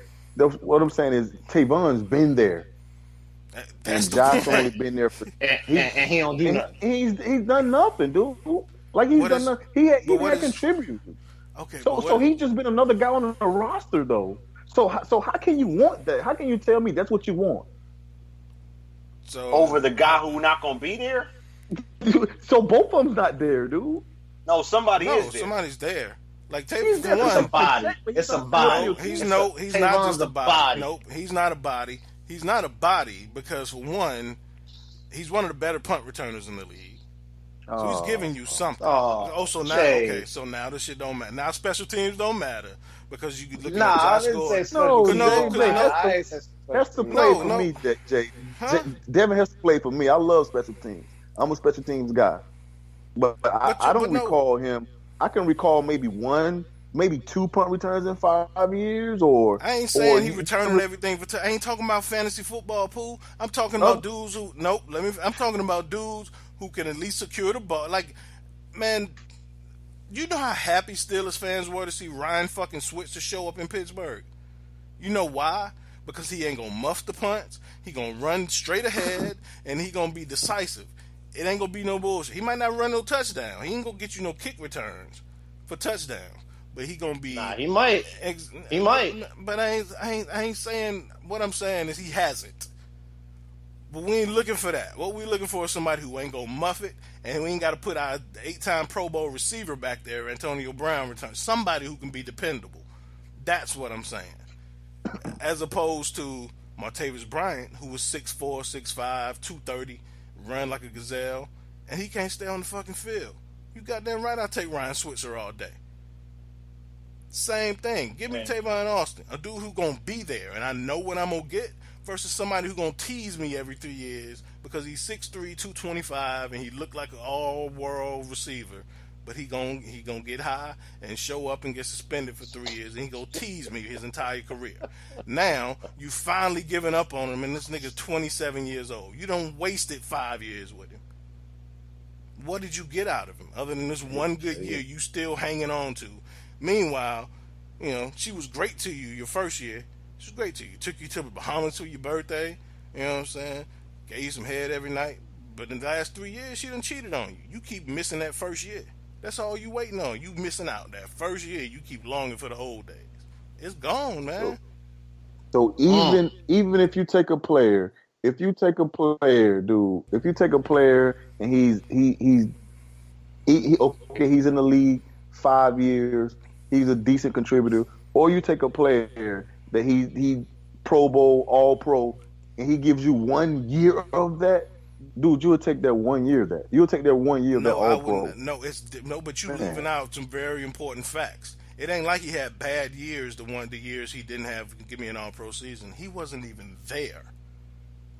what I'm saying is Tavon's been there, That's and the Josh point. only been there for. and he don't do And nothing. he's done nothing, dude. Like he's What done is- nothing. He had but what is- contributed. Okay, So but so what- he's just been another guy on the roster, though. So how can you want that? How can you tell me that's what you want? so Over the guy who not going to be there? So both of them's not there, dude. No, somebody no, is there. somebody's there. Like He's Tavon, there for for one, some body. protection. It's a not body. your he's team. he's not Tavon's just a a body. body. Nope, he's not a body. He's not a body because for one, he's one of the better punt returners in the league. So he's giving you something. Oh, So now, Jay. okay, so now this shit don't matter. Now special teams don't matter because you can look Nah, at I Josh didn't say Gordon. special teams. No, no, I ain't say That's the special play teams. for No. me, Jay. Huh? Devin has to play for me. I love special teams. I'm a special teams guy, but I don't no. recall him. I can recall maybe 2 punt returns in 5 years, or I ain't saying or he returning everything for. I ain't talking about fantasy football, Pool. I'm talking about dudes who. Nope. I'm talking about dudes who can at least secure the ball. Like, man, you know how happy Steelers fans were to see Ryan fucking Switzer show up in Pittsburgh. You know why? Because he ain't gonna muff the punts. He gonna run straight ahead, and he gonna be decisive. It ain't gonna be no bullshit. He might not run no touchdown. He ain't gonna get you no kick returns for touchdowns. But he gonna be. Nah, he might. He might. But I ain't saying. What I'm saying is he hasn't. But we ain't looking for that. What we looking for is somebody who ain't gonna muff it, and we ain't got to put our 8-time Pro Bowl receiver back there, Antonio Brown return. Somebody who can be dependable. That's what I'm saying. As opposed to Martavis Bryant, who was 6'4", 6'5", 230, run like a gazelle, and he can't stay on the fucking field. You goddamn right, I'll take Ryan Switzer all day. Same thing. Give me Tavon Austin, a dude who gonna be there, and I know what I'm gonna get, versus somebody who gonna tease me every 3 years because he's 6'3", 225, and he look like an all-world receiver. But he gonna get high and show up and get suspended for 3 years, and he gonna tease me his entire career. Now you finally giving up on him, and this nigga's 27 years old. You done wasted 5 years with him. What did you get out of him other than this one good year you still hanging on to? Meanwhile, you know, she was great to you your first year. She was great to you. Took you to the Bahamas for your birthday. You know what I'm saying? Gave you some head every night. But in the last 3 years, she done cheated on you. You keep missing that first year. That's all you waiting on. You missing out that first year. You keep longing for the old days. It's gone, man. So even if you take a player, dude, if you take a player and he's in the league 5 years, he's a decent contributor, or you take a player that he Pro Bowl, All Pro, and he gives you 1 year of that, dude, you would take that 1 year of that. You'll take that 1 year of that All Pro. But you leaving out some very important facts. It ain't like he had bad years. The years he didn't give me an All Pro season. He wasn't even there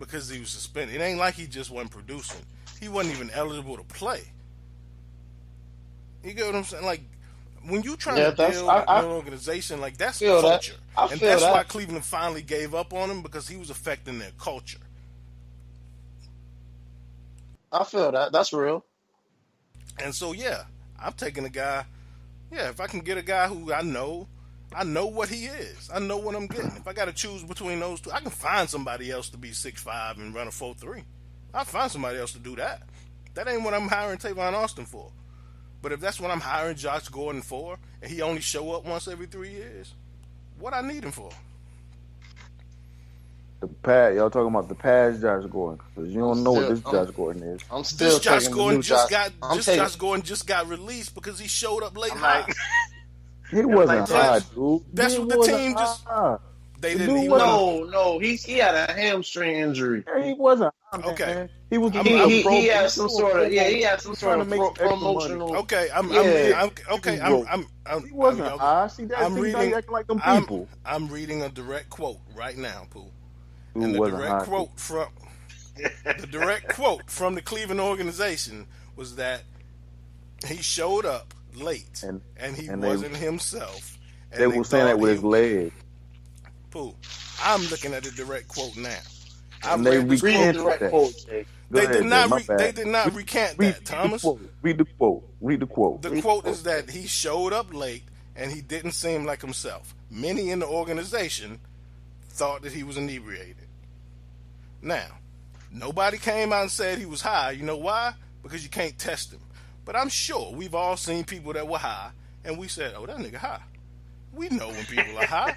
because he was suspended. It ain't like he just wasn't producing. He wasn't even eligible to play. You get what I'm saying? Like, when you trying to build an organization, like, that's culture. And that's why Cleveland finally gave up on him, because he was affecting their culture. I feel that. That's real. And so, yeah, I'm taking a guy. Yeah, if I can get a guy who I know what he is. I know what I'm getting. If I got to choose between those two, I can find somebody else to be 6'5" and run a 4.3. I'll find somebody else to do that. That ain't what I'm hiring Tavon Austin for. But if that's what I'm hiring Josh Gordon for, and he only show up once every 3 years, what I need him for? Y'all talking about the past Josh Gordon, because you don't know what this Josh Gordon is. I'm still Josh Gordon Josh Gordon just got released because he showed up late high. He wasn't high, dude. That's what the team just. They didn't. No. He had a hamstring injury. Yeah, he wasn't high, man. Okay. He was. He had some sort of. Yeah, he had some sort of promotional. Okay, He wasn't high. See, that's reading acting like them people. I'm reading a direct quote right now, Pooh. Dude, and the direct quote from the Cleveland organization was that he showed up late and he wasn't himself. And they were saying that with his leg. Pooh, I'm looking at the direct quote now. And they recanted that. They did not recant that, Thomas. Read the quote. The quote is that he showed up late and he didn't seem like himself. Many in the organization thought that he was inebriated. Now, nobody came out and said he was high. You know why? Because you can't test him. But I'm sure we've all seen people that were high, and we said, oh, that nigga high. We know when people are high.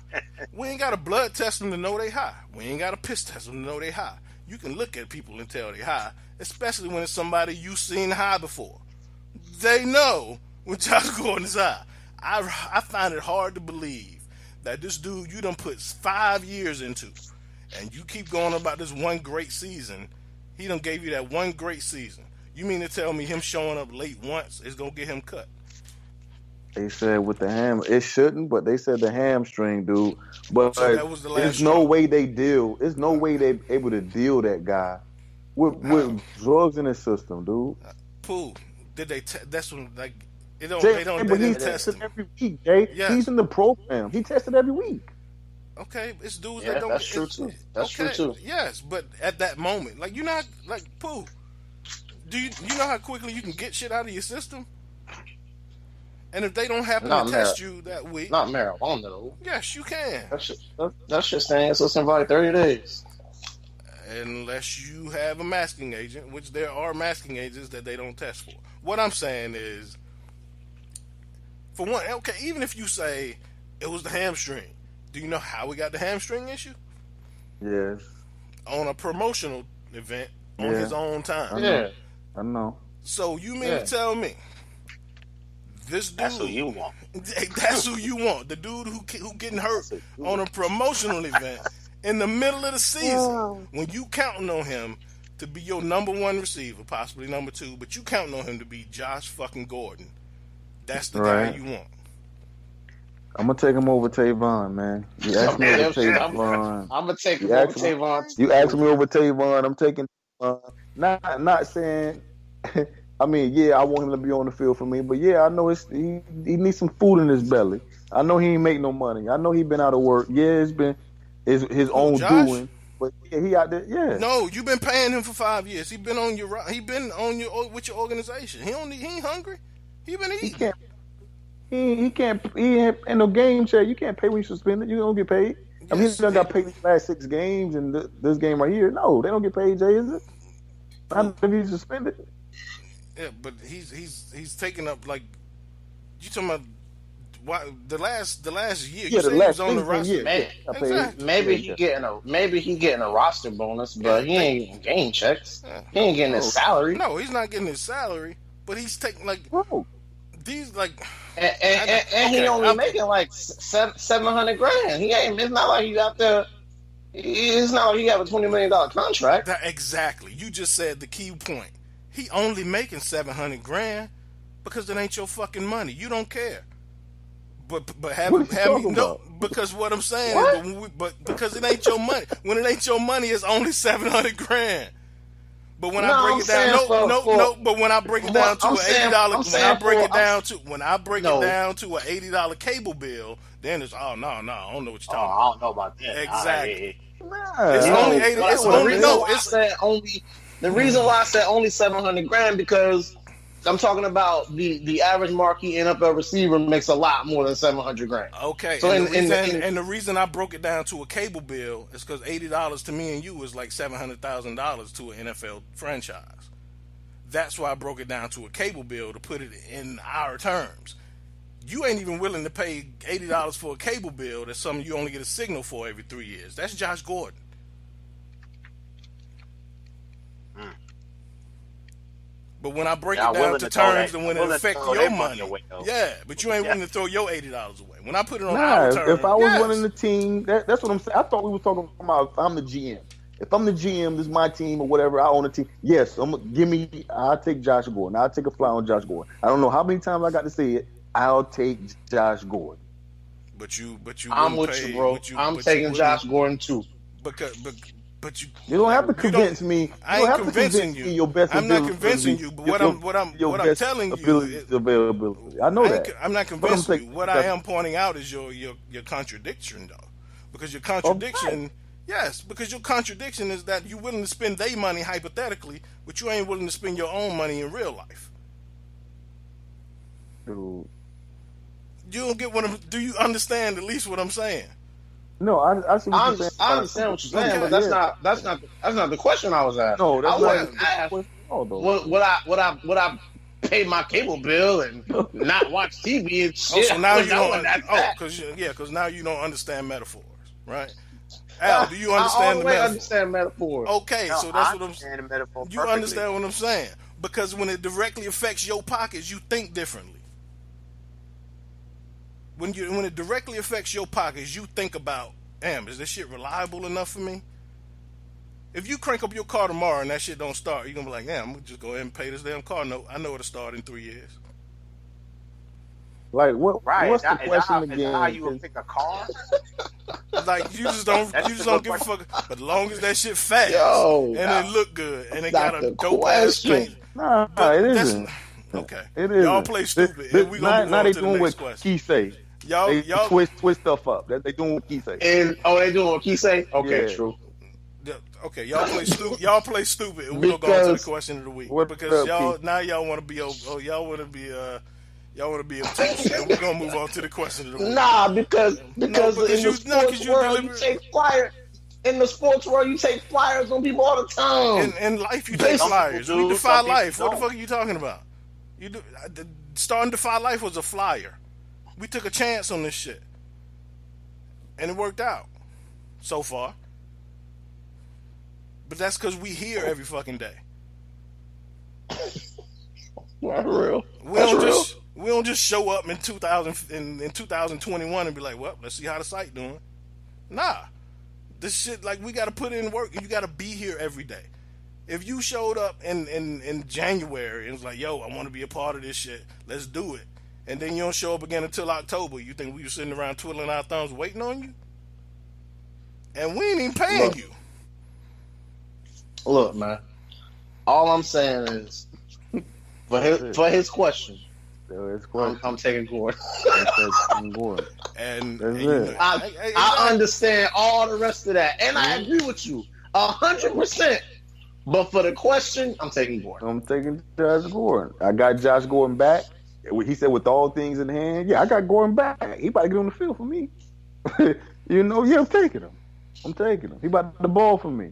We ain't got to blood test them to know they high. We ain't got to piss test them to know they high. You can look at people and tell they high, especially when it's somebody you've seen high before. They know when Josh Gordon is high. I find it hard to believe that this dude you done put 5 years into, and you keep going about this one great season. He done gave you that one great season. You mean to tell me him showing up late once is going to get him cut? They said with the it shouldn't, but they said the hamstring, dude. But so that was the last there's no way they deal. There's no way they able to deal that guy with drugs in his system, dude. Pooh, did they? That's when they Jay, don't but he's test him every week, Jay. Yes. He's in the program. He tested every week. Okay, it's dudes that don't. That's true too. That's true too. Yes, but at that moment, like, you're not like Pooh. Do you know how quickly you can get shit out of your system? And if they don't happen to test you that week, not marijuana though. Yes, you can. That's just staying in system for like 30 days. Unless you have a masking agent, which there are masking agents that they don't test for. What I'm saying is, for one, okay, even if you say it was the hamstring, do you know how we got the hamstring issue? Yes. On a promotional event on his own time. I know. So you mean to tell me this dude? That's who you want. That's who you want. The dude who getting hurt on a promotional event in the middle of the season, when you counting on him to be your number one receiver, possibly number two, but you counting on him to be Josh fucking Gordon. That's the guy you want. I'm gonna take him over Tavon, man. You asked me over Tavon. I'm gonna take him over Tavon. You asked me over Tavon. I'm taking. Not saying. I mean, yeah, I want him to be on the field for me, but yeah, I know he needs some food in his belly. I know he ain't make no money. I know he been out of work. Yeah, it's been his own Josh? doing. But yeah, he out there. Yeah. No, you've been paying him for 5 years. He been on your with your organization. He ain't hungry. He been eating. He can't. He ain't no game check. You can't pay when you suspended. You don't get paid. I mean, he done got paid these last 6 games and this game right here. No, they don't get paid, Jay, is it? Not if he's suspended. Yeah, but he's taking up like you talking about the last year. Yeah, you the say last he was on the roster. year. Exactly. Maybe he getting a roster bonus, but he ain't getting game checks. He ain't getting his salary. No, he's not getting his salary, but he's taking like these like. And he only making like $700,000. He ain't. It's not like he's out there. It's not like he have a $20 million contract. Exactly. You just said the key point. He only making $700,000 because it ain't your fucking money. You don't care. But have me no, because what I'm saying is, but because it ain't your money. When it ain't your money, it's only $700,000. But when I break it down, but when I break it down to $80, when I break it down to an $80 cable bill, then it's I don't know what you're talking about. I don't know about that. Exactly. It's only 80. The reason why I said only $700,000 because I'm talking about the average marquee NFL receiver makes a lot more than $700,000. Okay, so and the reason I broke it down to a cable bill is because $80 to me and you is like $700,000 to an NFL franchise. That's why I broke it down to a cable bill to put it in our terms. You ain't even willing to pay $80 for a cable bill. That's something you only get a signal for every 3 years. That's Josh Gordon. But when I break it down to terms and when it affects your money, but you ain't willing to throw your $80 away. When I put it on our terms, if I was running the team, that's what I'm saying. I thought we were talking about if I'm the GM. If I'm the GM, this is my team or whatever, I own a team. Yes, I'll take Josh Gordon. I'll take a fly on Josh Gordon. I don't know how many times I got to say it. I'll take Josh Gordon. But you. I'm with you, bro. I'm taking Josh Gordon too. But you don't have to convince me. I ain't convincing you. Your best I'm not convincing you. But what I'm telling you is availability. I know that. I'm not convincing you. What I am pointing out is your contradiction, though, because your contradiction. Yes, because your contradiction is that you're willing to spend their money hypothetically, but you ain't willing to spend your own money in real life. Dude. You don't get what I'm. Do you understand at least what I'm saying? No, I see what you're saying. I understand what you're saying, but that's not the question I was asking. No, that's I wasn't asked. Would I pay my cable bill and not watch TV and shit? So now you don't. Because now you don't understand metaphors, right? Al, do you understand the metaphor? I understand metaphors. Okay, so that's what I'm saying. You perfectly. understand what I'm saying? Because when it directly affects your pockets, you think differently. When it directly affects your pockets, you think about, damn, is this shit reliable enough for me? If you crank up your car tomorrow and that shit don't start, you're gonna be like, damn, I'm gonna just go ahead and pay this damn car. No, I know it'll start in 3 years. Like what? Right? What's the question again? Is that how you would pick a car? Like you just don't give a fuck. But as long as that shit fast and it look good and it got a dope ass paint. Nah, it isn't. Okay. It is. Y'all play stupid. And we gonna move on to the next question. Key say. Y'all twist stuff up. They doing what Key say. And they doing what Key say? Okay, yeah. True. Okay, y'all play stupid. Y'all play stupid, and we're gonna go on to the question of the week because y'all want to be y'all want to be obtuse, and we're gonna move on to the question of the week. Nah, because in the sports world you take flyers on people all the time. In life you take flyers. We Defy Life. What the fuck are you talking about? Starting Defy Life was a flyer. We took a chance on this shit, and it worked out so far. But that's because we here every fucking day. Not real. We don't just show up in 2021 and be like, well, let's see how the site doing. Nah. This shit, like, we got to put in work and you got to be here every day. If you showed up in January and was like, yo, I want to be a part of this shit, let's do it. And then you don't show up again until October, you think we were sitting around twiddling our thumbs waiting on you? And we ain't even paying you. Look, man. All I'm saying is, for his question, I'm taking Gordon. And I understand all the rest of that, and I agree with you 100%. But for the question, I'm taking Gordon. I'm taking Josh Gordon. I got Josh Gordon back. He said with all things in hand, yeah, I got Gordon back. He about to get on the field for me. Yeah, I'm taking him. He about the ball for me,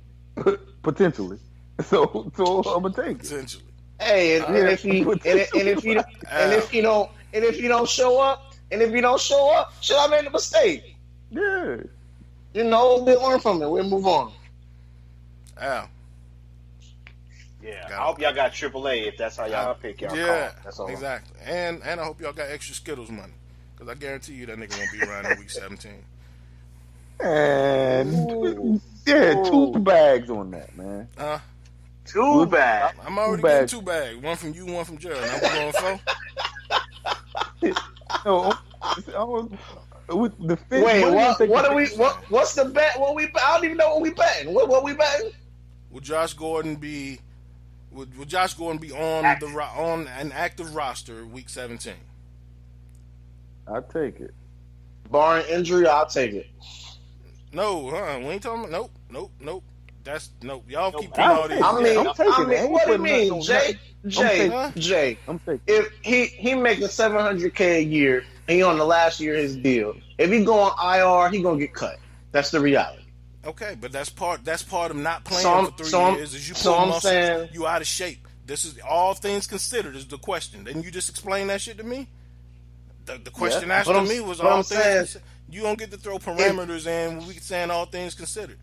potentially. So I'm gonna take it. Potentially. Hey, and if you don't show up, should I made a mistake? Yeah. We learn from it. We'll move on. Al. Yeah, I hope y'all got AAA if that's how y'all pick y'all call. That's all. Exactly. And I hope y'all got extra Skittles money. Because I guarantee you that nigga won't be around in week 17. And yeah, 2 bags on that, man. 2 bags. I'm already getting 2 bags. One from you, one from Gerald. Now we're going 4. No, with the fish. Wait, what are we? What's the bet? I don't even know what we betting. What we betting? Would Josh Gordon be? Would Josh Gordon be on on an active roster week 17? I'll take it. Barring injury, I'll take it. No, we ain't talking about. Nope. That's nope. Y'all keep putting all these. I'm taking it. What do you mean, Jay? I'm taking If he making $700K a year and he on the last year of his deal, if he go on IR, he gonna get cut. That's the reality. Okay, but that's part of not playing for 3 years. Is you pull muscles, you out of shape. This is all things considered. Is the question? Didn't you just explain that shit to me? The question asked to me was all things. You don't get to throw parameters in when we saying all things considered.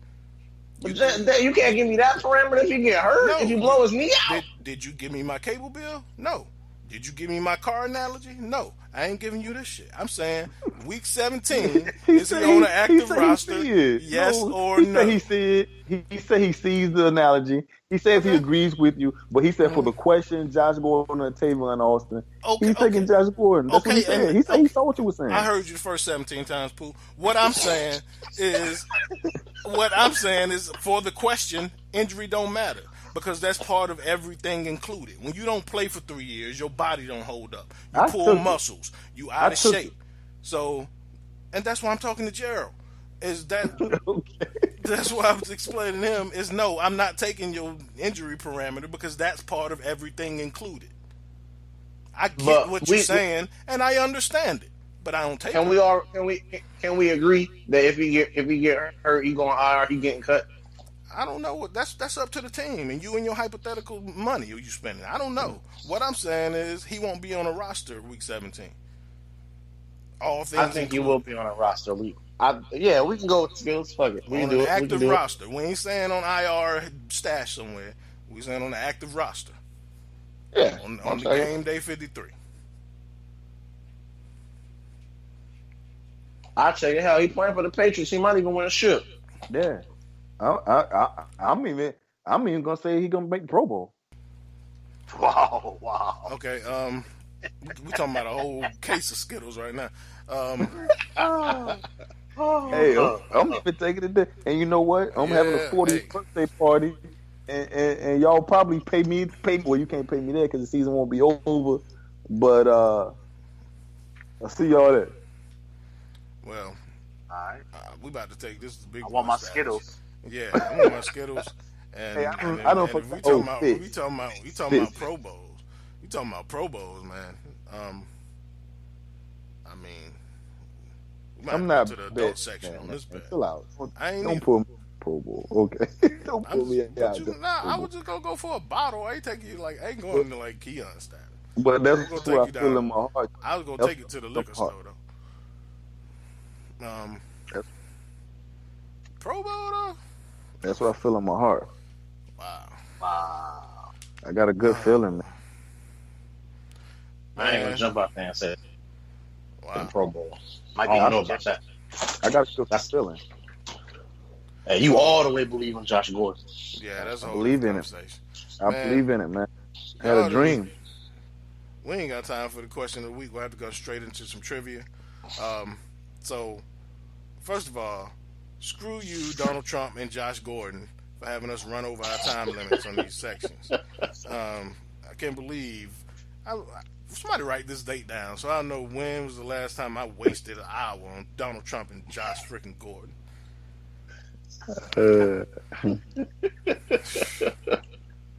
You can't give me that parameter if you get hurt. No. If you blow his knee out. Did you give me my cable bill? No. Did you give me my car analogy? No. I ain't giving you this shit. I'm saying week 17 is he on an active roster? Yes or no? He said he sees the analogy. He says he agrees with you, but he said for the question, Josh Gordon and Tavon Austin, he's taking Josh Gordon. That's what he said. He said he saw what you were saying. I heard you the first 17 times, Pooh. What I'm saying is for the question, injury don't matter. Because that's part of everything included. When you don't play for 3 years, your body don't hold up. You pull muscles. You out of shape. So, and that's why I'm talking to Gerald. Is that That's why I was explaining to him. Is no, I'm not taking your injury parameter because that's part of everything included. I get what you're saying, and I understand it, but I don't take it. Can we agree that if he get hurt, he going IR, he getting cut? I don't know. That's up to the team and you and your hypothetical money you spending. I don't know. What I'm saying is he won't be on a roster week 17. All things. I think he will be on a roster week. We can go with Skittles. Fuck it. We can do it. Active roster. We ain't saying on IR stash somewhere. We saying on the active roster. Yeah. On the game day 53. I'll check it. Hell, he playing for the Patriots. He might even win a ship. Yeah. I'm even gonna say he gonna make Pro Bowl. Wow. Okay, we talking about a whole case of Skittles right now. Hey, I'm even taking it there. And you know what? I'm having a 40th birthday party, and y'all probably pay me. Well, you can't pay me there because the season won't be over. But I'll see y'all there. Well, all right. We about to take this big. I want my Skittles. Yeah, I want my Skittles. And, hey, I don't we talking about Pro Bowls. We talking about Pro Bowls, man. I mean, we might I'm go not to the adult section on this bed. Chill out. Don't put me Pro Bowl, okay? Don't put me out. I was just gonna go for a bottle. I ain't taking you I ain't going to like Keon style. But that's what I feel in my heart. I was gonna take it to the liquor store though. Pro Bowl though. That's what I feel in my heart. Wow. I got a good feeling, man. I ain't gonna jump out there and say Pro Bowl. I don't know about that. I got a good feeling. Hey, you all the way believe in Josh Gordon. Yeah, that's all. I believe in it. I believe in it, man. I had a dream. We ain't got time for the question of the week. We'll have to go straight into some trivia. So, first of all, screw you, Donald Trump and Josh Gordon, for having us run over our time limits on these sections. I can't believe... somebody write this date down so I know when was the last time I wasted an hour on Donald Trump and Josh freaking Gordon.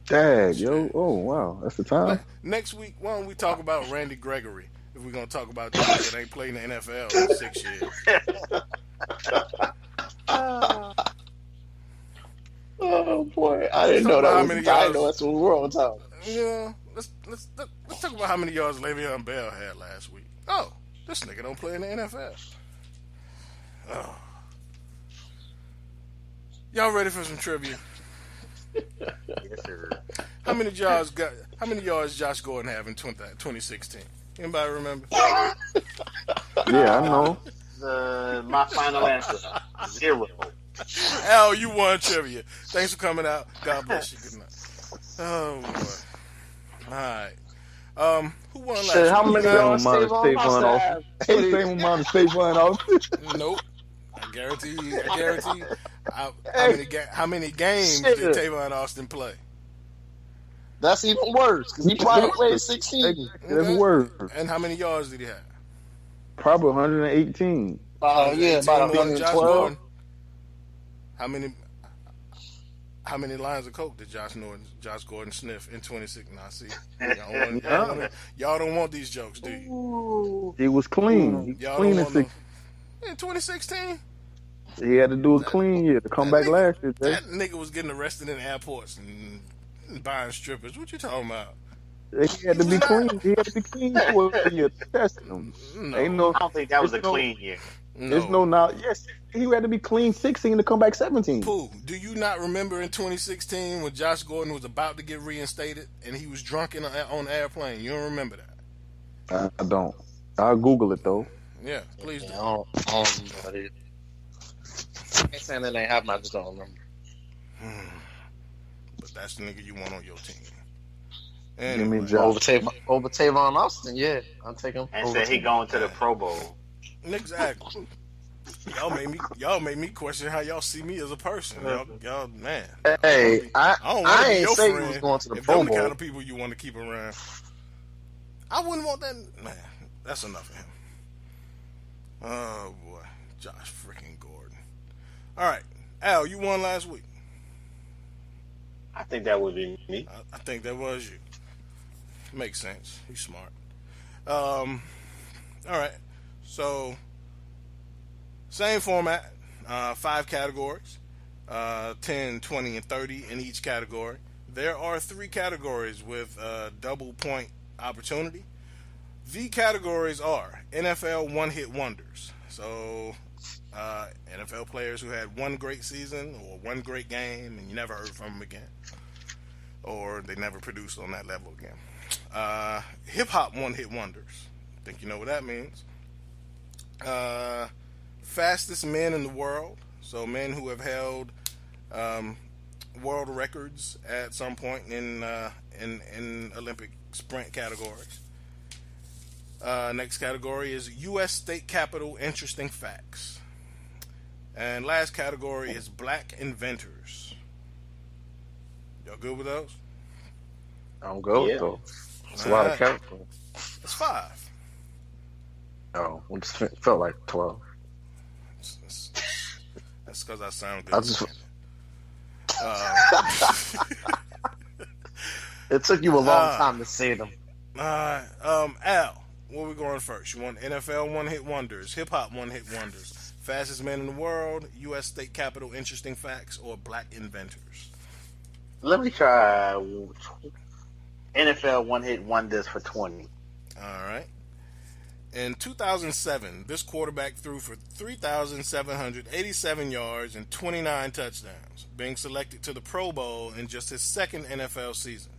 Dad, yo. Oh, wow. That's the time. Next week, why don't we talk about Randy Gregory if we're going to talk about dudes that ain't played in the NFL in 6 years. Oh boy, I didn't know that. I didn't know that's what we were on top. Yeah, let's talk about how many yards Le'Veon Bell had last week. Oh, this nigga don't play in the NFL. Oh. Y'all ready for some trivia? Yes, sir. How many yards Josh Gordon have in 2016? Anybody remember? Yeah, I know. My final answer: 0. Al, you won trivia. Thanks for coming out. God bless you. Good night. Oh boy. All right. Who won last Shit, how week? many yards Stayvon Austin? Same amount of Stayvon Austin. Nope. I guarantee. How many games Shit. did Tavon Austin play? That's even worse because he probably played 16. That's worse. And how many yards did he have? Probably 118. Yeah, about 112. How many lines of coke did Josh Gordon sniff in 2016? Now, see, y'all don't want these jokes, do you? He was clean. Y'all Clean don't want in in 2016. He had to do a clean year to come back last year. That nigga was getting arrested in airports and buying strippers. What you talking about? He had to be clean. He had to be clean for a year to test him. No. I don't think that was a clean year. There's no now. Yes, he had to be clean 16 to come back 17. Pooh, do you not remember in 2016 when Josh Gordon was about to get reinstated and he was drunk on an airplane? You don't remember that? I don't. I'll Google it though. Yeah, please do. I don't remember it. I ain't saying that ain't happened. I just don't remember. But that's the nigga you want on your team. Give me Anyway, Josh. Over Tavon Austin, yeah, I'll take him. And said he going to the Pro Bowl. exactly. Y'all made me question how y'all see me as a person. Y'all man. Hey, I don't want to be ain't your say friend. he was going to the if Pro them the Bowl. kind of people you want to keep around, I wouldn't want that. Man, that's enough of him. Oh boy, Josh freaking Gordon. All right, Al, you won last week. I think that would be me. I think that was you. Makes sense. He's smart. All right. So, same format. 5 categories. 10, 20, and 30 in each category. There are 3 categories with double point opportunity. The categories are NFL one-hit wonders. So, NFL players who had one great season or one great game and you never heard from them again. Or they never produced on that level again. Hip-hop one-hit wonders. I think you know what that means. Fastest men in the world. So men who have held world records at some point in Olympic sprint categories. Next category is U.S. state capital interesting facts. And last category is black inventors. Y'all good with those? I'm good with those. It's a lot of categories. It's 5. Oh, it just felt like 12. That's because I sound good. I just. It took you a long time to say them. Al, where we going first? You want NFL one-hit wonders, hip-hop one-hit wonders, fastest man in the world, U.S. state capital interesting facts, or black inventors? Let me try NFL one-hit wonders for 20. All right. In 2007, this quarterback threw for 3,787 yards and 29 touchdowns, being selected to the Pro Bowl in just his second NFL season.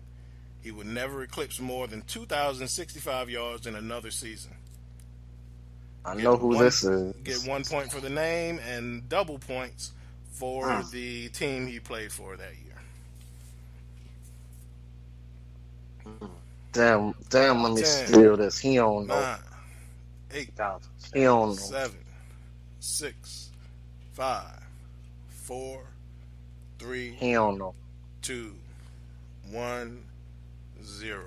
He would never eclipse more than 2,065 yards in another season. I know who this is. Get 1 point for the name and double points for the team he played for that year. Damn, let me steal this. He don't know. 9, 8, He don't know. 7, 6, 5, 4, 3, He don't know. 2, 1, 0.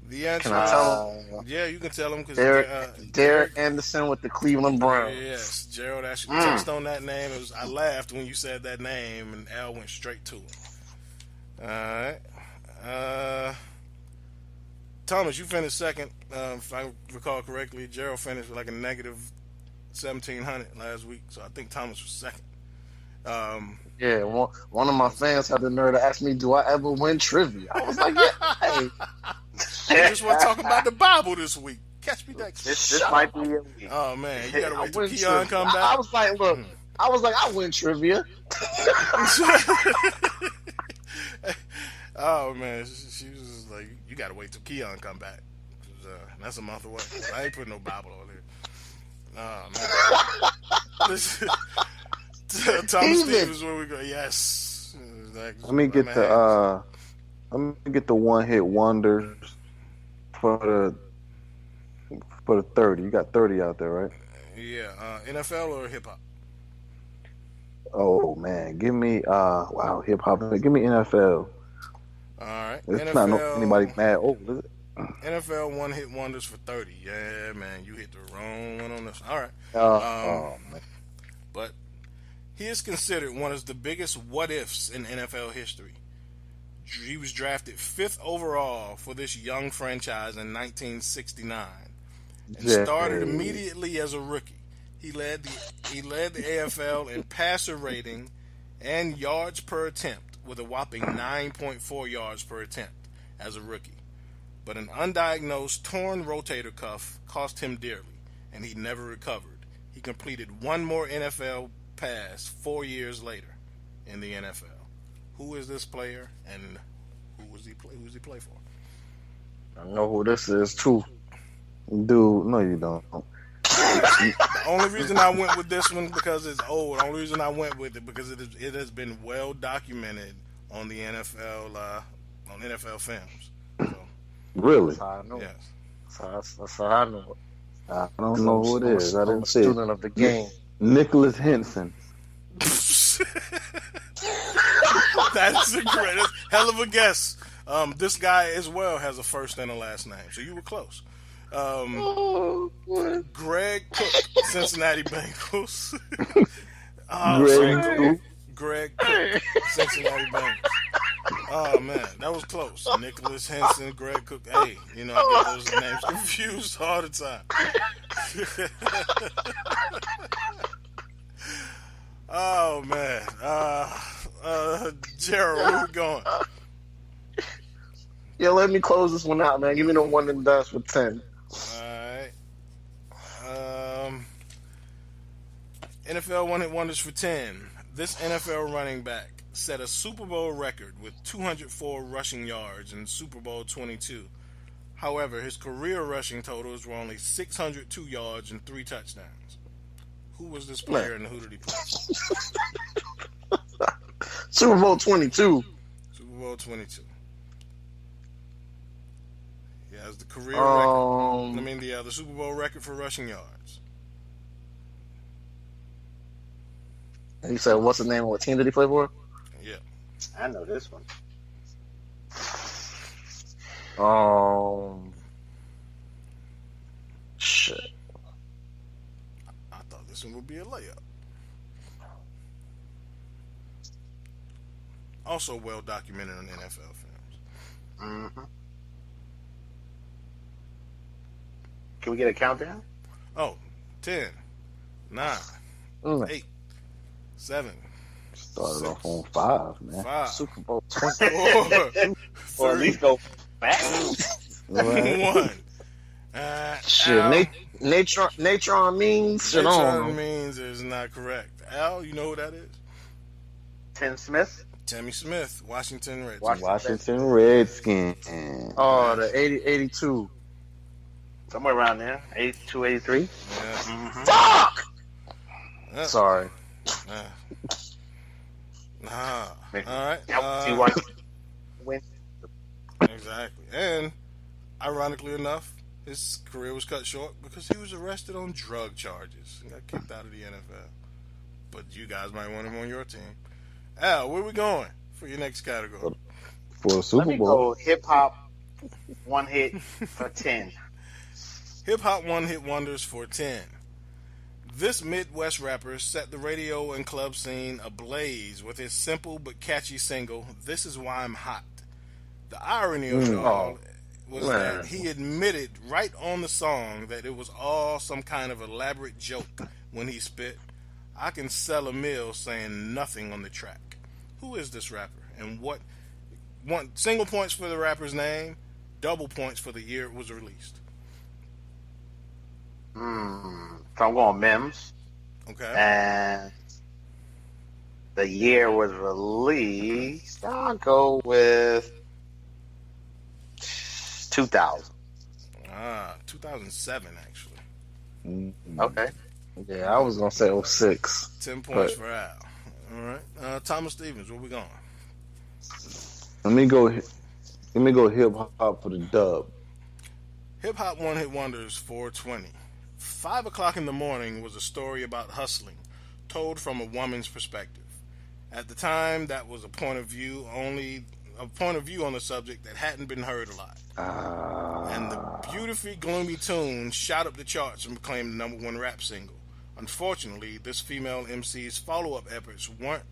The answer Can I tell him? Yeah, you can tell him because Derek Anderson with the Cleveland Browns. Yes, Gerald actually touched on that name. I laughed when you said that name, and Al went straight to it. All right. Thomas, you finished second. If I recall correctly, Gerald finished with like a negative 1,700 last week, so I think Thomas was second. Yeah, one of my fans had the nerve to ask me, "Do I ever win trivia?" I was like, "Yeah." Hey. We just want to talk about the Bible this week. Catch me next. This might be a week. Oh man, you gotta wait till Keon trivia. come back. I was like, look, I win trivia. Oh man, she was just like, you gotta wait till Keon come back. That's a month away. I ain't putting no Bible on here. Oh man. Listen, Thomas Stevens, where we go? Yes. Exactly. Let me get the one-hit wonders for the 30. You got 30 out there, right? Yeah. NFL or hip hop? Oh man, give me hip hop. Give me NFL. All right. It's NFL, not anybody mad over, is it? NFL one-hit wonders for 30. Yeah, man, you hit the wrong one on this. All right. Man. But he is considered one of the biggest what-ifs in NFL history. He was drafted 5th overall for this young franchise in 1969 and started immediately as a rookie. He led the AFL in passer rating and yards per attempt with a whopping 9.4 yards per attempt as a rookie. But an undiagnosed torn rotator cuff cost him dearly, and he never recovered. He completed one more NFL pass 4 years later in the NFL. Who is this player, and who does he play for? I know who this is too. Dude, no, you don't. The only reason I went with this one because it's old. The only reason I went with it because it has been well documented on the NFL on NFL films. So, Really? That's how I know. yes. That's how I know. I don't know who it is. I I'm didn't a see it. student of the game. Nicholas Henson. That's a great, hell of a guess. This guy as well has a first and a last name, so you were close. Greg Cook, Cincinnati Bengals. Greg Cook, Cincinnati Bengals. Oh man, that was close. Nicholas Henson, Greg Cook. Hey, I get those names confused all the time. Oh man, Gerald, where we going? Yeah, let me close this one out, man. Give me the one and dust with 10. Alright. NFL one-hit wonders for 10. This NFL running back set a Super Bowl record with 204 rushing yards in Super Bowl 22. However, his career rushing totals were only 602 yards and 3 touchdowns. Who was this player and who did he play? Super Bowl 22. Super Bowl 22. He has the career record. The Super Bowl record for rushing yards. And you said, what's the name? What team did he play for? Yeah. I know this one. Shit. I thought this one would be a layup. Also well documented in NFL films. Mm-hmm. Can we get a countdown? Oh, 10, 9, 8, 7. Started off on 5, man. 5, Super Bowl 4, Or at least go back. 1. Shit, Natron means shit on. Natron means is not correct. Al, you know who that is? Tim Smith. Tammy Smith, Washington Redskins. Washington Redskins. Oh, the 82. Somewhere around there. 82, 83. Yeah. Mm-hmm. Fuck! Yeah. Sorry. All right. See why win. Exactly. And ironically enough, his career was cut short because he was arrested on drug charges. He got kicked out of the NFL. But you guys might want him on your team. Al, where we going for your next category? For the Let Super me Bowl. go hip hop one hit for 10. Hip hop one-hit wonders for 10. This Midwest rapper set the radio and club scene ablaze with his simple but catchy single, "This Is Why I'm Hot." The irony of it all was that he admitted right on the song that it was all some kind of elaborate joke when he spit, "I can sell a mill saying nothing on the track." Who is this rapper? And what? One single points for the rapper's name, double points for the year it was released. So I'm going Mims. Okay. And the year was released. I'll go with 2000. 2007 actually. Okay. Yeah, I was gonna say 06. 10 points for Al. All right. Thomas Stevens, where we going? Let me go hip hop for the dub. Hip Hop One Hit Wonders 420. 5 o'clock in the morning was a story about hustling, told from a woman's perspective. At the time, that was a point of view on the subject that hadn't been heard a lot. And the beautifully gloomy tune shot up the charts and became the #1 rap single. Unfortunately, this female MC's follow-up efforts weren't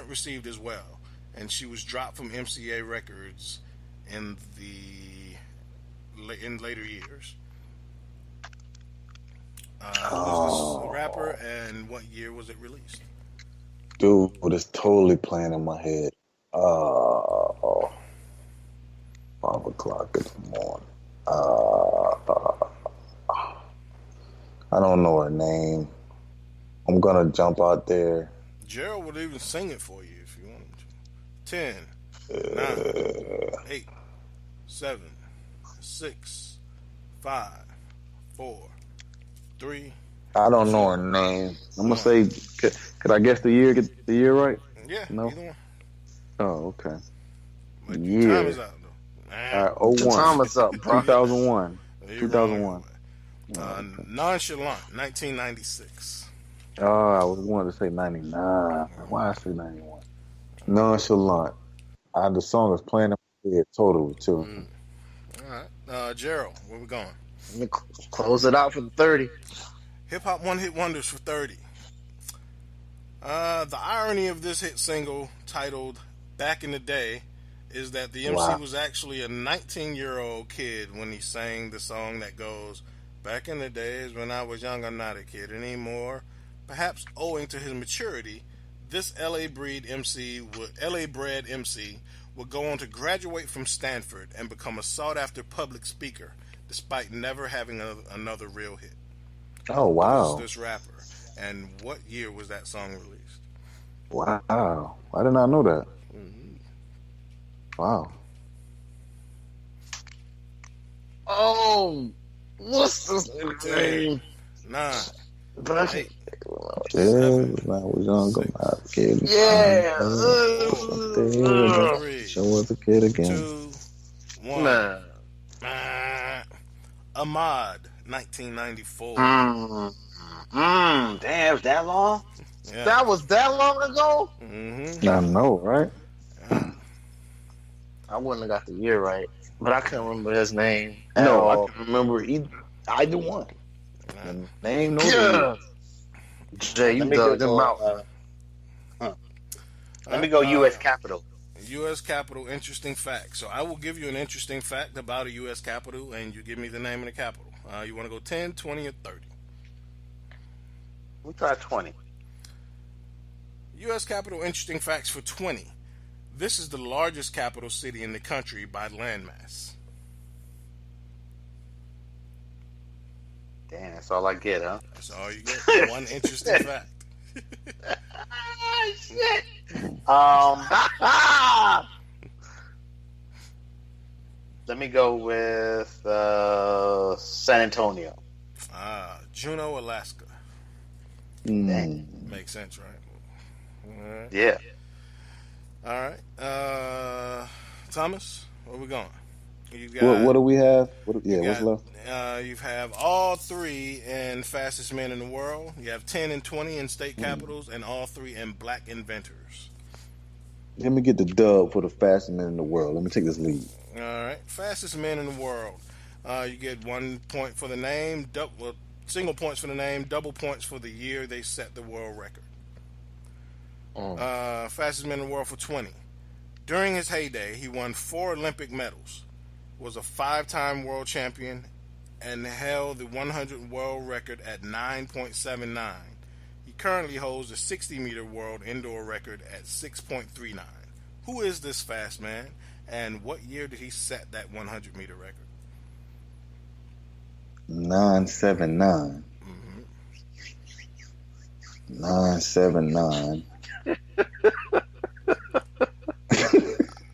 received as well, and she was dropped from MCA Records in later years. Who was this rapper, and what year was it released? Dude, it's totally playing in my head. 5 o'clock in the morning. I don't know her name. I'm gonna jump out there. Gerald would even sing it for you if you wanted to. 10, 9, 8, 7, 6, 5, 4, 3. I don't know her name. I'm gonna say, could I guess the year? Get the year right? Yeah, No. either one. Oh, okay. Like, Yeah. time is out though. All right, 01. Time is up, bro. 2001. You're 2001. wrong. Nonchalant, 1996. Oh, I was wanting to say 99. Why I say 91? Nonchalant. The song is playing in my head totally too. All right, Gerald, where we going? Let me close it out for the 30. Hip Hop One Hit Wonders for 30. The irony of this hit single, titled "Back in the Day," is that the MC was actually a 19-year-old kid when he sang the song that goes, "Back in the days when I was young, I'm not a kid anymore." Perhaps owing to his maturity, this LA-bred MC would go on to graduate from Stanford and become a sought-after public speaker, despite never having another real hit. Oh, wow. This rapper. And what year was that song released? Wow. I did not know that. Wow. Oh, what's this name? 9, 8, Yeah, when I was young, I'm not a kid. Yeah. Show us a kid again. 2, 1. Nah. Ahmad, 1994. Damn, is that long? Yeah. That was that long ago? Mm-hmm. I know, right? I wouldn't have got the year right, but I can't remember his name. No, I can remember either one. The name, no. Yeah. Jay, you dug them out. Let me go U.S. Capitol. U.S. Capitol, interesting fact. So I will give you an interesting fact about a U.S. Capitol, and you give me the name of the capital. You want to go 10, 20, or 30? We try 20. U.S. Capitol, interesting facts for 20. This is the largest capital city in the country by landmass. Damn, that's all I get, huh? That's all you get. One interesting fact. Shit. Let me go with San Antonio. Juneau, Alaska. Makes sense, right? All right. Yeah. All right. Thomas, where we going? You got, What do we have? What's got, left? You have all 3 in Fastest Men in the World. You have 10 and 20 in state capitals, and all 3 in Black Inventors. Let me get the dub for the fastest man in the world. Let me take this lead. All right. Fastest Men in the World. You get 1 point for the name, single points for the name, double points for the year they set the world record. Fastest Man in the World for 20. During his heyday, he won 4 Olympic medals. was a 5-time world champion and held the 100 world record at 9.79. He currently holds the 60-meter world indoor record at 6.39. Who is this fast man, and what year did he set that 100-meter record? 979. 979.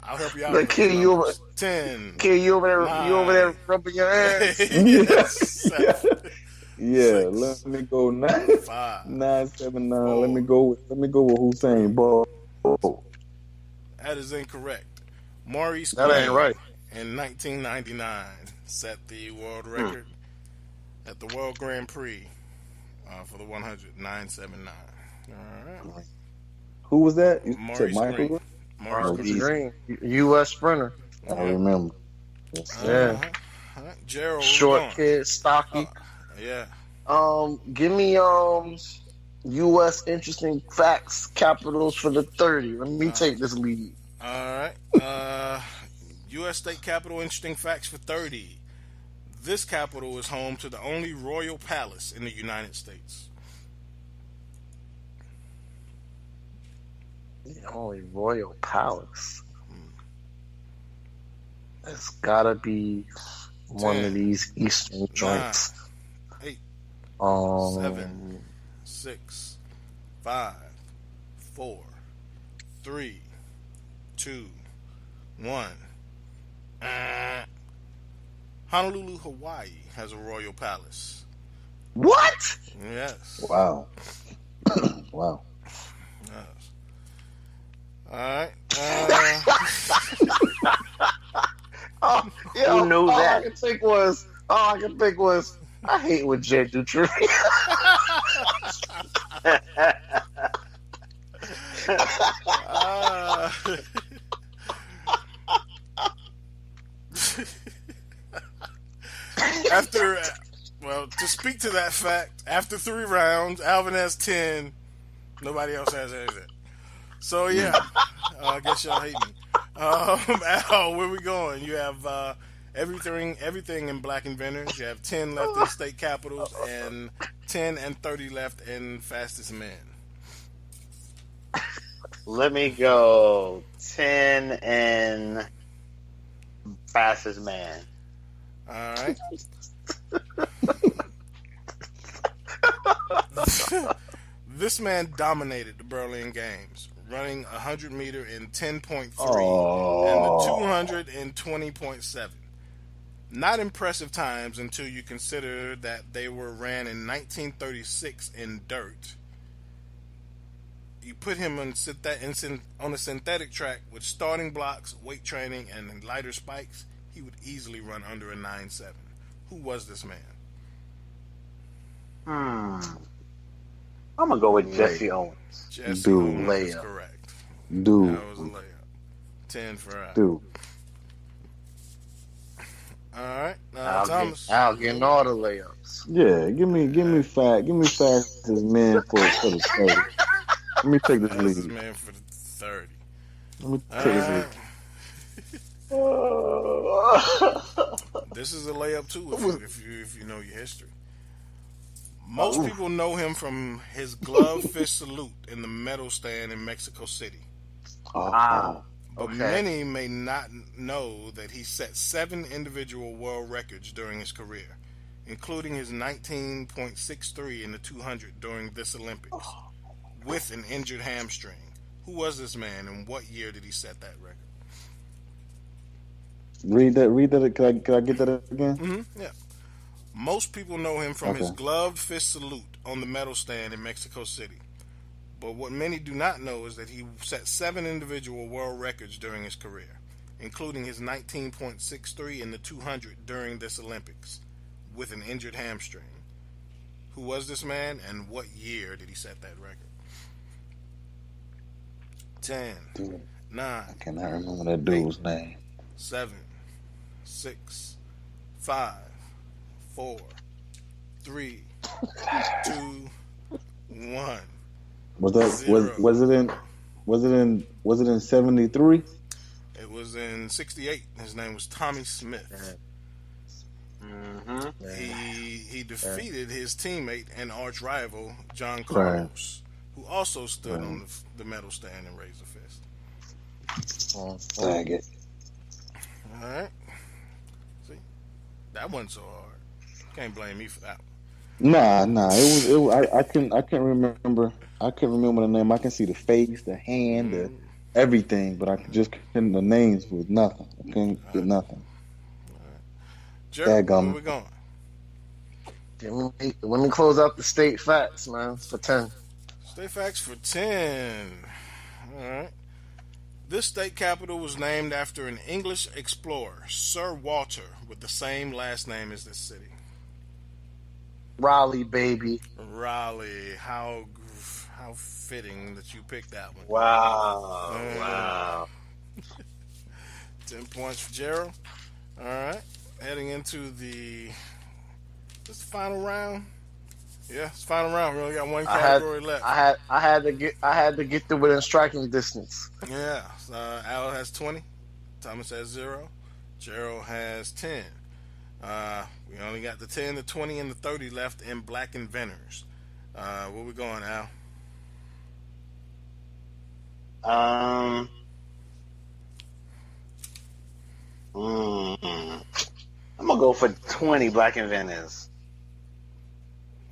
I'll help you out. Like, kid, you over 10. Kid, you over there? 9. You over there rubbing your ass? Yes. Yeah, let me go 979. Let me go with Hussein Bolt. That is incorrect. Maurice That ain't right. In 1999 set the world record at the World Grand Prix for the 100, 979. All right. Who was that? You Maurice said Michael? Green. Maurice Green, U.S. sprinter. I remember. Yeah. Right. Gerald, Short kid, stocky. Yeah. Give me U.S. interesting facts capitals for the 30. Let me take this lead. All right. U.S. state capital interesting facts for 30. This capital is home to the only royal palace in the United States. The only royal palace. It's gotta be one of these eastern joints. 8, 7, 7, 6, 5, 4, 3, 2, 1. Honolulu, Hawaii has a royal palace. What? Yes. Wow. Wow. Yes. All right. Who knew that? All I can think was, I hate when Jay do trivia. To speak to that fact, after 3 rounds, Alvin has 10. Nobody else has anything. So, yeah. I guess y'all hate me. Al, where we going? You have everything in Black Inventors. You have 10 left in state capitals and 10 and 30 left in fastest men. Let me go 10 and fastest man. All right. This man dominated the Berlin Games, running 100 meter in 10.3 and the 200 in 20.7. Not impressive times until you consider that they were ran in 1936 in dirt. You put him on a synthetic track with starting blocks, weight training, and lighter spikes, he would easily run under a 9.7. Who was this man? I'm going to go with Jesse Owens. Jesse Owens is layup. correct. Dude. That was a layup. 10 for Al. Dude. All right. Thomas. Al getting all the layups. Yeah, give me fast as man for the 30. Let me take this This lead. man for the 30. Let me take this lead. This is a layup too, if you know your history. Most people know him from his glove fist salute in the medal stand in Mexico City. But many may not know that he set 7 individual world records during his career, including his 19.63 in the 200 during this Olympics, with an injured hamstring. Who was this man, and what year did he set that record? Read that. Can I get that again? Mm-hmm. Yeah. Most people know him from his gloved fist salute on the medal stand in Mexico City. But what many do not know is that he set 7 individual world records during his career, including his 19.63 in the 200 during this Olympics, with an injured hamstring. Who was this man, and what year did he set that record? 10, 9. I cannot remember that dude's name. 7, 6, 5, 4, 3, 2, 1. Was it in 73? It was in '68. His name was Tommy Smith. Mm-hmm. He defeated his teammate and arch rival John Carlos, who also stood on the medal stand and raised a fist. Dang it. All right. See, that wasn't so hard. Can't blame me for that one. Nah. It was. I couldn't remember. I couldn't remember the name. I can see the face, the hand, the everything, but I just couldn't. The names was nothing. I couldn't get nothing. Gerald, where we going? Let me close out the state facts, man, for 10. State facts for 10. All right. This state capital was named after an English explorer, Sir Walter, with the same last name as this city. Raleigh, baby. Raleigh. How fitting that you picked that one. Wow. 10 points for Gerald. All right. Heading into this the final round. Yeah, it's the final round. We only got one category left. I had to get through within striking distance. Yeah. Al has 20. Thomas has 0. Gerald has 10. We only got the 10, the 20, and the 30 left in Black Inventors. Where we going, Al? I'm gonna go for 20 Black Inventors.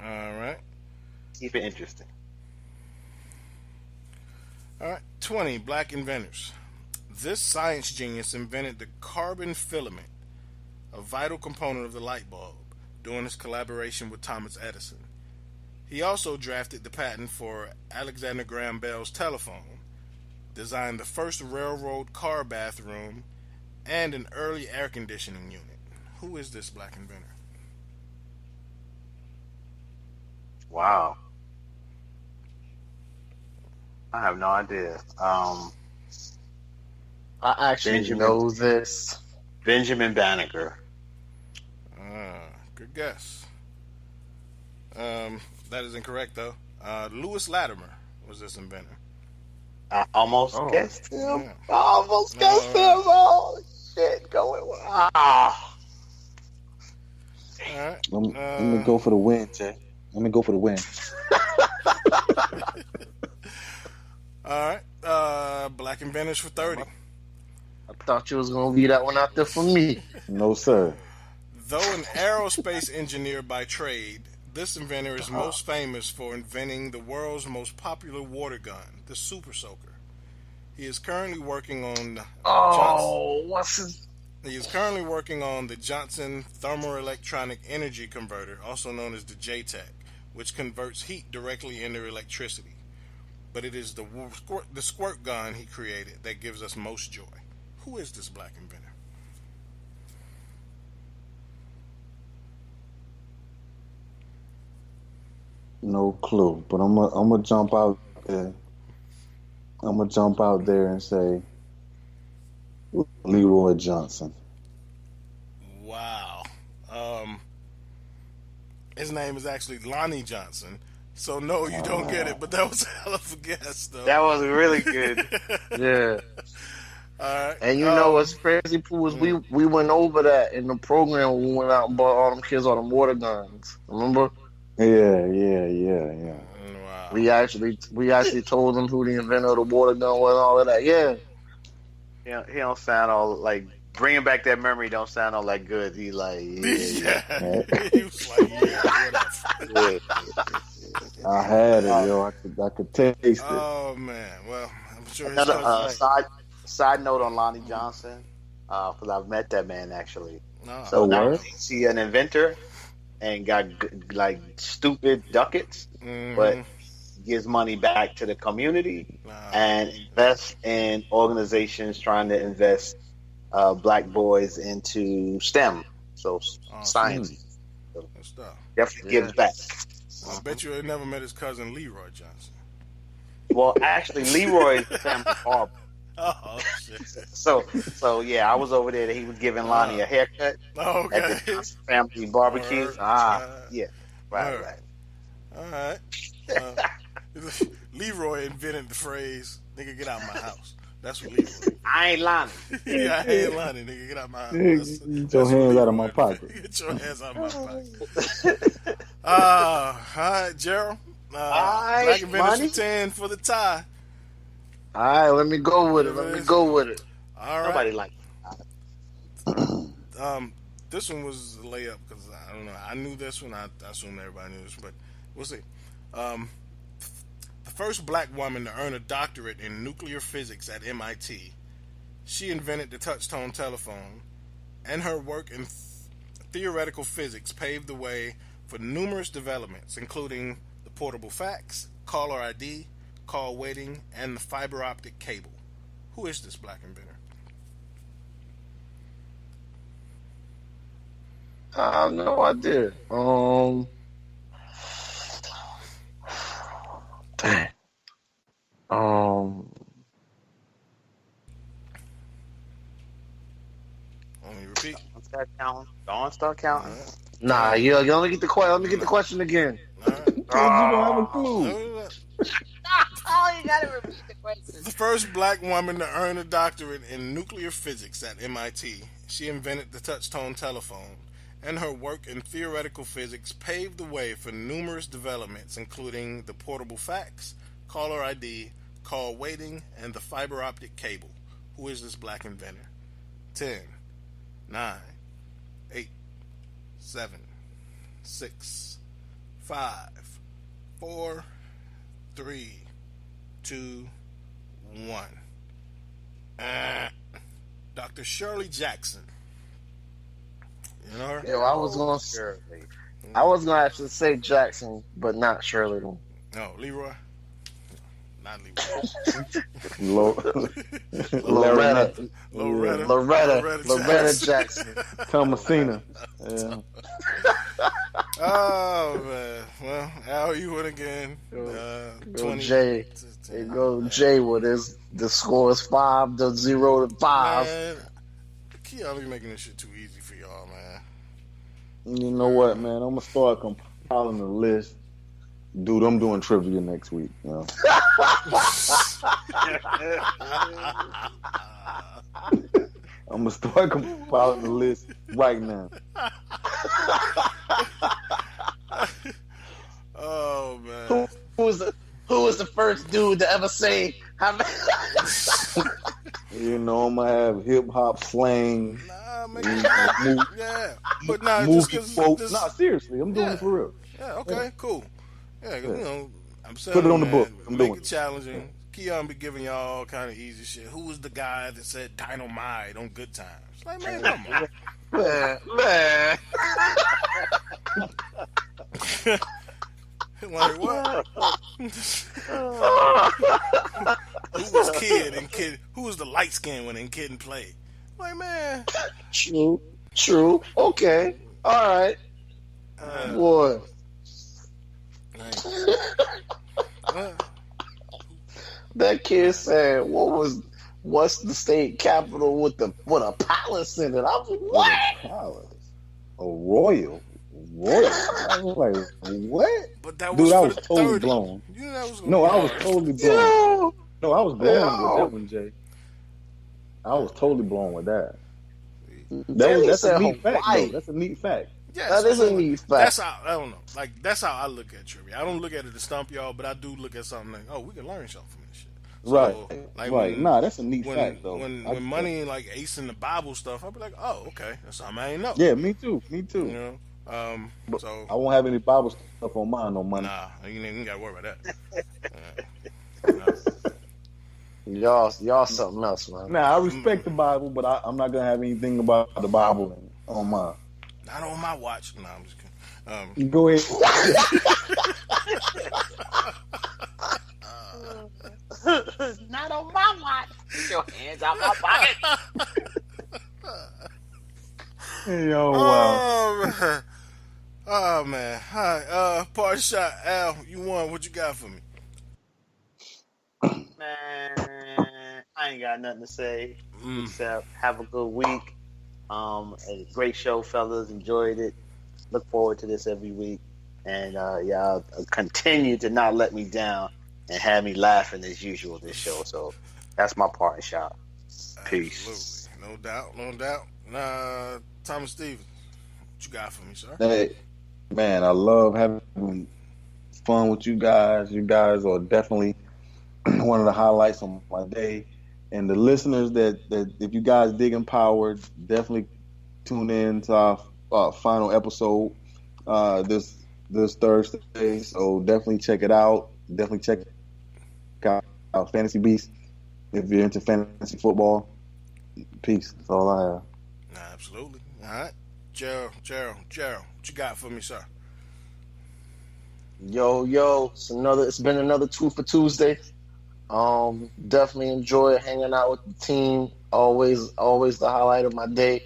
All right. Keep it interesting. All right. 20 Black Inventors. This science genius invented the carbon filament, a vital component of the light bulb, during his collaboration with Thomas Edison. He also drafted the patent for Alexander Graham Bell's telephone, designed the first railroad car bathroom, and an early air conditioning unit. Who is this Black inventor? Wow. I have no idea. I actually know this. Benjamin Banneker. Good guess. That is incorrect, though. Lewis Latimer was this inventor. I almost guessed him. Yeah. I almost guessed him. Oh, shit. Going well. All right. Let me go for the win, Jay. Let me go for the win. All right. Black inventors for 30. I thought you was gonna leave that one out there for me. No, sir. Though an aerospace engineer by trade, this inventor is most famous for inventing the world's most popular water gun, the Super Soaker. He is currently working on He is currently working on the Johnson Thermoelectronic Energy Converter, also known as the JTEC, which converts heat directly into electricity. But it is the squirt gun he created that gives us most joy. Who is this Black inventor? No clue, but I'm gonna jump out there. I'm gonna jump out there and say Leroy Johnson. Wow. His name is actually Lonnie Johnson. So no, you don't get it, but that was a hell of a guess, though. That was really good. Yeah. All right. And you know what's crazy, Pooh, is we went over that in the program when we went out and bought all them kids all them water guns. Remember? Yeah. Wow. We actually told them who the inventor of the water gun was and all of that. Yeah. Yeah, he don't sound all like bringing back that memory. Don't sound all that good. He like Yeah. He was like, yeah. I had it, yo. I could taste it. Oh man. Well, I'm sure he's Another side note on Lonnie Johnson, because I've met that man actually. No. So not only is he an inventor and got like stupid ducats, but gives money back to the community and invests in organizations trying to invest black boys into STEM, so science. So definitely gives back. I bet you never met his cousin Leroy Johnson. Well, actually, Leroy's family barber. Oh shit! So yeah, I was over there. He was giving Lonnie a haircut at the Johnson family barbecue. Yeah, right. All right. Leroy invented the phrase "nigga, get out of my house." That's what Leroy. I ain't lying. Yeah, I ain't lying, nigga. Get out my Get your hands out of my pocket. Get your hands out of my pocket. All right, Gerald. Black Inventors for 10 for the tie. All right, let me go with it. All right. Nobody like This one was a layup because I don't know. I knew this one. I assume everybody knew this, but we'll see. The first black woman to earn a doctorate in nuclear physics at MIT. She invented the touch-tone telephone, and her work in theoretical physics paved the way for numerous developments, including the portable fax, caller ID, call waiting, and the fiber optic cable. Who is this black inventor? I have no idea. Dang. Let me repeat. Don't start counting. Nah, yeah. Let me get the question. Let me get the question again. All right. You don't have a clue. Oh, you gotta repeat the question. The first black woman to earn a doctorate in nuclear physics at MIT. She invented the touch-tone telephone, and her work in theoretical physics paved the way for numerous developments, including the portable fax, caller ID, call waiting, and the fiber optic cable. Who is this black inventor? 10, 9, 8, 7, 6, 5, 4, 3, 2, 1. Dr. Shirley Jackson. You know her? Yo, I was gonna actually say Jackson, but not Shirley. No, Leroy. Not Loretta Loretta Jackson. Thomasina. Yeah. Oh man. Well, Al, you win again. 20 Jay. There you go, Jay. With the score is 5-0 to 5. Man, Keon be making this shit too easy for y'all, man. You know what, man? I'm gonna start compiling the list. Dude, I'm doing trivia next week. You know? I'm gonna start compiling the list right now. Oh man. Who was the first dude to ever say how many? You know, I'm gonna have hip hop slang. Nah, yeah, but nah, just because. Nah, seriously, I'm doing it for real. Yeah, okay, cool. Yeah, 'cause, you know, I'm saying, Put it on the book. I'm Make doing it it. challenging. Keon be giving y'all all kind of easy shit. Who was the guy that said dynamite on Good Times? Like, man, come on. Man. Like, what? Who was Kid and Kid? Who was the light skinned one in Kid and Play? Like, man. True. Okay. All right. Boy. That kid said, "What's the state capital with a palace in it?" I was like, "What? Palace? A royal? I was like, what? But that was Dude, I for was the totally 30. blown. You know that was No, I was totally blown. Yo. No, I was blown with that one, Jay. I was totally blown with that. That's a neat fact, though. That's a neat fact. Yeah, That is a neat fact. That's how I don't know. Like that's how I look at trivia. I don't look at it to stump y'all, but I do look at something like, oh, we can learn something from this shit. So, Right. Like Right. when, Nah, that's a neat when, fact, though. When money like Ace in the Bible stuff, I'll be like, oh, okay, that's something I ain't know. Yeah, me too. You know. But So I won't have any Bible stuff on mine, no money. nah, you ain't got to worry about that. Y'all something else, man. Nah, I respect the Bible, but I'm not gonna have anything about the Bible on mine. Not on my watch. Nah, I'm just kidding. Go ahead. Not on my watch. Get your hands out my pocket. Yo, wow. Oh man. Hi. Party shot. Al, you won. What you got for me? Man, I ain't got nothing to say except have a good week. A great show, fellas. Enjoyed it. Look forward to this every week. And y'all continue to not let me down and have me laughing as usual this show. So That's my parting shot. Peace. Absolutely. No doubt, no doubt. Thomas Stevens, what you got for me, sir? Hey, man, I love having fun with you guys. You guys are definitely one of the highlights of my day. And the listeners that if you guys dig Empowered, definitely tune in to our final episode this Thursday. So definitely check it out. Definitely check out Fantasy Beast if you're into fantasy football. Peace. That's all I have. Absolutely. All right. Gerald, what you got for me, sir? Yo, it's been another 2 for Tuesday. Definitely enjoy hanging out with the team. Always the highlight of my day.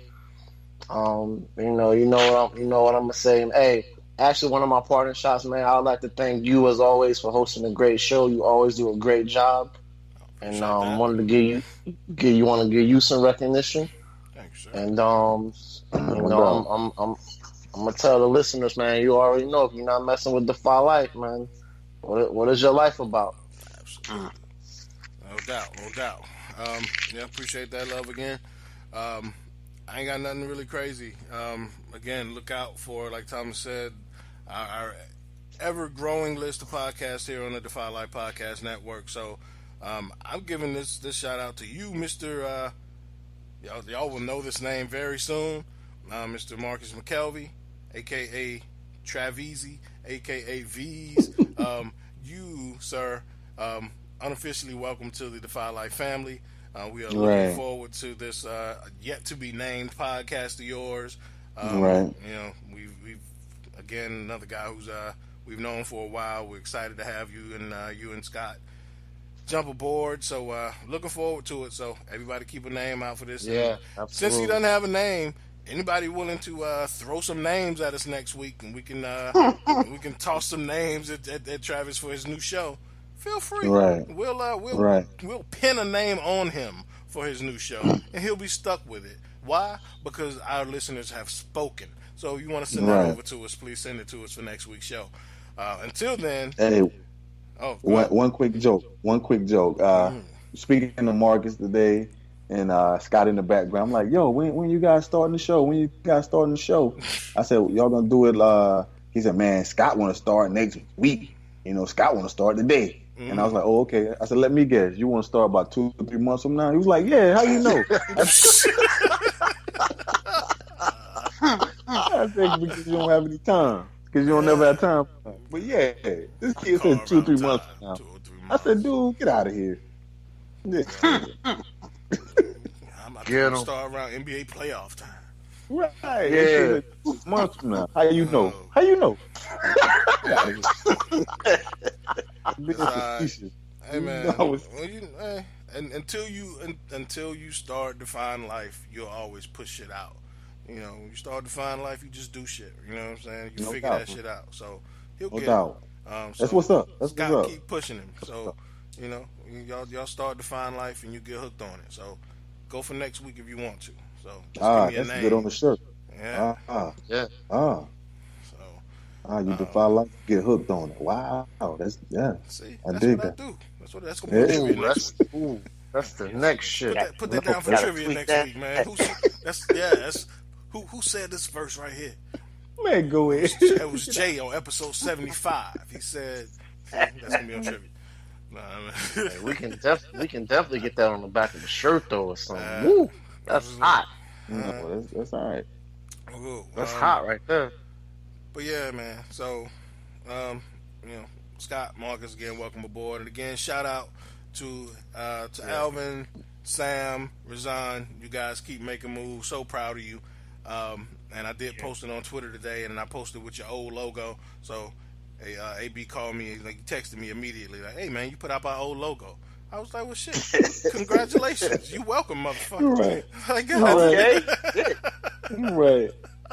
You know what I'm gonna say. Hey, actually, one of my partner shots, man. I would like to thank you as always for hosting a great show. You always do a great job, and wanted to give you some recognition. Thanks, sir. And I'm gonna tell the listeners, man. You already know if you're not messing with Defy Life, man. What is your life about? Absolutely. No doubt. Appreciate that love again. I ain't got nothing really crazy. Again, look out for, like Thomas said, our ever-growing list of podcasts here on the Defy Life Podcast Network. So I'm giving this shout out to you, Mr. Y'all will know this name very soon, Mr. Marcus McKelvey, a.k.a. Traveezy, a.k.a. V's. You, sir, unofficially welcome to the Defy Life family. We are looking forward to this yet-to-be-named podcast of yours. Right. You know, we've again, another guy who's we've known for a while. We're excited to have you and Scott jump aboard. So looking forward to it. So everybody keep a name out for this. Yeah, absolutely. Since he doesn't have a name, anybody willing to throw some names at us next week, and we can toss some names at Travis for his new show. Feel free. Right. We'll pin a name on him for his new show, and he'll be stuck with it. Why? Because our listeners have spoken. So if you want to send that over to us, please send it to us for next week's show. Until then. Hey. One quick joke. Speaking to Marcus today and Scott in the background, I'm like, yo, when you guys starting the show? I said, y'all gonna do it? He said, man, Scott want to start next week. You know, Scott want to start today. Mm-hmm. And I was like, oh, okay. I said, let me guess. You want to start about 2 or 3 months from now? He was like, yeah, how you know? I said, because you don't have any time. Because you don't never have time. But yeah, this kid said 2 or 3 months from now. I said, dude, get out of here. I'm about to start around NBA playoff time. Right. Yeah. 2 months from now. How you know? Get out of here. Hey man, until you start Defying Life, you'll always push shit out. You know, when you start Defying Life, you just do shit. You know what I'm saying? You figure that shit out. So he'll get it. That's what's up. Scott keep pushing him. So you know, y'all start Defying Life and you get hooked on it. So go for next week if you want to. So just give me a name. Good on the shirt. Yeah. You Defy Life, get hooked on it. Wow, See, that's I dig what that. I do. That's gonna be trivia next week. That's the next shit. Put that down for trivia next week, man. Who said this verse right here? Man, go ahead. It was Jay on episode 75. He said that's gonna be on trivia. Hey, we can definitely get that on the back of the shirt though or something. Woo, that's hot. That's all right. That's hot right there. But yeah, man. So, Scott, Marcus, again, welcome aboard, and again, shout out to Alvin, Sam, Razan. You guys keep making moves. So proud of you. And I did post it on Twitter today, and I posted with your old logo. So, AB called me, he texted me immediately, like, "Hey man, you put up our old logo." I was like, "Well, shit, congratulations, you welcome, motherfucker." Right. Like, Right.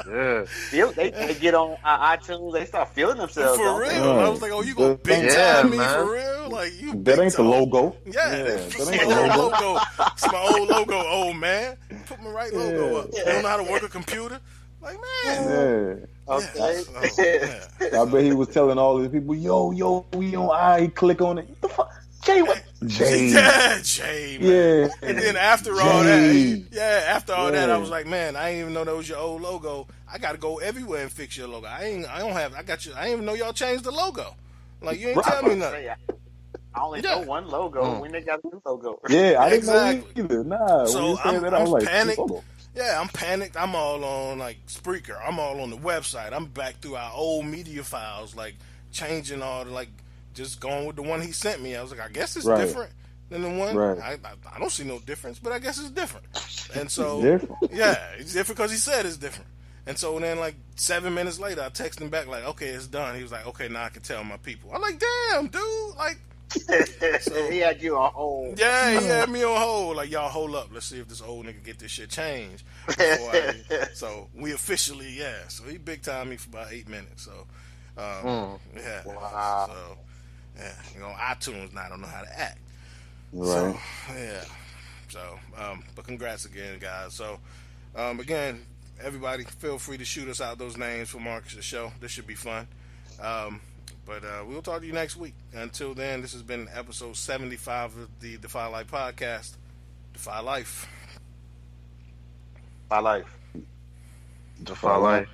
Yeah. They get on iTunes, they start feeling themselves. For real. I was like, "Oh, you gonna big time me for real? Like you? That ain't the logo. Yeah, that ain't the logo. It's my old logo, old man. Put my right logo up. You don't know how to work a computer? Like, man. Okay. I bet he was telling all these people, yo, we on I. Click on it. What the fuck? Jay, what? Jay. Yeah, Jay, man. Yeah. And then after all that, I was like, man, I didn't even know that was your old logo. I got to go everywhere and fix your logo. I didn't even know y'all changed the logo. Like, you ain't tell me nothing. I only know one logo when they got a new logo. Yeah, I didn't know Exactly. either. Nah, So when you said that, I I'm was like, panicked. logo. Yeah, I'm panicked. I'm all on like Spreaker. I'm all on the website. I'm back through our old media files, like changing all the, like, just going with the one he sent me. I was like, I guess it's different than the one. Right. I don't see no difference, but I guess it's different. And so, different. yeah, it's different because he said it's different. And so then, like 7 minutes later, I text him back like, okay, it's done. He was like, okay, now I can tell my people. I'm like, damn, dude, like. So he had you on hold. Yeah, he had me on hold. Like, y'all hold up. Let's see if this old nigga get this shit changed. So we officially, So he big time me for about 8 minutes. So, yeah. Wow. So, yeah. You know, iTunes now I don't know how to act. Right. So, yeah. So, but congrats again, guys. So, again, everybody, feel free to shoot us out those names for Marcus' show. This should be fun. But we'll talk to you next week. Until then, this has been episode 75 of the Defy Life Podcast. Defy Life. My life. Defy life.